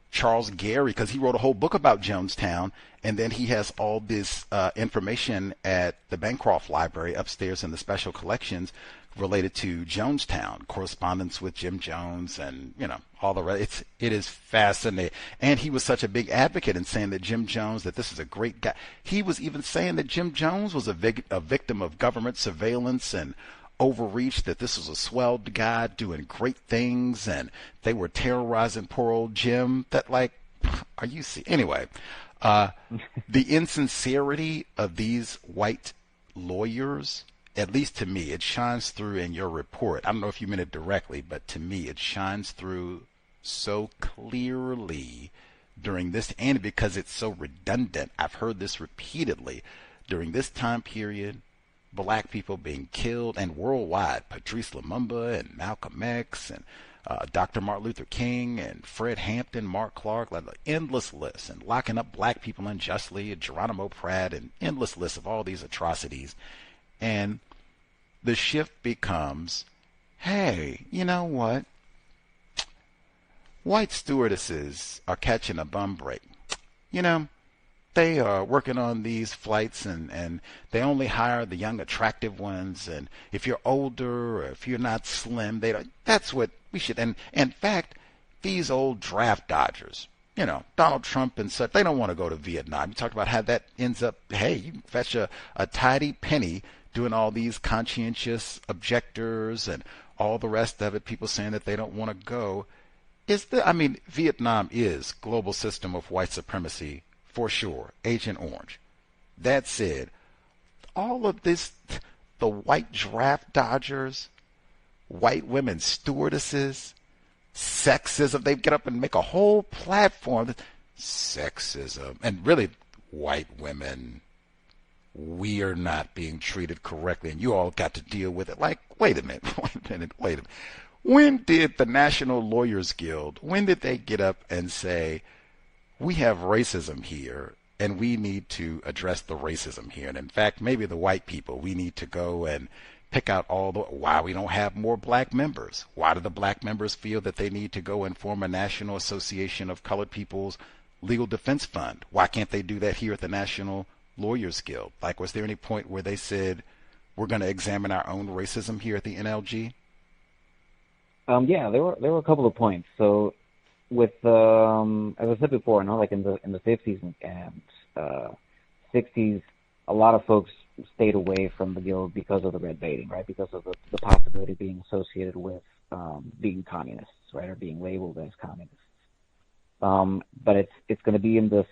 Charles Gary, because he wrote a whole book about Jonestown, and then he has all this information at the Bancroft Library upstairs in the special collections related to Jonestown, correspondence with Jim Jones, and all the rest. It is fascinating. And he was such a big advocate in saying that Jim Jones, that this is a great guy. He was even saying that Jim Jones was a victim of government surveillance and overreach, that this was a swelled guy doing great things, and they were terrorizing poor old Jim. That, like, are you see? Anyway, the insincerity of these white lawyers, at least to me, it shines through in your report. I don't know if you meant it directly, but to me, it shines through so clearly during this, and because it's so redundant. I've heard this repeatedly during this time period. Black people being killed, and worldwide, Patrice Lumumba and Malcolm X and Dr. Martin Luther King and Fred Hampton, Mark Clark, like an endless list, and locking up black people unjustly, Geronimo Pratt, and endless list of all these atrocities. And the shift becomes, hey, you know what? White stewardesses are catching a bum break. They are working on these flights, and they only hire the young, attractive ones. And if you're older or if you're not slim, that's what we should. And in fact, these old draft dodgers, Donald Trump and such, they don't want to go to Vietnam. You talk about how that ends up, hey, you can fetch a tidy penny doing all these conscientious objectors and all the rest of it, people saying that they don't want to go. Vietnam is global system of white supremacy for sure, Agent Orange. That said, all of this, the white draft dodgers, white women stewardesses, sexism, they get up and make a whole platform. Sexism, and really, white women, we are not being treated correctly, and you all got to deal with it. Like, wait a minute. When did the National Lawyers Guild, when did they get up and say, we have racism here, and we need to address the racism here? And in fact, maybe the white people, we need to go and pick out why we don't have more black members. Why do the black members feel that they need to go and form a National Association of Colored People's Legal Defense Fund? Why can't they do that here at the National Lawyers Guild? Like, was there any point where they said, we're going to examine our own racism here at the NLG? Yeah, there were a couple of points. So, with as I said before, like in the 50s and 60s, a lot of folks stayed away from the guild because of the red baiting, right? Because of the possibility of being associated with being communists, right, or being labeled as communists. But it's going to be in the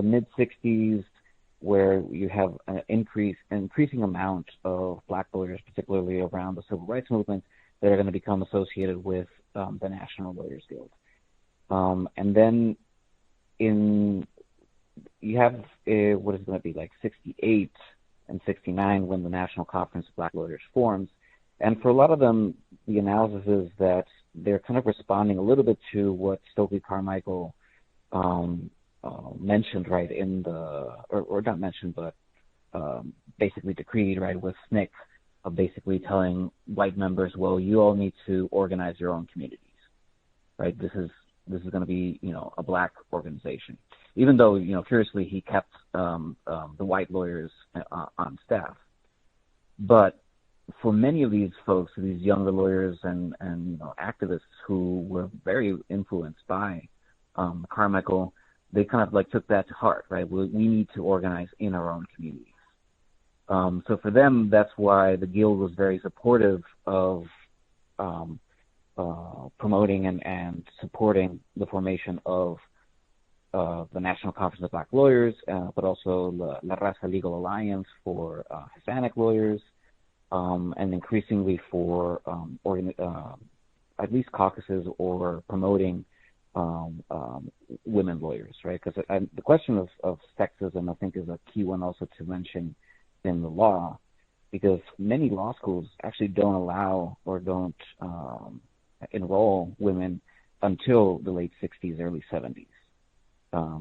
mid 60s where you have an increasing amount of black lawyers, particularly around the civil rights movement, that are going to become associated with the National Lawyers Guild. And then in you have what is going to be like 68 and 69 when the National Conference of Black Lawyers forms. And for a lot of them, the analysis is that they're kind of responding a little bit to what Stokely Carmichael mentioned, right, in the, or not mentioned, but basically decreed, right, with SNCC, of basically telling white members, well, you all need to organize your own communities, right? This is going to be, you know, a black organization. Even though, you know, curiously, he kept the white lawyers on staff. But for many of these folks, these younger lawyers and you know, activists who were very influenced by Carmichael, they kind of like took that to heart, right? We need to organize in our own communities. So for them, that's why the Guild was very supportive of promoting and supporting the formation of the National Conference of Black Lawyers, but also La Raza Legal Alliance for Hispanic lawyers, and increasingly for at least caucuses or promoting women lawyers, right? Because the question of sexism, I think, is a key one also to mention in the law, because many law schools actually don't allow or don't enroll women until the late 60s, early 70s,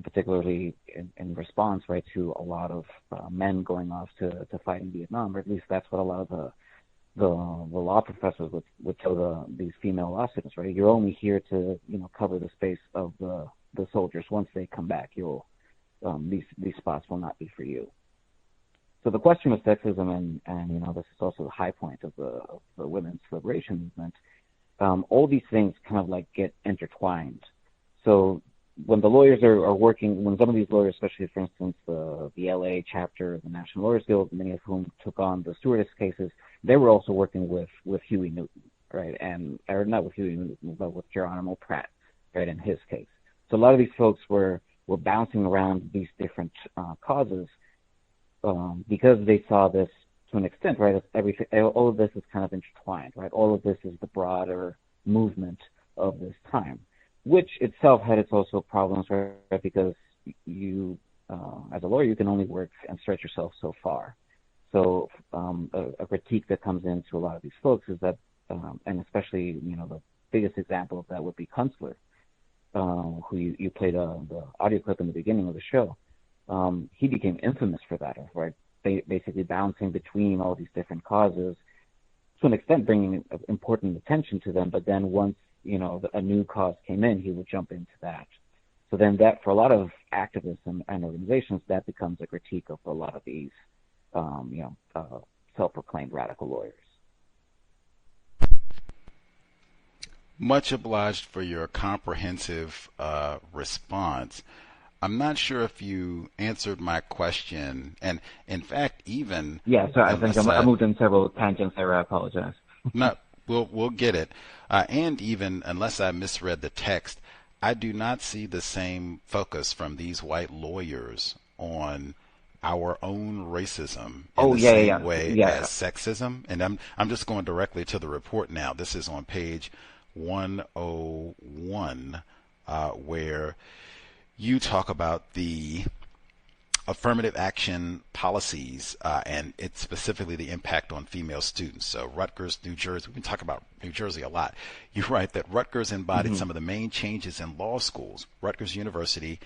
particularly in response, right, to a lot of men going off to fight in Vietnam, or at least that's what a lot of the law professors would tell these female law students, right? You're only here to, you know, cover the space of the soldiers. Once they come back, you'll these spots will not be for you. So the question of sexism, and you know, this is also the high point of the women's liberation movement. All these things kind of like get intertwined. So when the lawyers are working, when some of these lawyers, especially for instance the LA chapter of the National Lawyers Guild, many of whom took on the stewardess cases, they were also working with Huey Newton, right? Or not with Huey Newton, but with Geronimo Pratt, right, in his case. So a lot of these folks were bouncing around these different causes. Because they saw this to an extent, right? Everything, all of this is kind of intertwined, right? All of this is the broader movement of this time, which itself had its also problems, right? Because you, as a lawyer, you can only work and stretch yourself so far. So a critique that comes into a lot of these folks is that, and especially, you know, the biggest example of that would be Kunstler, who you played the audio clip in the beginning of the show. He became infamous for that, right? Basically bouncing between all these different causes, to an extent bringing important attention to them, but then once, you know, a new cause came in, he would jump into that. So then that, for a lot of activists and organizations, that becomes a critique of a lot of these, self-proclaimed radical lawyers. Much obliged for your comprehensive response. I'm not sure if you answered my question, and in fact, even I think I moved in several tangents there. I apologize. No, we'll get it. And even unless I misread the text, I do not see the same focus from these white lawyers on our own racism in the same way as sexism. And I'm just going directly to the report now. This is on page 101, where you talk about the affirmative action policies and it's specifically the impact on female students. So Rutgers, New Jersey, we can talk about New Jersey a lot. You write that Rutgers embodied some of the main changes in law schools. Rutgers University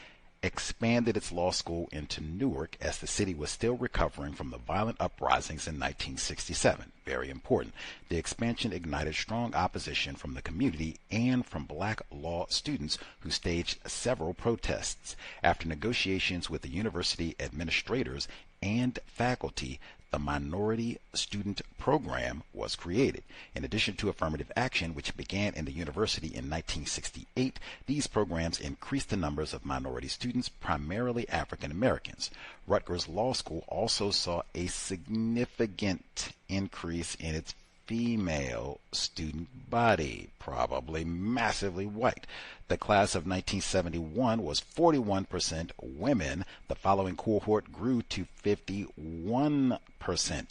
expanded its law school into Newark as the city was still recovering from the violent uprisings in 1967. Very important. The expansion ignited strong opposition from the community and from black law students who staged several protests. After negotiations with the university administrators and faculty, the Minority Student Program was created. In addition to affirmative action, which began in the university in 1968, these programs increased the numbers of minority students, primarily African Americans. Rutgers Law School also saw a significant increase in its female student body, probably massively white. The class of 1971 was 41% women. The following cohort grew to 51%.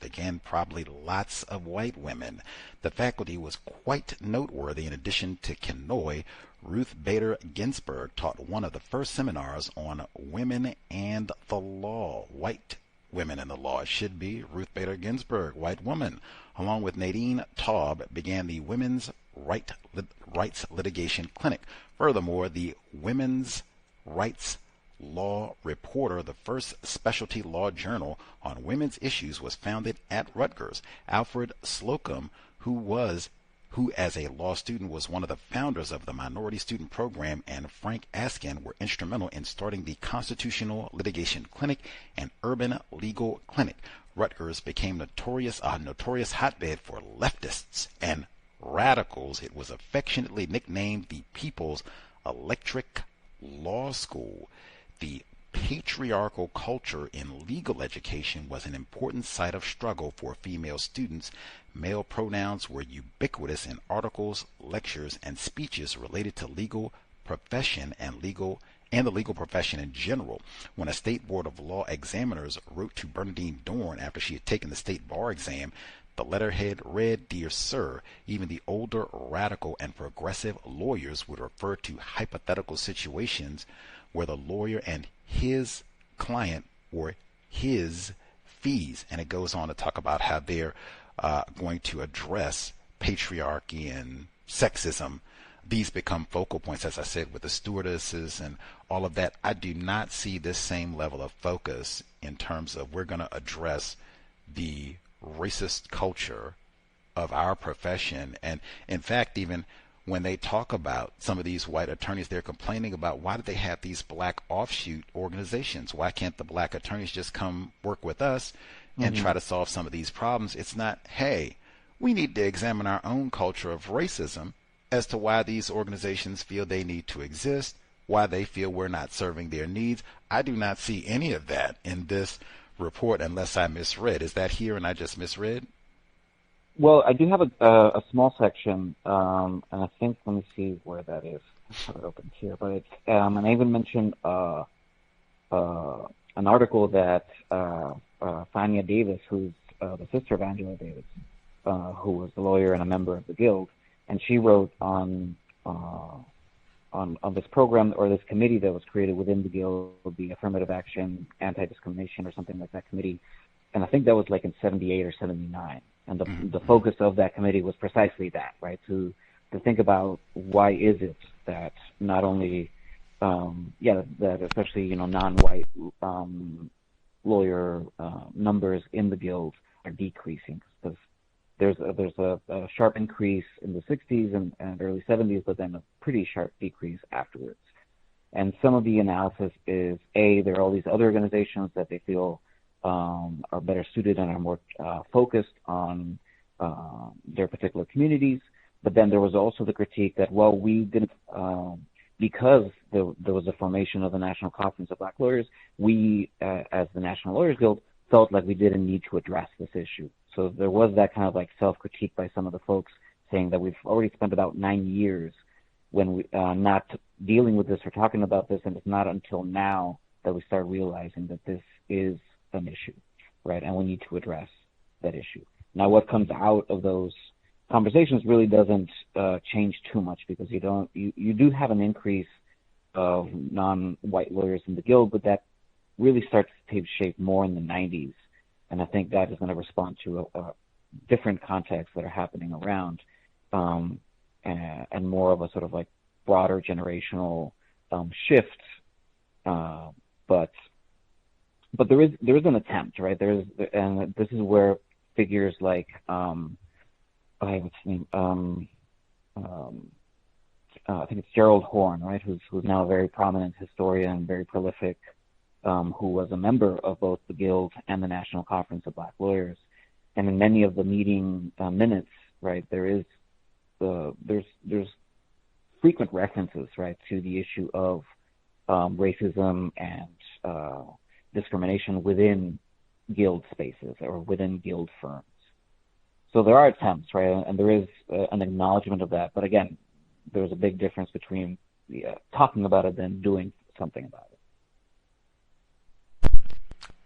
Again, probably lots of white women. The faculty was quite noteworthy. In addition to Kenoi, Ruth Bader Ginsburg taught one of the first seminars on women and the law. White women in the law, it should be. Ruth Bader Ginsburg, white woman, along with Nadine Taub, began the Women's Rights Litigation Clinic. Furthermore, the Women's Rights Law Reporter, the first specialty law journal on women's issues, was founded at Rutgers. Alfred Slocum, who as a law student was one of the founders of the Minority Student Program, and Frank Askin were instrumental in starting the Constitutional Litigation Clinic and Urban Legal Clinic. Rutgers became a notorious hotbed for leftists and radicals. It was affectionately nicknamed the People's Electric Law School. The patriarchal culture in legal education was an important site of struggle for female students. Male pronouns were ubiquitous in articles, lectures, and speeches related to legal profession and the legal profession in general. When a state board of law examiners wrote to Bernadine Dorn after she had taken the state bar exam, the letterhead read, "Dear Sir." Even the older radical and progressive lawyers would refer to hypothetical situations where the lawyer and his client were his fees. And it goes on to talk about how they're going to address patriarchy and sexism. These become focal points, as I said, with the stewardesses and all of that. I do not see this same level of focus in terms of we're going to address the racist culture of our profession. And in fact, even when they talk about some of these white attorneys, they're complaining about why do they have these black offshoot organizations? Why can't the black attorneys just come work with us and try to solve some of these problems? It's not, hey, we need to examine our own culture of racism as to why these organizations feel they need to exist, why they feel we're not serving their needs. I do not see any of that in this report unless I misread. Is that here and I just misread? Well, I do have a small section, and I think, let me see where that is. I have it open here, but it's, and I even mentioned an article that Fania Davis, who's the sister of Angela Davis, who was a lawyer and a member of the Guild, and she wrote on this program or this committee that was created within the Guild, the Affirmative Action Anti-Discrimination or something like that committee, and I think that was like in 78 or 79. And the focus of that committee was precisely that, right? To think about why is it that not only, that especially, non-white lawyer numbers in the Guild are decreasing. Because there's a sharp increase in the 60s and early 70s, but then a pretty sharp decrease afterwards. And some of the analysis is, there are all these other organizations that they feel are better suited and are more focused on their particular communities. But then there was also the critique that, well, we didn't, because there was a formation of the National Conference of Black Lawyers, we, as the National Lawyers Guild, felt like we didn't need to address this issue. So there was that kind of like self-critique by some of the folks saying that we've already spent about 9 years when we not dealing with this or talking about this, and it's not until now that we start realizing that this is an issue, right? And we need to address that issue. Now, what comes out of those conversations really doesn't change too much, because you do have an increase of non-white lawyers in the Guild, but that really starts to take shape more in the 90s. And I think that is going to respond to a different contexts that are happening around, and more of a sort of like broader generational shift. But there is an attempt, right? And this is where figures like I think it's Gerald Horne, right, who's now a very prominent historian, very prolific, who was a member of both the Guild and the National Conference of Black Lawyers. And in many of the meeting minutes, right, there's frequent references, right, to the issue of racism and discrimination within Guild spaces or within Guild firms. So there are attempts, right, and there is an acknowledgement of that. But again, there's a big difference between talking about it than doing something about it.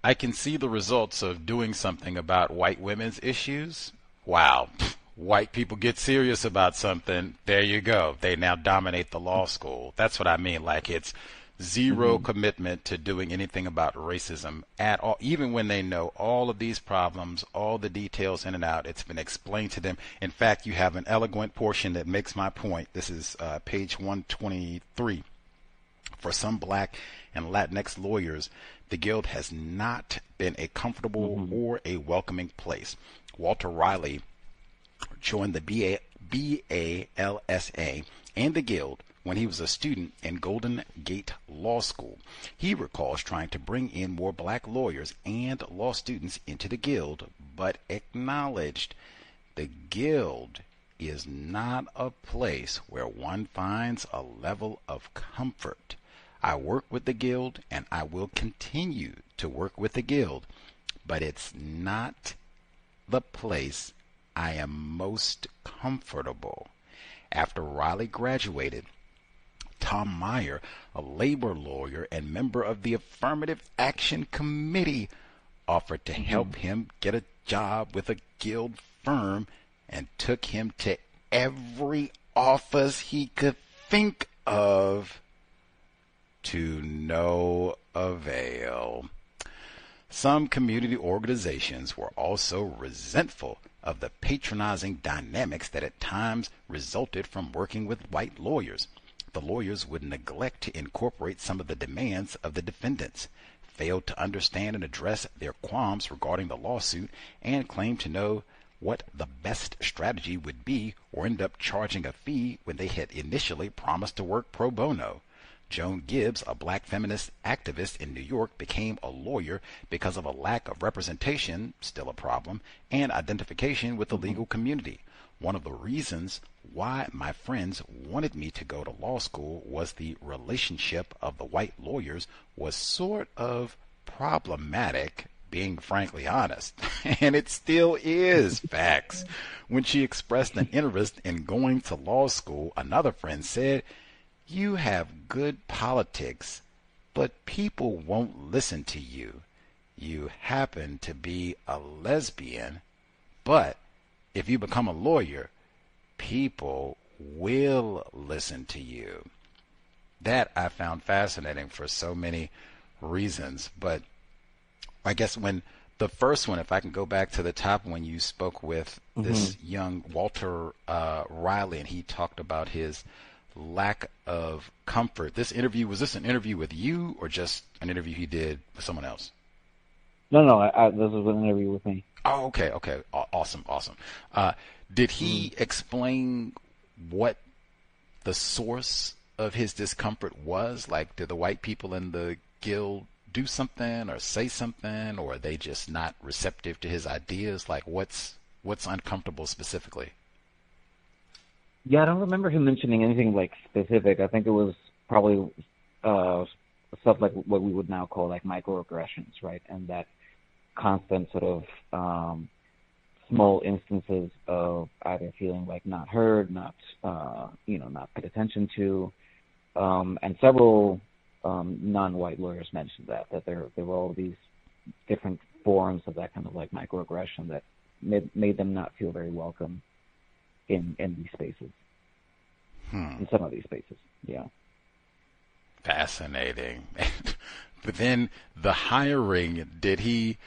I can see the results of doing something about white women's issues. Wow. white people get serious about something, there you go. They now dominate the law school. That's what I mean. Like, it's zero commitment to doing anything about racism at all, even when they know all of these problems, all the details in and out. It's been explained to them. In fact, you have an eloquent portion that makes my point. This is page 123. For some black and Latinx lawyers, the Guild has not been a comfortable or a welcoming place. Walter Riley joined the BALSA and the Guild when he was a student in Golden Gate Law School. He recalls trying to bring in more black lawyers and law students into the Guild, but acknowledged the Guild is not a place where one finds a level of comfort. I work with the Guild, and I will continue to work with the Guild, but it's not the place I am most comfortable. After Riley graduated, Tom Meyer, a labor lawyer and member of the Affirmative Action Committee, offered to help him get a job with a Guild firm and took him to every office he could think of, to no avail. Some community organizations were also resentful of the patronizing dynamics that at times resulted from working with white lawyers. The lawyers would neglect to incorporate some of the demands of the defendants, failed to understand and address their qualms regarding the lawsuit, and claimed to know what the best strategy would be, or end up charging a fee when they had initially promised to work pro bono. Joan Gibbs, a black feminist activist in New York, became a lawyer because of a lack of representation, still a problem, and identification with the legal community. One of the reasons why my friends wanted me to go to law school was the relationship of the white lawyers was sort of problematic, being frankly honest. And it still is, facts. When she expressed an interest in going to law school, another friend said, "You have good politics, but people won't listen to you. You happen to be a lesbian, but if you become a lawyer, people will listen to you." That I found fascinating for so many reasons. But I guess when the first one, if I can go back to the top, when you spoke with this young Walter Riley, and he talked about his lack of comfort. Was this an interview with you, or just an interview he did with someone else? No, this was an interview with me. Oh, okay. Awesome. Did he explain what the source of his discomfort was? Like, did the white people in the Guild do something or say something, or are they just not receptive to his ideas? Like, what's uncomfortable specifically? Yeah, I don't remember him mentioning anything like specific. I think it was probably stuff like what we would now call like microaggressions, right? And that constant sort of small instances of either feeling like not heard, not paid attention to, and several non-white lawyers mentioned that there were all these different forms of that kind of like microaggression that made them not feel very welcome in these spaces, in some of these spaces. Yeah. Fascinating. But then the hiring, did he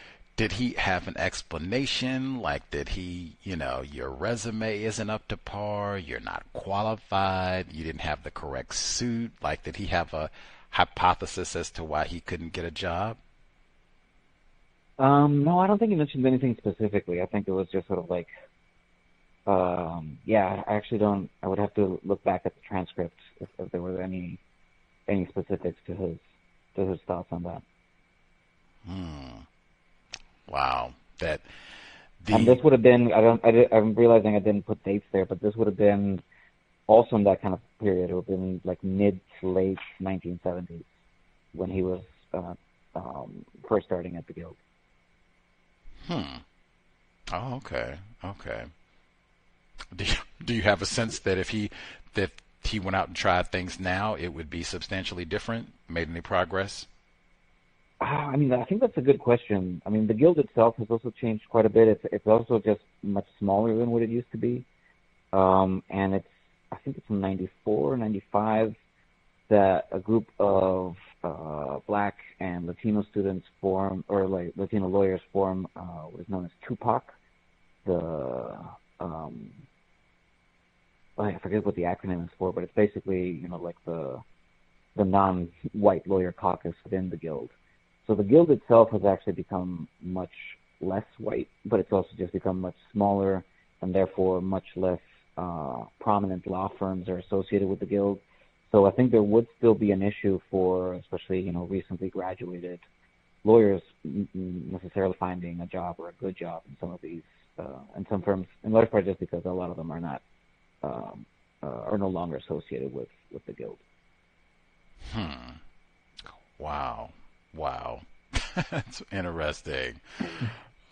have an explanation? Like, did he, your resume isn't up to par, you're not qualified, you didn't have the correct suit? Like, did he have a hypothesis as to why he couldn't get a job? No, I don't think he mentioned anything specifically. I think it was just sort of like, I actually don't. I would have to look back at the transcript if there were any specifics to his thoughts on that. Wow, and this would have been. I'm realizing I didn't put dates there, but this would have been also in that kind of period. It would have been like mid to late 1970s when he was first starting at the Guild. Oh, okay. Do you have a sense that if he went out and tried things now, it would be substantially different? Made any progress? I mean, I think that's a good question. I mean, the guild itself has also changed quite a bit. It's also just much smaller than what it used to be. And I think it's in 94, 95 that a group of Black and Latino students form, or like Latino lawyers form, what is known as TUPAC. I forget what the acronym is for, but it's basically, like the non-white lawyer caucus within the guild. So the guild itself has actually become much less white, but it's also just become much smaller, and therefore much less prominent law firms are associated with the guild. So I think there would still be an issue for, especially, recently graduated lawyers necessarily finding a job or a good job in some of these, in some firms, in large part just because a lot of them are not, are no longer associated with the guild. Wow. That's interesting.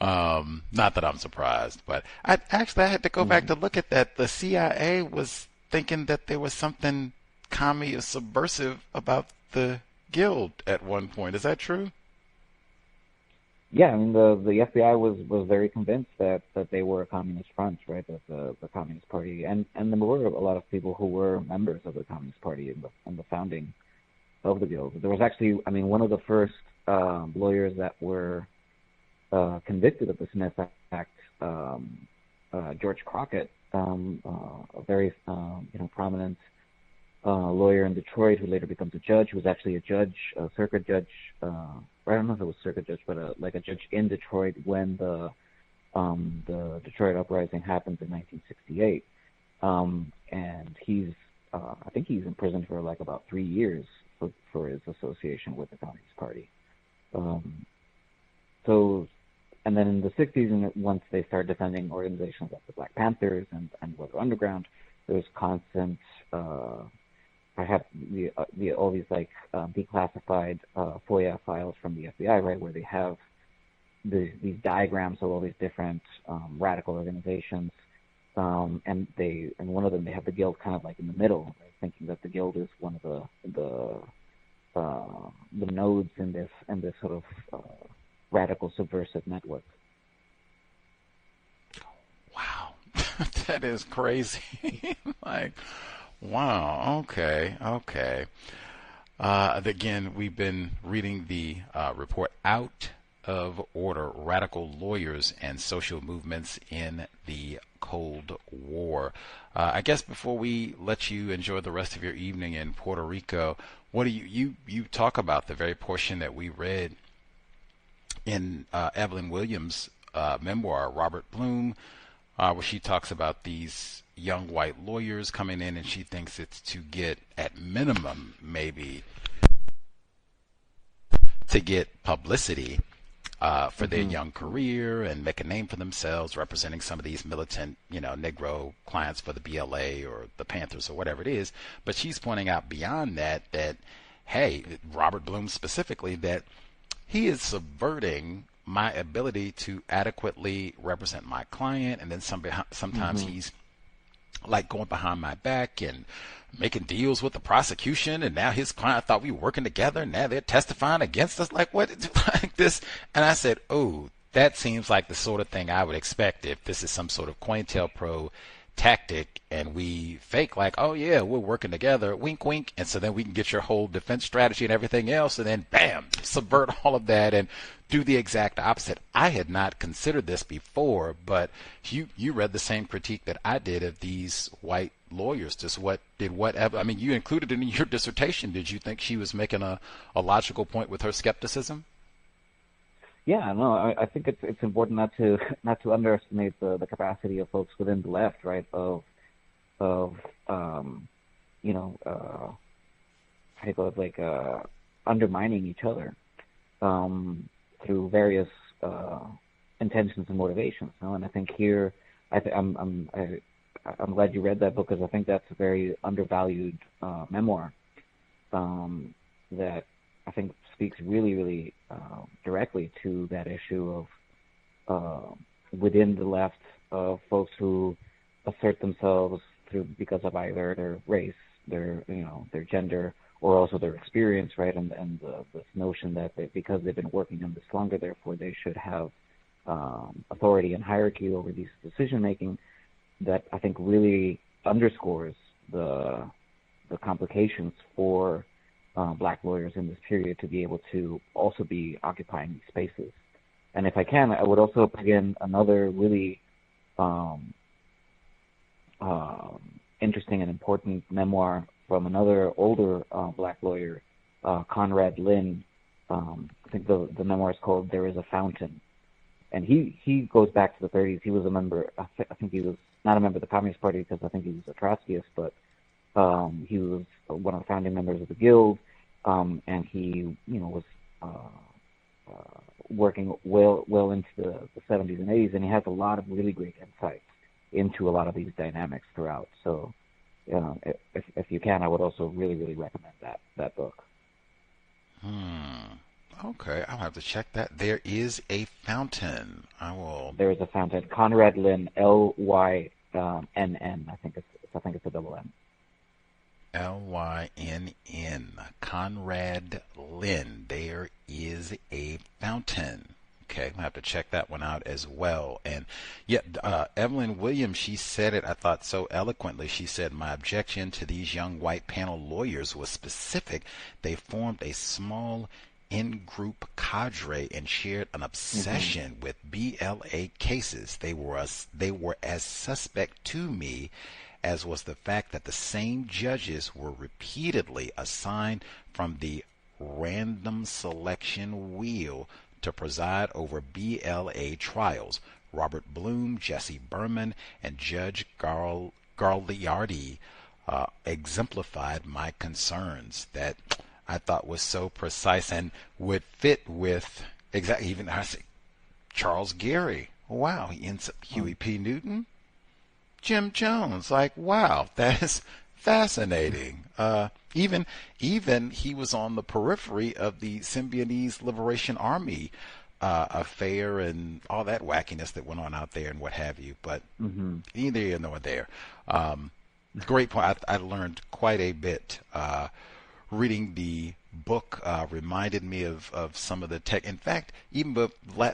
Not that I'm surprised, but I had to go back to look at that. The CIA was thinking that there was something commie or subversive about the guild at one point. Is that true? Yeah, I mean, the FBI was very convinced that they were a communist front, right? That the Communist Party, and there were a lot of people who were members of the Communist Party in the founding of the guild. There was actually, I mean, one of the first lawyers that were convicted of the Smith Act, George Crockett, a very prominent lawyer in Detroit who later becomes a judge, who was actually a judge, a circuit judge, or I don't know if it was circuit judge, but like a judge in Detroit when the Detroit uprising happened in 1968, and he's I think he's in prison for like about 3 years for his association with the Communist Party. And then in the 60s, and once they started defending organizations like the Black Panthers and Weather Underground, there was constant. I have all these like declassified FOIA files from the FBI, right, where they have these diagrams of all these different radical organizations, and one of them they have the guild kind of like in the middle, right, thinking that the guild is one of the nodes in this sort of radical subversive network. Wow, that is crazy. Like, wow. Okay. Again, we've been reading the report Out of Order: Radical Lawyers and Social Movements in the Cold War. I guess before we let you enjoy the rest of your evening in Puerto Rico, what do you talk about the very portion that we read in Evelyn Williams' memoir, Robert Bloom, where she talks about these young white lawyers coming in, and she thinks it's to get, at minimum, maybe to get publicity for their young career and make a name for themselves, representing some of these militant, Negro clients for the BLA or the Panthers or whatever it is. But she's pointing out beyond that, hey, Robert Bloom specifically, that he is subverting my ability to adequately represent my client, and then sometimes he's like going behind my back and making deals with the prosecution, and now his client thought we were working together, and now they're testifying against us, like what, like this. And I said, oh, that seems like the sort of thing I would expect if this is some sort of COINTELPRO tactic, and we fake like, oh yeah, we're working together, wink wink, and so then we can get your whole defense strategy and everything else, and then bam, subvert all of that and do the exact opposite. I had not considered this before, but you read the same critique that I did of these white lawyers. Just I mean, you included it in your dissertation. Did you think she was making a logical point with her skepticism? Yeah, no, I think it's important not to underestimate the capacity of folks within the left, right? How do you call it, like undermining each other through various intentions and motivations. And I think here, I'm glad you read that book, because I think that's a very undervalued memoir that I think speaks really, really directly to that issue of within the left of folks who assert themselves because of either their race, their gender, or also their experience, right? And this notion that because they've been working on this longer, therefore they should have authority and hierarchy over these decision making, that I think really underscores the complications for black lawyers in this period to be able to also be occupying these spaces. And if I can, I would also bring in another really interesting and important memoir from another older black lawyer, Conrad Lynn. I think the memoir is called "There Is a Fountain," and he goes back to the 30s. He was a member. I think he was not a member of the Communist Party because I think he was a Trotskyist, but he was one of the founding members of the Guild, and he was working well into the 70s and 80s, and he has a lot of really great insights into a lot of these dynamics throughout. So, if you can, I would also really, really recommend that book. Okay, I'll have to check that. There Is a Fountain. There Is a Fountain. Conrad Lynn, L-Y-N-N. I think it's a double N. L-Y-N-N. Conrad Lynn. There Is a Fountain. Okay, I'll have to check that one out as well. And Evelyn Williams, she said it, I thought, so eloquently. She said, "My objection to these young white panel lawyers was specific. They formed a small in-group cadre and shared an obsession with BLA cases. They were as suspect to me as was the fact that the same judges were repeatedly assigned from the random selection wheel to preside over BLA trials. Robert Bloom, Jesse Berman, and Judge Gagliardi exemplified my concerns." That I thought was so precise and would fit with exactly, even I say Charles Gary. Wow, he ends up Huey P. Newton, Jim Jones. Like, wow, that is fascinating. Even he was on the periphery of the Symbionese Liberation Army affair and all that wackiness that went on out there and what have you. But neither here nor there. Great point. I learned quite a bit. Reading the book reminded me of some of the tech. In fact, even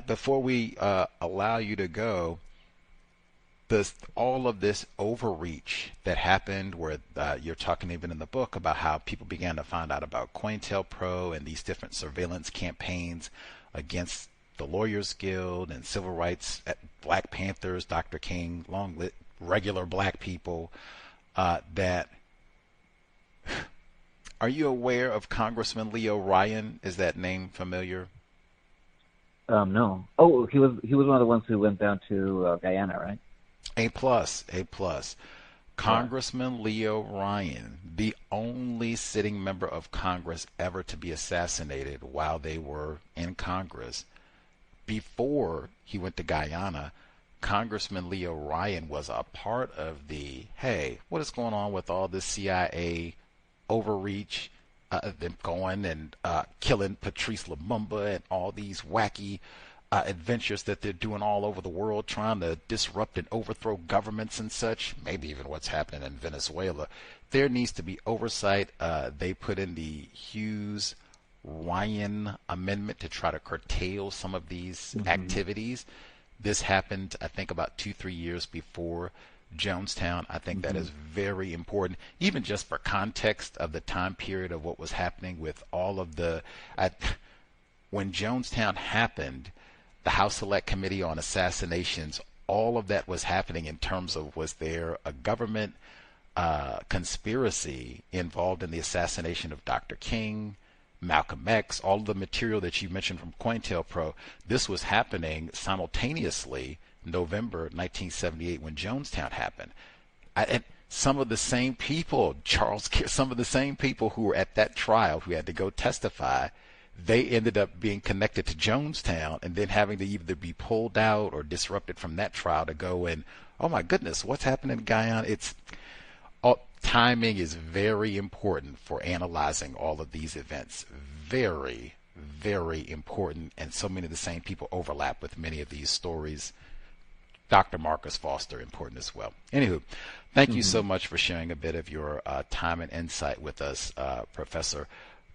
before we allow you to go, all of this overreach that happened, where you're talking even in the book about how people began to find out about COINTELPRO and these different surveillance campaigns against the Lawyers Guild and civil rights, Black Panthers, Dr. King, regular black people, that... Are you aware of Congressman Leo Ryan? Is that name familiar? No. Oh, he was one of the ones who went down to Guyana, right? A plus. Congressman Leo Ryan, the only sitting member of Congress ever to be assassinated while they were in Congress. Before he went to Guyana, Congressman Leo Ryan was a part of the, hey, what is going on with all this CIA overreach, them going and killing Patrice Lumumba and all these wacky adventures that they're doing all over the world, trying to disrupt and overthrow governments and such, maybe even what's happening in Venezuela. There needs to be oversight. They put in the Hughes-Ryan amendment to try to curtail some of these activities. This happened, I think, about 2-3 years before Jonestown. I think that is very important, even just for context of the time period of what was happening with all of the... when Jonestown happened, the House Select Committee on Assassinations, all of that was happening in terms of, was there a government conspiracy involved in the assassination of Dr. King, Malcolm X, all of the material that you mentioned from COINTELPRO. This was happening simultaneously November 1978 when Jonestown happened. And some of the same people, some of the same people who were at that trial who had to go testify, they ended up being connected to Jonestown and then having to either be pulled out or disrupted from that trial to go and, oh my goodness, what's happening in Guyana? Timing is very important for analyzing all of these events. Very, very important. And so many of the same people overlap with many of these stories. Dr. Marcus Foster important as well. Anywho, thank you so much for sharing a bit of your time and insight with us, Professor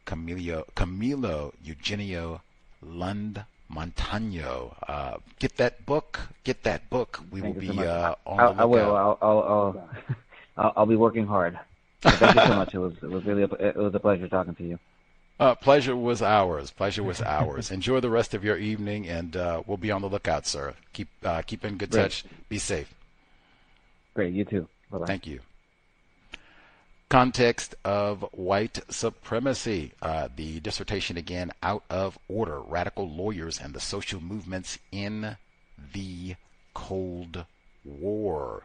Camilo Eugenio Lund-Montaño. Get that book. We will be on the lookout. I will. I'll be working hard. But thank you so much. It was really it was a pleasure talking to you. Pleasure was ours. Enjoy the rest of your evening, and we'll be on the lookout, sir. Keep in good touch. Be safe. Great. You too. Bye-bye. Thank you. Context of White Supremacy. The dissertation again, Out of Order, Radical Lawyers and the Social Movements in the Cold War.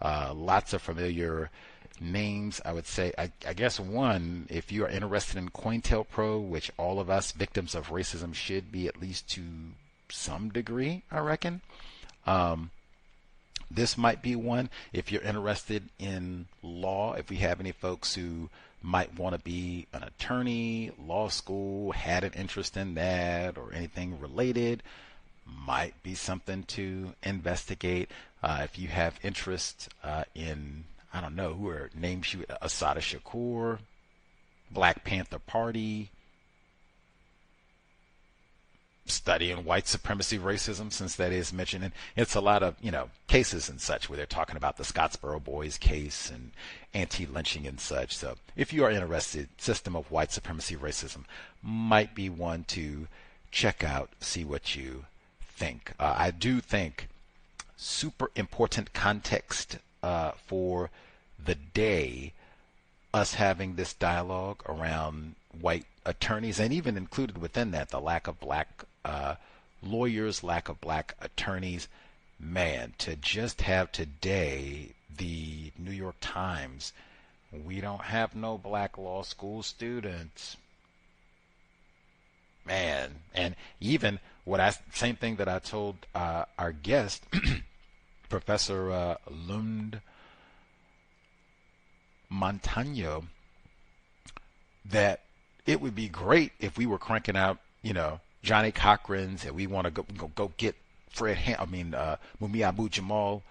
Lots of familiar names, I would say. I guess one, if you are interested in COINTELPRO, which all of us victims of racism should be at least to some degree, I reckon. This might be one. If you're interested in law, if we have any folks who might want to be an attorney, law school, had an interest in that or anything related, might be something to investigate. If you have interest in, I don't know, who are names you, Assata Shakur, Black Panther Party, studying white supremacy racism, since that is mentioned. And it's a lot of, cases and such where they're talking about the Scottsboro Boys case and anti-lynching and such. So if you are interested, System of White Supremacy Racism might be one to check out, see what you think. I do think super important context for the day, us having this dialogue around white attorneys, and even included within that the lack of black lawyers, lack of black attorneys. Man, to just have today the New York Times, we don't have no black law school students. Man, and even same thing that I told our guest, Professor Lund-Montaño, that it would be great if we were cranking out, Johnny Cochran's, and we want to go get Mumia Abu-Jamal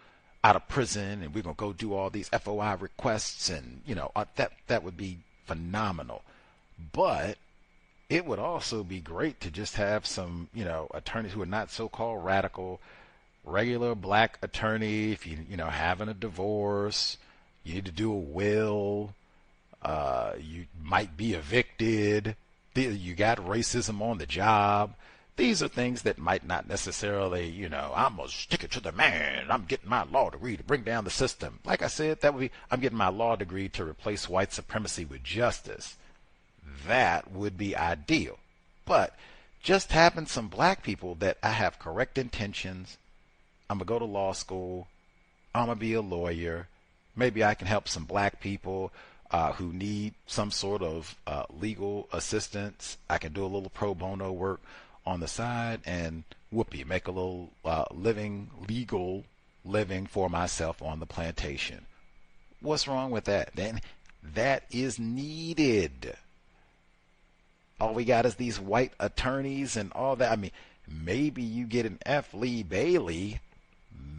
out of prison, and we're going to go do all these FOI requests, and, that would be phenomenal. But it would also be great to just have some, attorneys who are not so-called radical, regular black attorney. If having a divorce, you need to do a will, you might be evicted, you got racism on the job. These are things that might not necessarily, I'm going to stick it to the man. I'm getting my law degree to bring down the system. Like I said, I'm getting my law degree to replace white supremacy with justice. That would be ideal. But just having some black people that I have correct intentions, I'm going to go to law school, I'm going to be a lawyer, maybe I can help some black people who need some sort of legal assistance. I can do a little pro bono work on the side and make a little legal living for myself on the plantation. What's wrong with that? Then that is needed. All we got is these white attorneys and all that. I mean, maybe you get an F. Lee Bailey,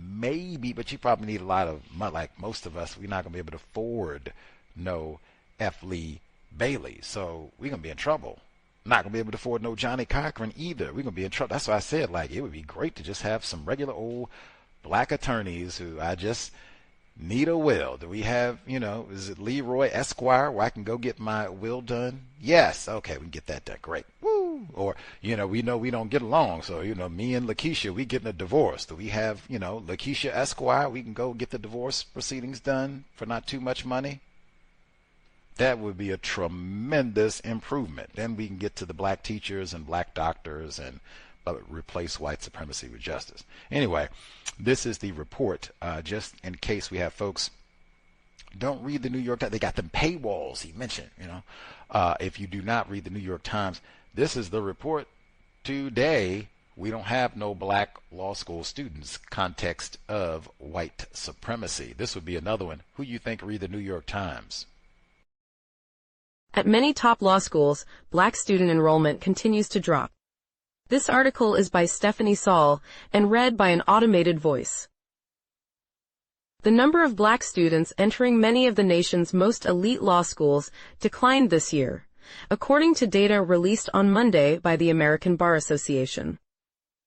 maybe, but you probably need a lot of money. Like most of us, we're not going to be able to afford no F. Lee Bailey, so we're going to be in trouble. Not going to be able to afford no Johnny Cochran either. We're going to be in trouble. That's why I said, it would be great to just have some regular old black attorneys who I just need a will. Do we have, is it Leroy Esquire where I can go get my will done? Yes. Okay, we can get that done. Great. Woo. Or, we know we don't get along. So, me and Lakeisha, we getting a divorce. Do we have, Lakeisha Esquire? We can go get the divorce proceedings done for not too much money. That would be a tremendous improvement. Then we can get to the black teachers and black doctors and replace white supremacy with justice. Anyway, this is the report. Just in case we have folks don't read the New York Times, they got them paywalls he mentioned. If you do not read the New York Times, this is the report today. We don't have no black law school students. Context of white supremacy. This would be another one. Who you think read the New York Times? At many top law schools, black student enrollment continues to drop. This article is by Stephanie Saul and read by an automated voice. The number of black students entering many of the nation's most elite law schools declined this year, according to data released on Monday by the American Bar Association.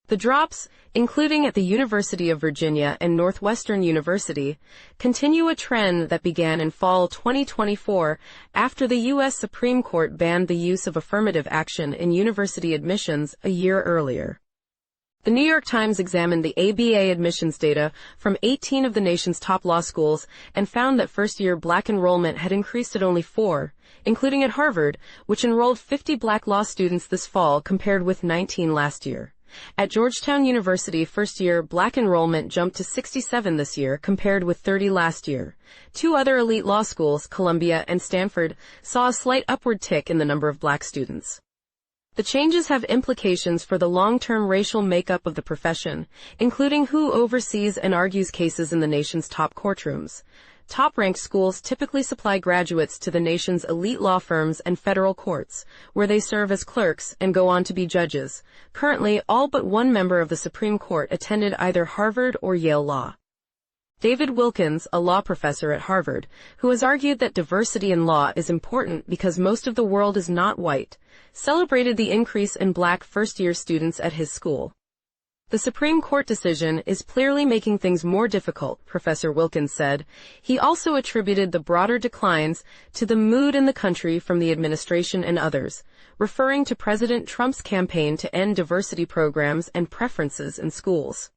The drops, including at the University of Virginia and Northwestern University, continue a trend that began in fall 2024 after the U.S. Supreme Court banned the use of affirmative action in university admissions a year earlier. The New York Times examined the ABA admissions data from 18 of the nation's top law schools and found that first-year black enrollment had increased at only 4, including at Harvard, which enrolled 50 black law students this fall compared with 19 last year. At Georgetown University, first-year black enrollment jumped to 67 this year compared with 30 last year. 2 other elite law schools, Columbia and Stanford, saw a slight upward tick in the number of black students. The changes have implications for the long-term racial makeup of the profession, including who oversees and argues cases in the nation's top courtrooms. Top-ranked schools typically supply graduates to the nation's elite law firms and federal courts, where they serve as clerks and go on to be judges. Currently, all but one member of the Supreme Court attended either Harvard or Yale Law. David Wilkins, a law professor at Harvard, who has argued that diversity in law is important because most of the world is not white, celebrated the increase in black first-year students at his school. The Supreme Court decision is clearly making things more difficult, Professor Wilkins said. He also attributed the broader declines to the mood in the country from the administration and others, referring to President Trump's campaign to end diversity programs and preferences in schools.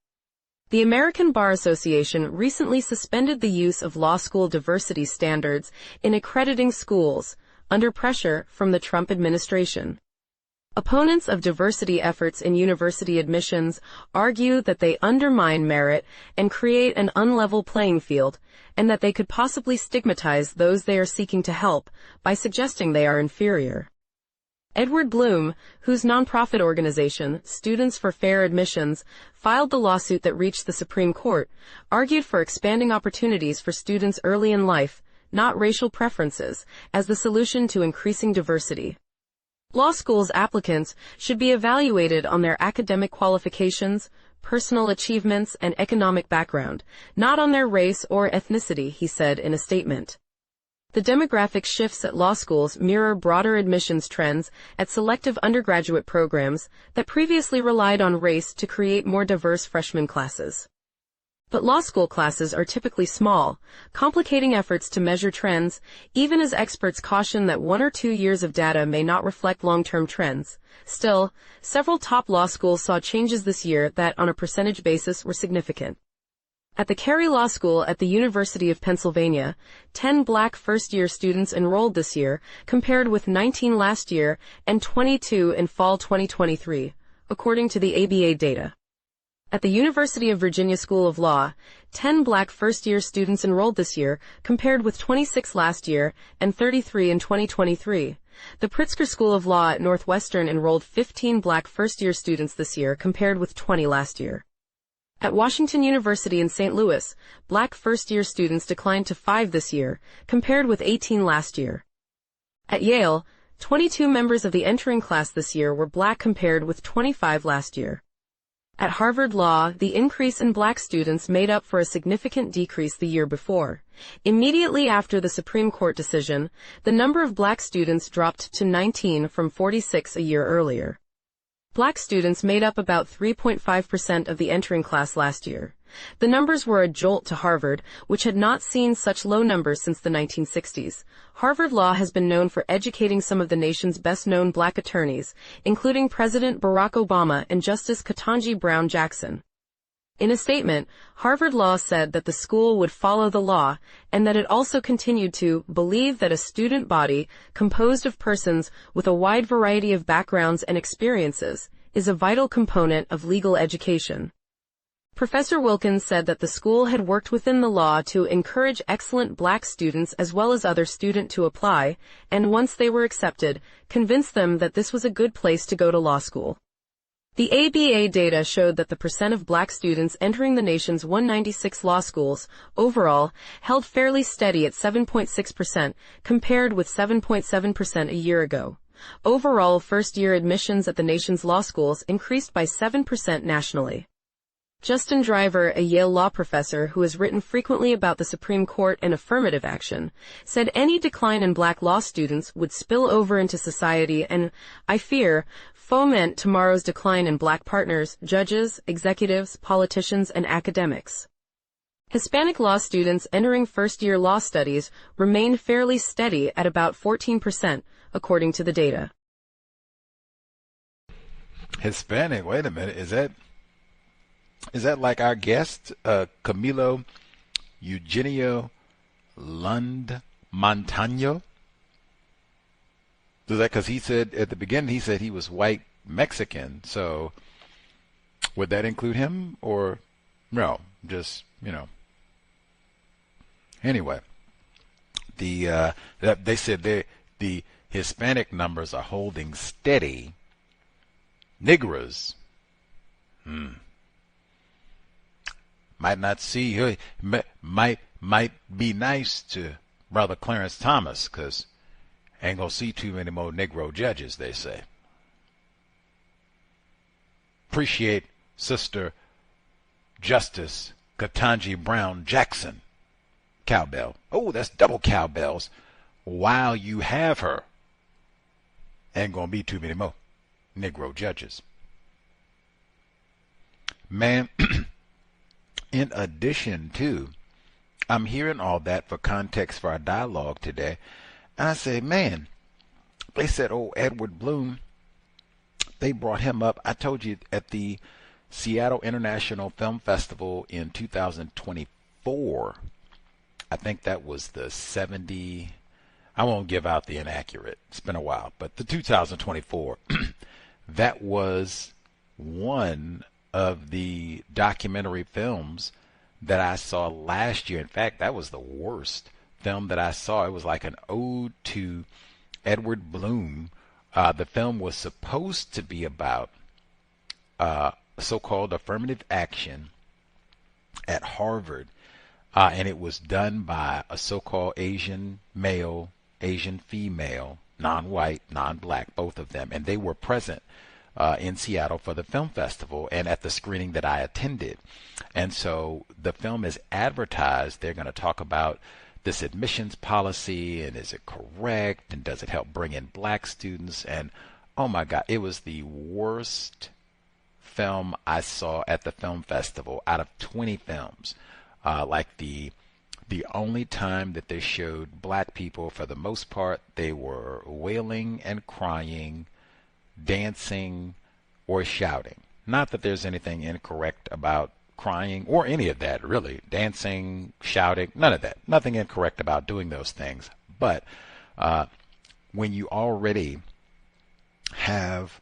The American Bar Association recently suspended the use of law school diversity standards in accrediting schools, under pressure from the Trump administration. Opponents of diversity efforts in university admissions argue that they undermine merit and create an unlevel playing field, and that they could possibly stigmatize those they are seeking to help by suggesting they are inferior. Edward Bloom, whose nonprofit organization, Students for Fair Admissions, filed the lawsuit that reached the Supreme Court, argued for expanding opportunities for students early in life, not racial preferences, as the solution to increasing diversity. Law school's applicants should be evaluated on their academic qualifications, personal achievements, and economic background, not on their race or ethnicity, he said in a statement. The demographic shifts at law schools mirror broader admissions trends at selective undergraduate programs that previously relied on race to create more diverse freshman classes. But law school classes are typically small, complicating efforts to measure trends, even as experts caution that 1 or 2 years of data may not reflect long-term trends. Still, several top law schools saw changes this year that, on a percentage basis, were significant. At the Carey Law School at the University of Pennsylvania, 10 black first-year students enrolled this year, compared with 19 last year and 22 in fall 2023, according to the ABA data. At the University of Virginia School of Law, 10 black first-year students enrolled this year, compared with 26 last year and 33 in 2023. The Pritzker School of Law at Northwestern enrolled 15 black first-year students this year, compared with 20 last year. At Washington University in St. Louis, black first-year students declined to 5 this year, compared with 18 last year. At Yale, 22 members of the entering class this year were black, compared with 25 last year. At Harvard Law, the increase in black students made up for a significant decrease the year before. Immediately after the Supreme Court decision, the number of black students dropped to 19 from 46 a year earlier. Black students made up about 3.5% of the entering class last year. The numbers were a jolt to Harvard, which had not seen such low numbers since the 1960s. Harvard Law has been known for educating some of the nation's best-known black attorneys, including President Barack Obama and Justice Ketanji Brown Jackson. In a statement, Harvard Law said that the school would follow the law, and that it also continued to believe that a student body composed of persons with a wide variety of backgrounds and experiences is a vital component of legal education. Professor Wilkins said that the school had worked within the law to encourage excellent black students as well as other students to apply, and once they were accepted, convince them that this was a good place to go to law school. The ABA data showed that the percent of black students entering the nation's 196 law schools, overall, held fairly steady at 7.6%, compared with 7.7% a year ago. Overall, first-year admissions at the nation's law schools increased by 7% nationally. Justin Driver, a Yale law professor who has written frequently about the Supreme Court and affirmative action, said any decline in black law students would spill over into society and, I fear, foment tomorrow's decline in black partners, judges, executives, politicians, and academics. Hispanic law students entering first-year law studies remain fairly steady at about 14%, according to the data. Hispanic, wait a minute, is that like our guest, Camilo Eugenio Lund-Montaño? Is that because he said at the beginning, he said he was white Mexican, so would that include him or no? Just, Anyway, they said the Hispanic numbers are holding steady. Negroes, might not see, might be nice to Brother Clarence Thomas, because ain't gonna see too many more Negro judges, they say. Appreciate Sister Justice Ketanji Brown Jackson. Cowbell. Oh, that's double cowbells. While you have her, ain't gonna be too many more Negro judges. Man, in addition to, I'm hearing all that for context for our dialogue today, and I say, man, they said, oh, Edward Bloom, they brought him up. I told you at the Seattle International Film Festival in 2024. I think that was the 70, I won't give out the inaccurate, it's been a while, but the 2024, that was one of the documentary films that I saw last year. In fact, that was the worst film that I saw. It was like an ode to Edward Bloom. The film was supposed to be about so-called affirmative action at Harvard. And it was done by a so-called Asian male, Asian female, non-white, non-black, both of them. And they were present in Seattle for the film festival and at the screening that I attended. And so the film is advertised. They're going to talk about this admissions policy and is it correct and does it help bring in black students? And oh my God, it was the worst film I saw at the film festival out of 20 films. Like the only time that they showed black people, for the most part, they were wailing and crying, dancing, or shouting. Not that there's anything incorrect about crying or any of that, really. Dancing, shouting, none of that. Nothing incorrect about doing those things. But when you already have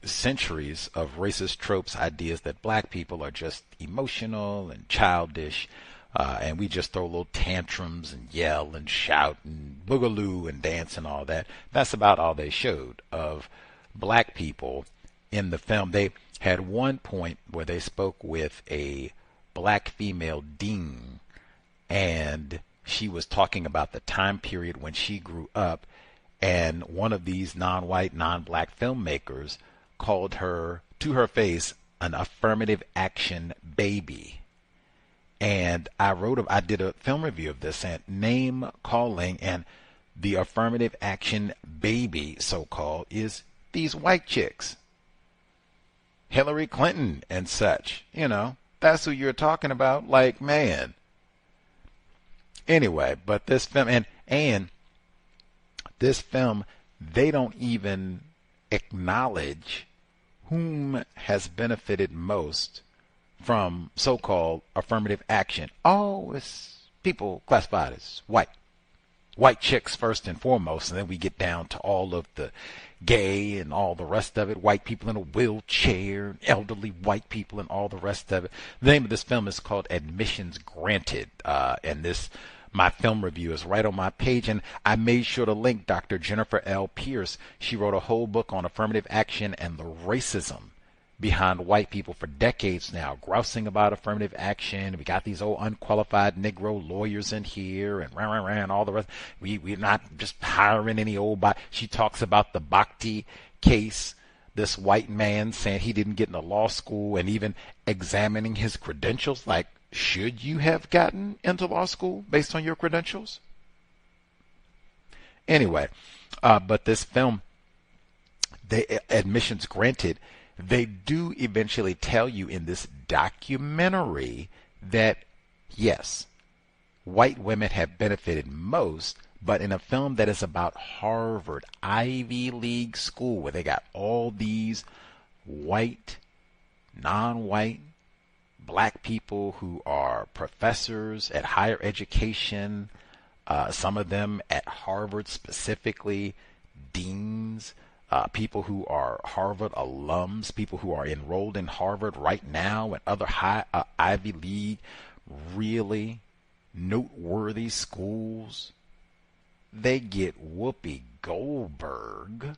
centuries of racist tropes, ideas that black people are just emotional and childish, and we just throw little tantrums and yell and shout and boogaloo and dance and all that. That's about all they showed of black people in the film. They had one point where they spoke with a black female dean, and she was talking about the time period when she grew up, and one of these non-white, non-black filmmakers called her to her face an affirmative action baby. And I did a film review of this, and name calling and the affirmative action baby, so-called, is these white chicks. Hillary Clinton and such, that's who you're talking about. Like, man. Anyway, but this film, and this film, they don't even acknowledge whom has benefited most from so-called affirmative action. Oh, it's people classified as white. White chicks first and foremost, and then we get down to all of the gay and all the rest of it, white people in a wheelchair, elderly white people and all the rest of it. The name of this film is called Admissions Granted, and my film review is right on my page, and I made sure to link Dr. Jennifer L. Pierce. She wrote a whole book on affirmative action and the racism behind white people for decades now, grousing about affirmative action. We got these old unqualified Negro lawyers in here and all the rest. We're not just hiring any old She talks about the Bhakti case this white man saying he didn't get into law school and even examining his credentials. Like, should you have gotten into law school based on your credentials? Anyway, but this film, admissions granted, they do eventually tell you in this documentary that, yes, white women have benefited most, but in a film that is about Harvard, Ivy League school, where they got all these white, non-white, black people who are professors at higher education, some of them at Harvard specifically, deans, people who are Harvard alums, people who are enrolled in Harvard right now and other high Ivy League, really noteworthy schools. They get Whoopi Goldberg.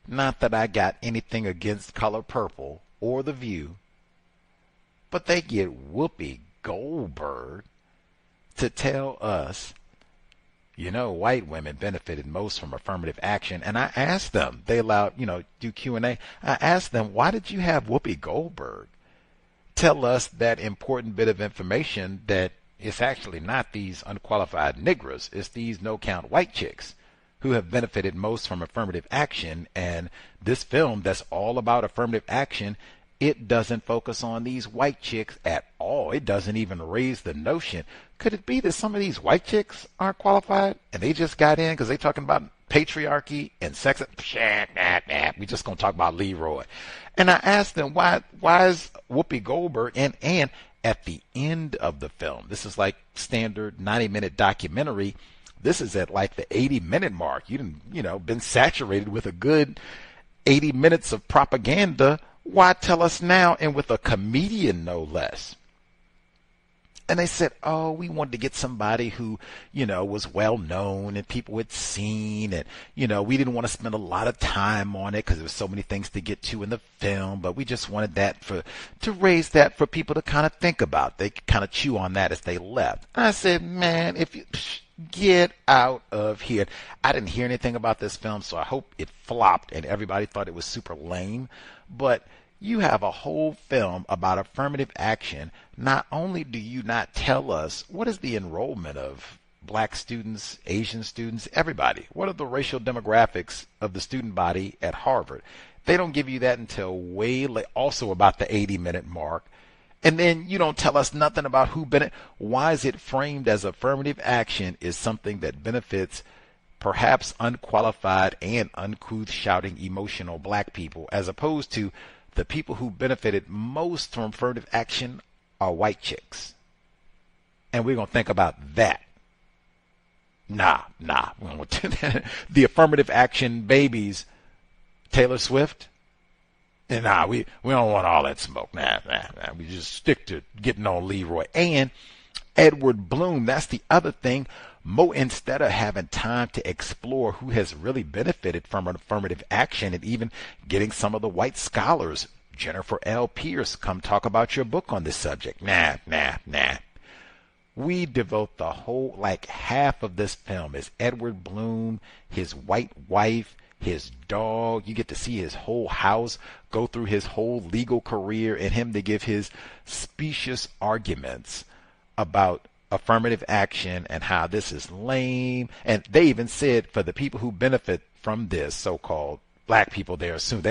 Not that I got anything against Color Purple or The View, but they get Whoopi Goldberg to tell us, you know, white women benefited most from affirmative action. And I asked them, they allowed, do Q&A. I asked them, why did you have Whoopi Goldberg tell us that important bit of information that it's actually not these unqualified negroes, it's these no-count white chicks who have benefited most from affirmative action? And this film that's all about affirmative action, it doesn't focus on these white chicks at all. It doesn't even raise the notion. Could it be that some of these white chicks aren't qualified and they just got in because they're talking about patriarchy and sex? We just going to talk about Leroy. And I asked them, why is Whoopi Goldberg, and at the end of the film, this is like standard 90-minute documentary, this is at like the 80-minute mark. You didn't, been saturated with a good 80 minutes of propaganda. Why tell us now, and with a comedian no less? And they said, oh, we wanted to get somebody who, was well known and people had seen, and, we didn't want to spend a lot of time on it because there were so many things to get to in the film, but we just wanted that to raise that for people to kind of think about. They could kind of chew on that as they left. I said, man, if you get out of here. I didn't hear anything about this film, so I hope it flopped and everybody thought it was super lame. But you have a whole film about affirmative action. Not only do you not tell us what is the enrollment of black students, Asian students, everybody. What are the racial demographics of the student body at Harvard? They don't give you that until way late, also about the 80-minute mark. And then you don't tell us nothing about who benefits. Why is it framed as affirmative action is something that benefits perhaps unqualified and uncouth shouting emotional black people, as opposed to the people who benefited most from affirmative action are white chicks? And we're going to think about that. Nah. The affirmative action babies, Taylor Swift, and we don't want all that smoke. Nah. We just stick to getting on Leroy. And Edward Bloom, that's the other thing. Instead of having time to explore who has really benefited from an affirmative action and even getting some of the white scholars, Jennifer L. Pierce, come talk about your book on this subject. Nah. We devote the whole, like half of this film is Edward Bloom, his white wife, his dog. You get to see his whole house, go through his whole legal career, and him to give his specious arguments about affirmative action and how this is lame. And they even said for the people who benefit from this, so-called black people, they assume they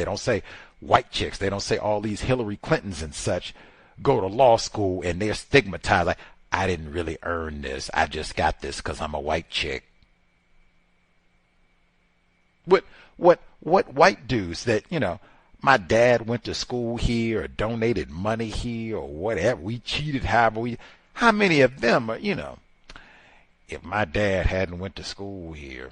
don't say white chicks. They don't say all these Hillary Clintons and such go to law school and they're stigmatized. Like, I didn't really earn this. I just got this because I'm a white chick. What white dudes that, my dad went to school here or donated money here or whatever. We cheated how many of them are, if my dad hadn't went to school here,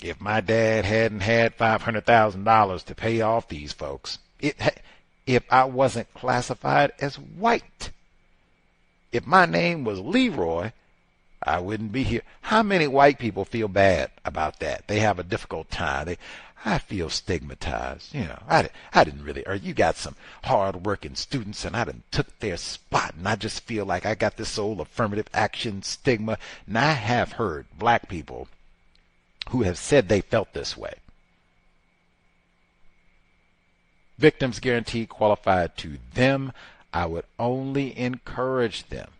if my dad hadn't had $500,000 to pay off these folks, if I wasn't classified as white, if my name was Leroy, I wouldn't be here. How many white people feel bad about that? They have a difficult time. I feel stigmatized. I didn't really, or you got some hard-working students and I done took their spot, and I just feel like I got this old affirmative action stigma. And I have heard black people who have said they felt this way. Victims guaranteed qualified to them. I would only encourage them.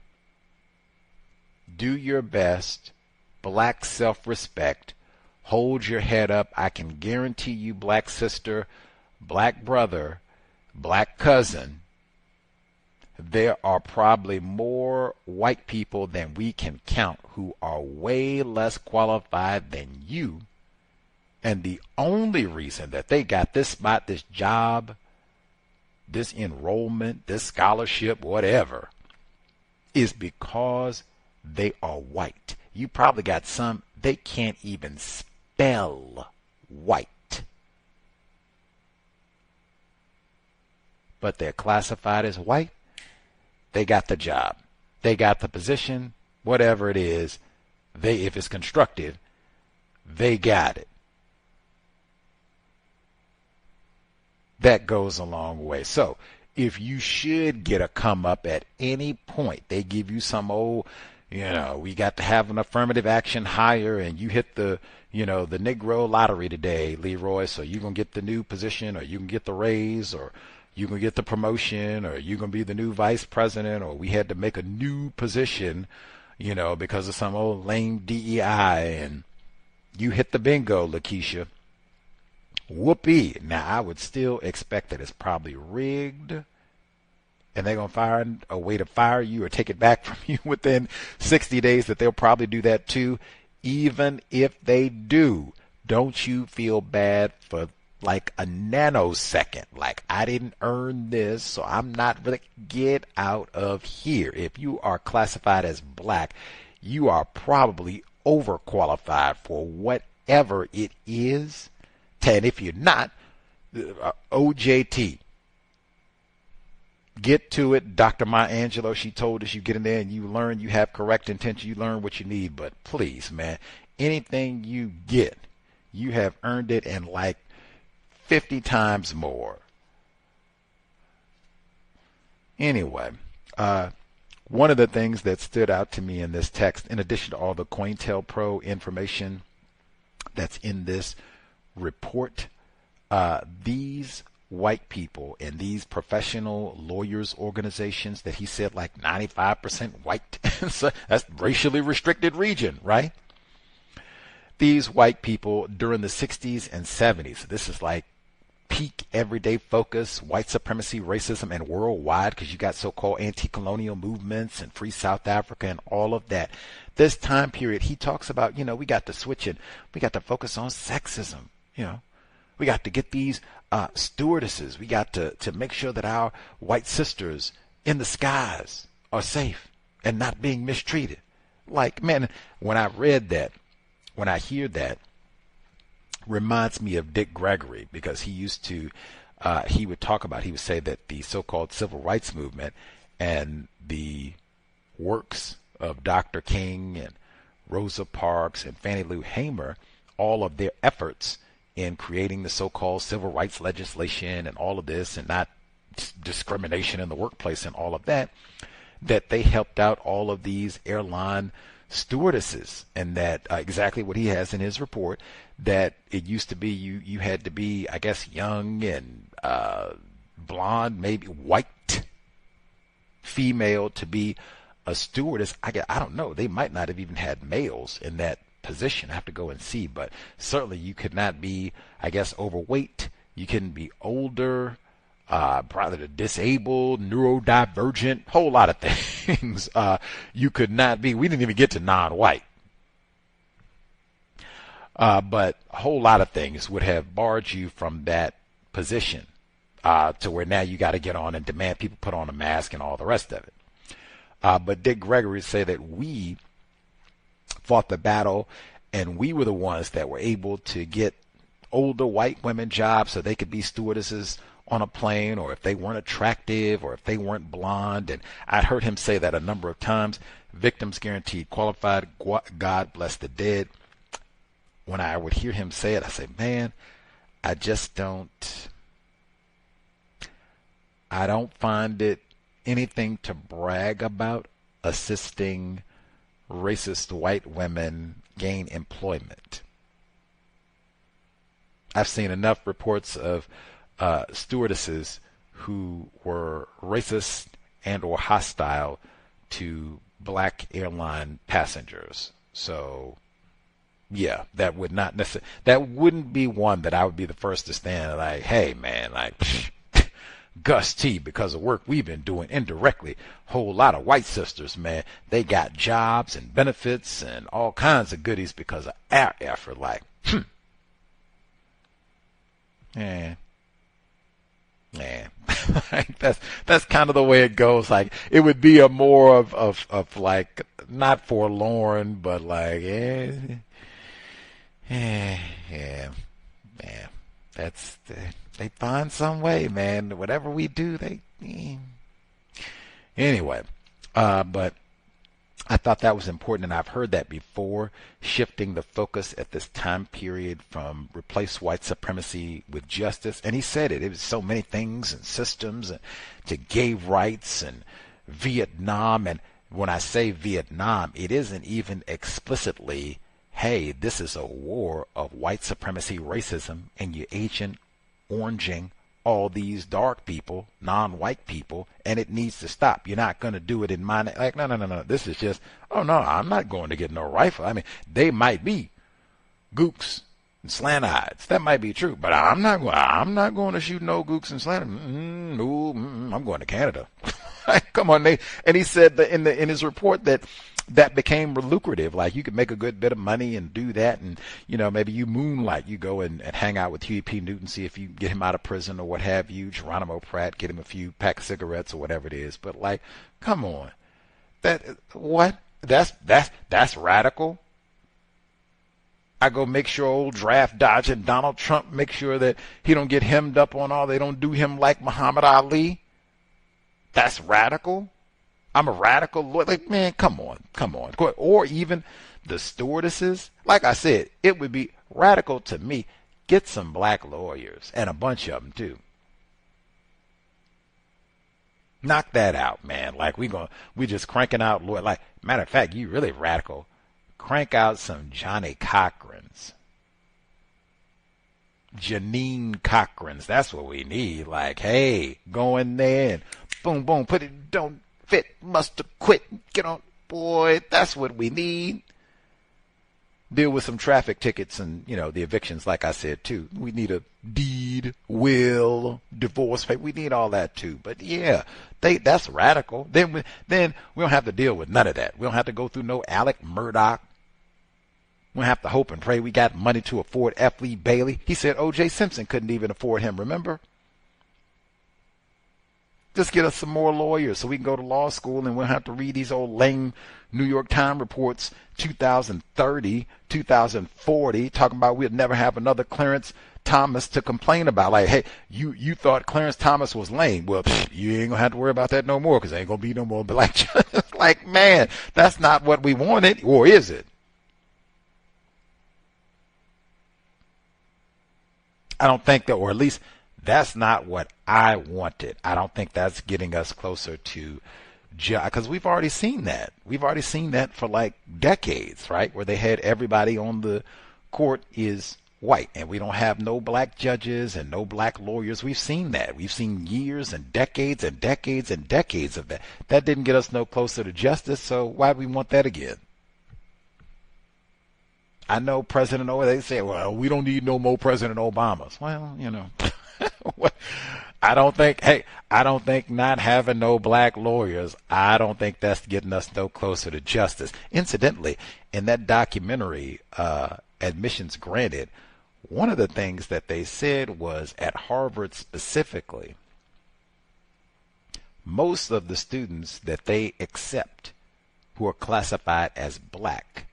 Do your best. Black self-respect. Hold your head up. I can guarantee you, black sister, black brother, black cousin, there are probably more white people than we can count who are way less qualified than you. And the only reason that they got this spot, this job, this enrollment, this scholarship, whatever, is because they are white. You probably got some, they can't even spell white, but they're classified as white. They got the job. They got the position, whatever it is. If it's constructive, they got it. That goes a long way. So if you should get a come up at any point, they give you some old, we got to have an affirmative action hire, and you hit the Negro lottery today, Leroy, so you're going to get the new position, or you can get the raise, or you're going to get the promotion, or you're going to be the new vice president, or we had to make a new position, because of some old lame DEI, and you hit the bingo, Lakeisha. Whoopee. Now, I would still expect that it's probably rigged, and they're going to find a way to fire you or take it back from you within 60 days, that they'll probably do that too. Even if they do, don't you feel bad for like a nanosecond, like I didn't earn this, so I'm not really, get out of here. If you are classified as black, you are probably overqualified for whatever it is. And if you're not, OJT, get to it. Dr. Maya Angelou, she told us, you get in there and you learn, you have correct intention, you learn what you need. But please, man, anything you get, you have earned it, and like 50 times more. Anyway, one of the things that stood out to me in this text, in addition to all the COINTELPRO information that's in this report, these white people and these professional lawyers organizations that he said like 95% white, so that's racially restricted region, right? These white people during the 60s and 70s, this is like peak everyday focus, white supremacy, racism, and worldwide, because you got so-called anti-colonial movements and free South Africa and all of that. This time period, he talks about, we got to switch it. We got to focus on sexism. We got to get these stewardesses. We got to make sure that our white sisters in the skies are safe and not being mistreated. Like, man, when I read that, when I hear that, reminds me of Dick Gregory, because he used to, he would say that the so-called civil rights movement and the works of Dr. King and Rosa Parks and Fannie Lou Hamer, all of their efforts in creating the so-called civil rights legislation and all of this, and not discrimination in the workplace and all of that, that they helped out all of these airline stewardesses, and that exactly what he has in his report, that it used to be you had to be, I guess, young and blonde, maybe white female to be a stewardess. I don't know. They might not have even had males in that position. I have to go and see, but certainly you could not be, I guess, overweight. You couldn't be older, probably disabled, neurodivergent, whole lot of things. You could not be. We didn't even get to non-white. But a whole lot of things would have barred you from that position, to where now you got to get on and demand people put on a mask and all the rest of it. But Dick Gregory say that we fought the battle, and we were the ones that were able to get older white women jobs so they could be stewardesses on a plane, or if they weren't attractive, or if they weren't blonde. And I'd heard him say that a number of times. Victims guaranteed qualified. God bless the dead. When I would hear him say it, I say, man, I don't find it anything to brag about assisting racist white women gain employment. I've seen enough reports of stewardesses who were racist and or hostile to black airline passengers. So yeah, that wouldn't be one that I would be the first to stand like, hey man, like Gus T, because of work we've been doing indirectly, whole lot of white sisters, man, they got jobs and benefits and all kinds of goodies because of our effort. Like, yeah. Like that's kind of the way it goes. Like, it would be a more of like, not forlorn, but like, yeah, that's they find some way, man. Whatever we do, anyway. But I thought that was important, and I've heard that before, shifting the focus at this time period from replace white supremacy with justice. And he said it was so many things and systems, and to gay rights and Vietnam. And when I say Vietnam, it isn't even explicitly, hey, this is a war of white supremacy, racism, and you're Agent Oranging all these dark people, non-white people, and it needs to stop. You're not going to do it in my name. Like, no. This is just, oh no, I'm not going to get no rifle. I mean, they might be gooks and slant-eyeds. That might be true, but I'm not going to shoot no gooks and slant-eyeds. I'm going to Canada. Come on, Nate. And he said that in his report that became lucrative. Like, you could make a good bit of money and do that, and maybe you moonlight, you go and hang out with Huey P. Newton, see if you get him out of prison or what have you, Geronimo Pratt, get him a few pack of cigarettes or whatever it is. But like, come on, that's radical. I go make sure old draft dodging Donald Trump, make sure that he don't get hemmed up on all, they don't do him like Muhammad Ali. That's radical. I'm a radical. Like, man, come on. Or even the stewardesses. Like I said, it would be radical to me. Get some black lawyers, and a bunch of them too. Knock that out, man. Like, we just cranking out lawyers. Like, matter of fact, you really radical. Crank out some Johnny Cochrans. Janine Cochrans. That's what we need. Like, hey, go in there and boom, boom, put it, don't fit, must have quit, get on, boy, that's what we need. Deal with some traffic tickets and, the evictions, like I said, too. We need a deed, will, divorce pay. We need all that, too. But, yeah, that's radical. Then we don't have to deal with none of that. We don't have to go through no Alec Murdoch. We don't have to hope and pray we got money to afford F. Lee Bailey. He said O.J. Simpson couldn't even afford him, remember? Just get us some more lawyers so we can go to law school and we'll have to read these old lame New York Times reports, 2030, 2040, talking about we'll never have another Clarence Thomas to complain about. Like, hey, you thought Clarence Thomas was lame. Well, you ain't going to have to worry about that no more because there ain't going to be no more black judges. Like, man, that's not what we wanted, or is it? I don't think that, or at least that's not what I wanted. I don't think that's getting us closer to, because we've already seen that. We've already seen that for like decades, right? Where they had everybody on the court is white, and we don't have no black judges and no black lawyers. We've seen that. We've seen years and decades and decades and decades of that. That didn't get us no closer to justice, so why do we want that again? I know President Obama, they say, well, we don't need no more President Obamas. Well, I don't think not having no black lawyers, I don't think that's getting us no closer to justice. Incidentally, in that documentary, Admissions Granted, one of the things that they said was at Harvard specifically, most of the students that they accept who are classified as black,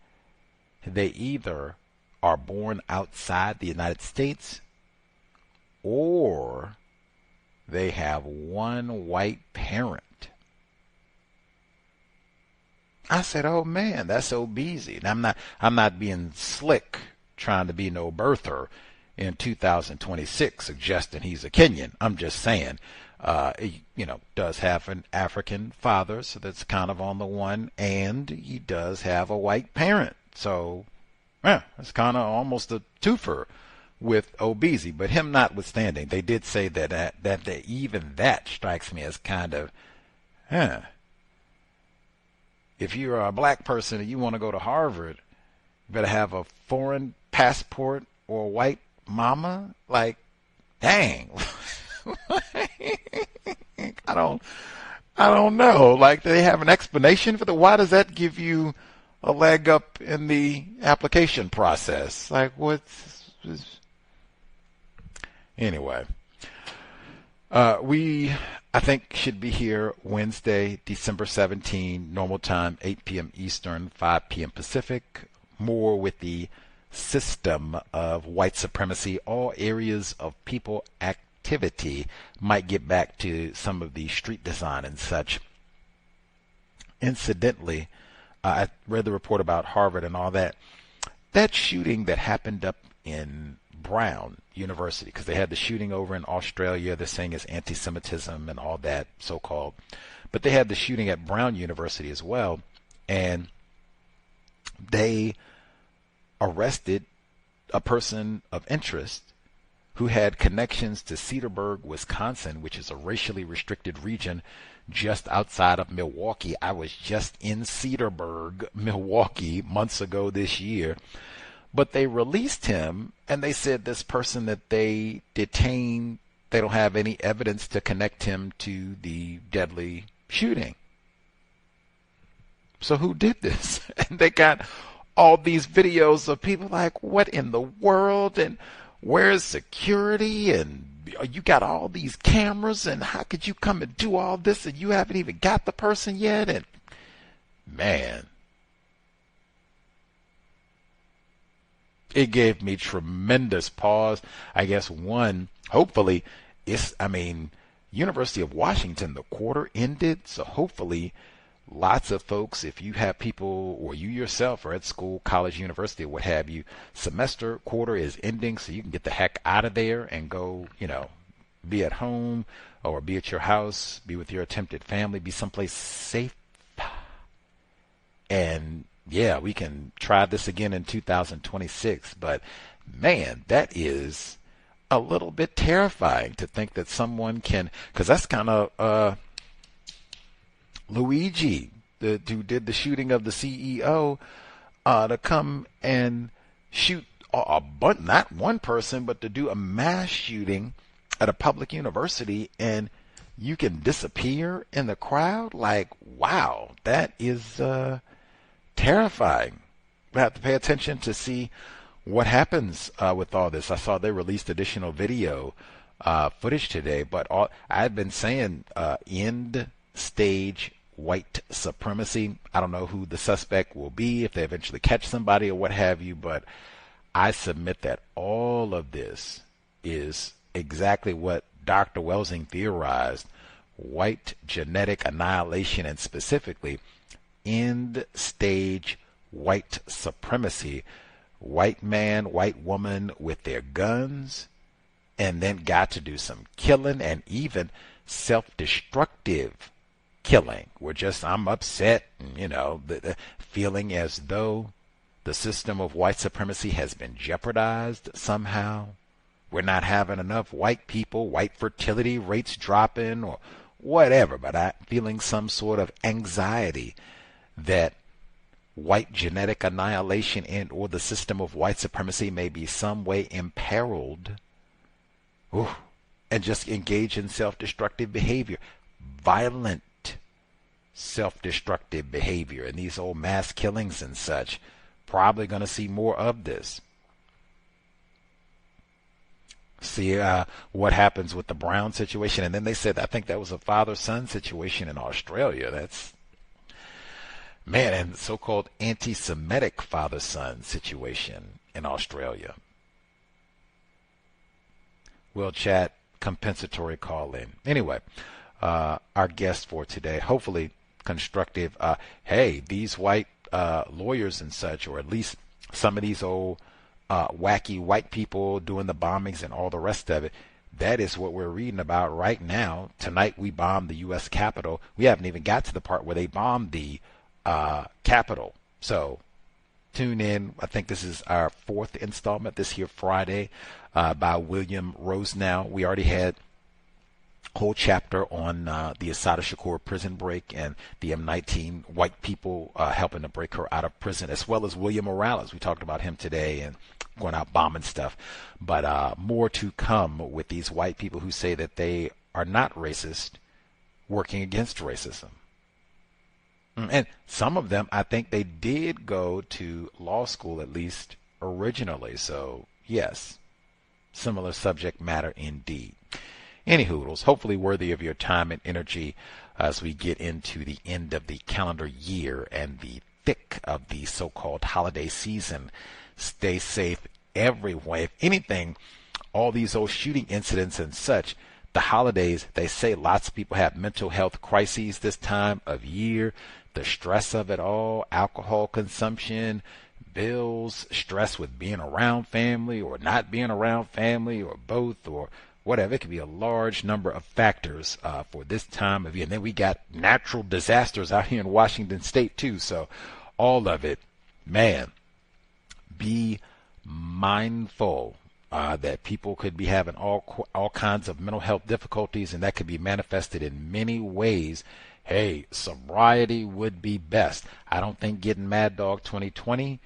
they either are born outside the United States or they have one white parent. I said, oh man, that's so easy. And I'm not being slick trying to be no birther in 2026 suggesting he's a Kenyan. I'm just saying, he, does have an African father, so that's kind of on the one, and he does have a white parent. So, yeah, it's kind of almost a twofer with Obeezy. But him notwithstanding, they did say that even that strikes me as kind of, if you're a black person and you want to go to Harvard, you better have a foreign passport or a white mama. Like, dang. I don't know. Like, do they have an explanation for why does that give you a leg up in the application process? Like, anyway, we, I think, should be here Wednesday, December 17, normal time, 8 p.m. Eastern, 5 p.m. Pacific. More with the system of white supremacy, all areas of people activity. Might get back to some of the street design and such. Incidentally, I read the report about Harvard and all that. That shooting that happened up in Brown University, because they had the shooting over in Australia, they're saying it's anti-Semitism and all that, so-called. But they had the shooting at Brown University as well, and they arrested a person of interest who had connections to Cedarburg, Wisconsin, which is a racially restricted region just outside of Milwaukee. I was just in Cedarburg, Milwaukee, months ago this year. But they released him, and they said this person that they detained, they don't have any evidence to connect him to the deadly shooting. So who did this? And they got all these videos of people like, what in the world? And where's security? And you got all these cameras, and how could you come and do all this and you haven't even got the person yet? And man, it gave me tremendous pause. I guess one, hopefully, University of Washington, the quarter ended, so hopefully lots of folks, if you have people or you yourself are at school, college, university, or what have you, semester, quarter is ending, so you can get the heck out of there and go, be at home or be at your house, be with your attempted family, be someplace safe. And yeah, we can try this again in 2026, but man, that is a little bit terrifying to think that someone can, because that's kind of Luigi, who did the shooting of the CEO, to come and shoot not one person, but to do a mass shooting at a public university, and you can disappear in the crowd. Like, wow, that is terrifying. We have to pay attention to see what happens with all this. I saw they released additional video footage today, but I had been saying end stage white supremacy. I don't know who the suspect will be, if they eventually catch somebody or what have you, but I submit that all of this is exactly what Dr. Welsing theorized: white genetic annihilation, and specifically end stage white supremacy. White man, white woman with their guns, and then got to do some killing and even self-destructive killing. I'm upset, and, the feeling as though the system of white supremacy has been jeopardized somehow. We're not having enough white people, white fertility rates dropping or whatever, but I'm feeling some sort of anxiety that white genetic annihilation and or the system of white supremacy may be some way imperiled. And just engage in self-destructive behavior, violent self-destructive behavior, and these old mass killings and such. Probably going to see more of this. See what happens with the Brown situation. And then they said, I think that was a father-son situation in Australia. That's, man, and so-called anti-Semitic father-son situation in Australia. We'll chat, compensatory call-in. Anyway, our guest for today, hopefully constructive. Hey, these white lawyers and such, or at least some of these old wacky white people doing the bombings and all the rest of it, that is what we're reading about right now. Tonight we bombed the U.S. Capitol. We haven't even got to the part where they bombed the Capitol. So tune in. I think this is our 4th installment this here Friday by William Rosenau. We already had a whole chapter on the Assata Shakur prison break and the M19 white people helping to break her out of prison, as well as William Morales. We talked about him today and going out bombing stuff. But more to come with these white people who say that they are not racist, working against racism. And some of them, I think they did go to law school, at least originally. So, yes, similar subject matter indeed. Any hoodles, hopefully worthy of your time and energy as we get into the end of the calendar year and the thick of the so-called holiday season. Stay safe everywhere. If anything, all these old shooting incidents and such, the holidays, they say lots of people have mental health crises this time of year. The stress of it all, alcohol consumption, bills, stress with being around family or not being around family or both or whatever. It could be a large number of factors for this time of year. And then we got natural disasters out here in Washington State too. So all of it, man, be mindful that people could be having all kinds of mental health difficulties, and that could be manifested in many ways. Hey, sobriety would be best. I don't think getting Mad Dog 2020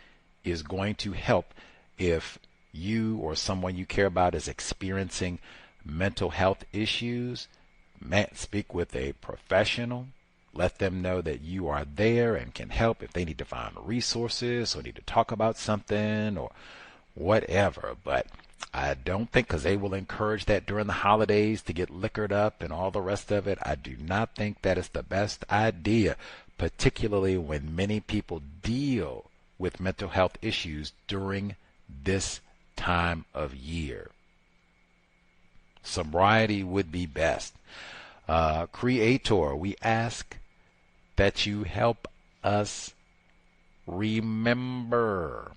is going to help if you or someone you care about is experiencing mental health issues. Man, speak with a professional. Let them know that you are there and can help if they need to find resources or need to talk about something or whatever. But I don't think, because they will encourage that during the holidays to get liquored up and all the rest of it, I do not think that is the best idea, particularly when many people deal with mental health issues during this time of year. Sobriety would be best. Creator, we ask that you help us remember.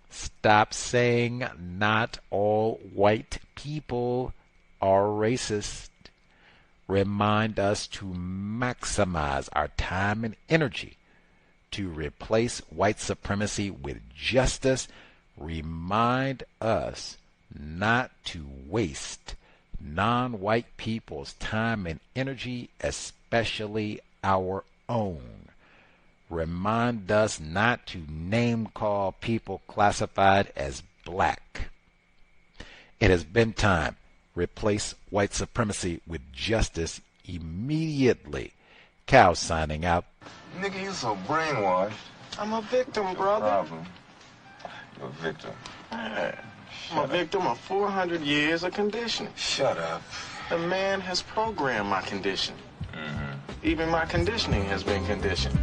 Stop saying not all white people are racist. Remind us to maximize our time and energy to replace white supremacy with justice. Remind us not to waste non-white people's time and energy, especially our own. Remind us not to name call people classified as black. It has been time. Replace white supremacy with justice immediately. Cow signing out. Nigga, you so brainwashed. I'm a victim, brother. No problem. You're a victim. I'm a victim of 400 years of conditioning. Shut up. The man has programmed my condition. Even my conditioning has been conditioned.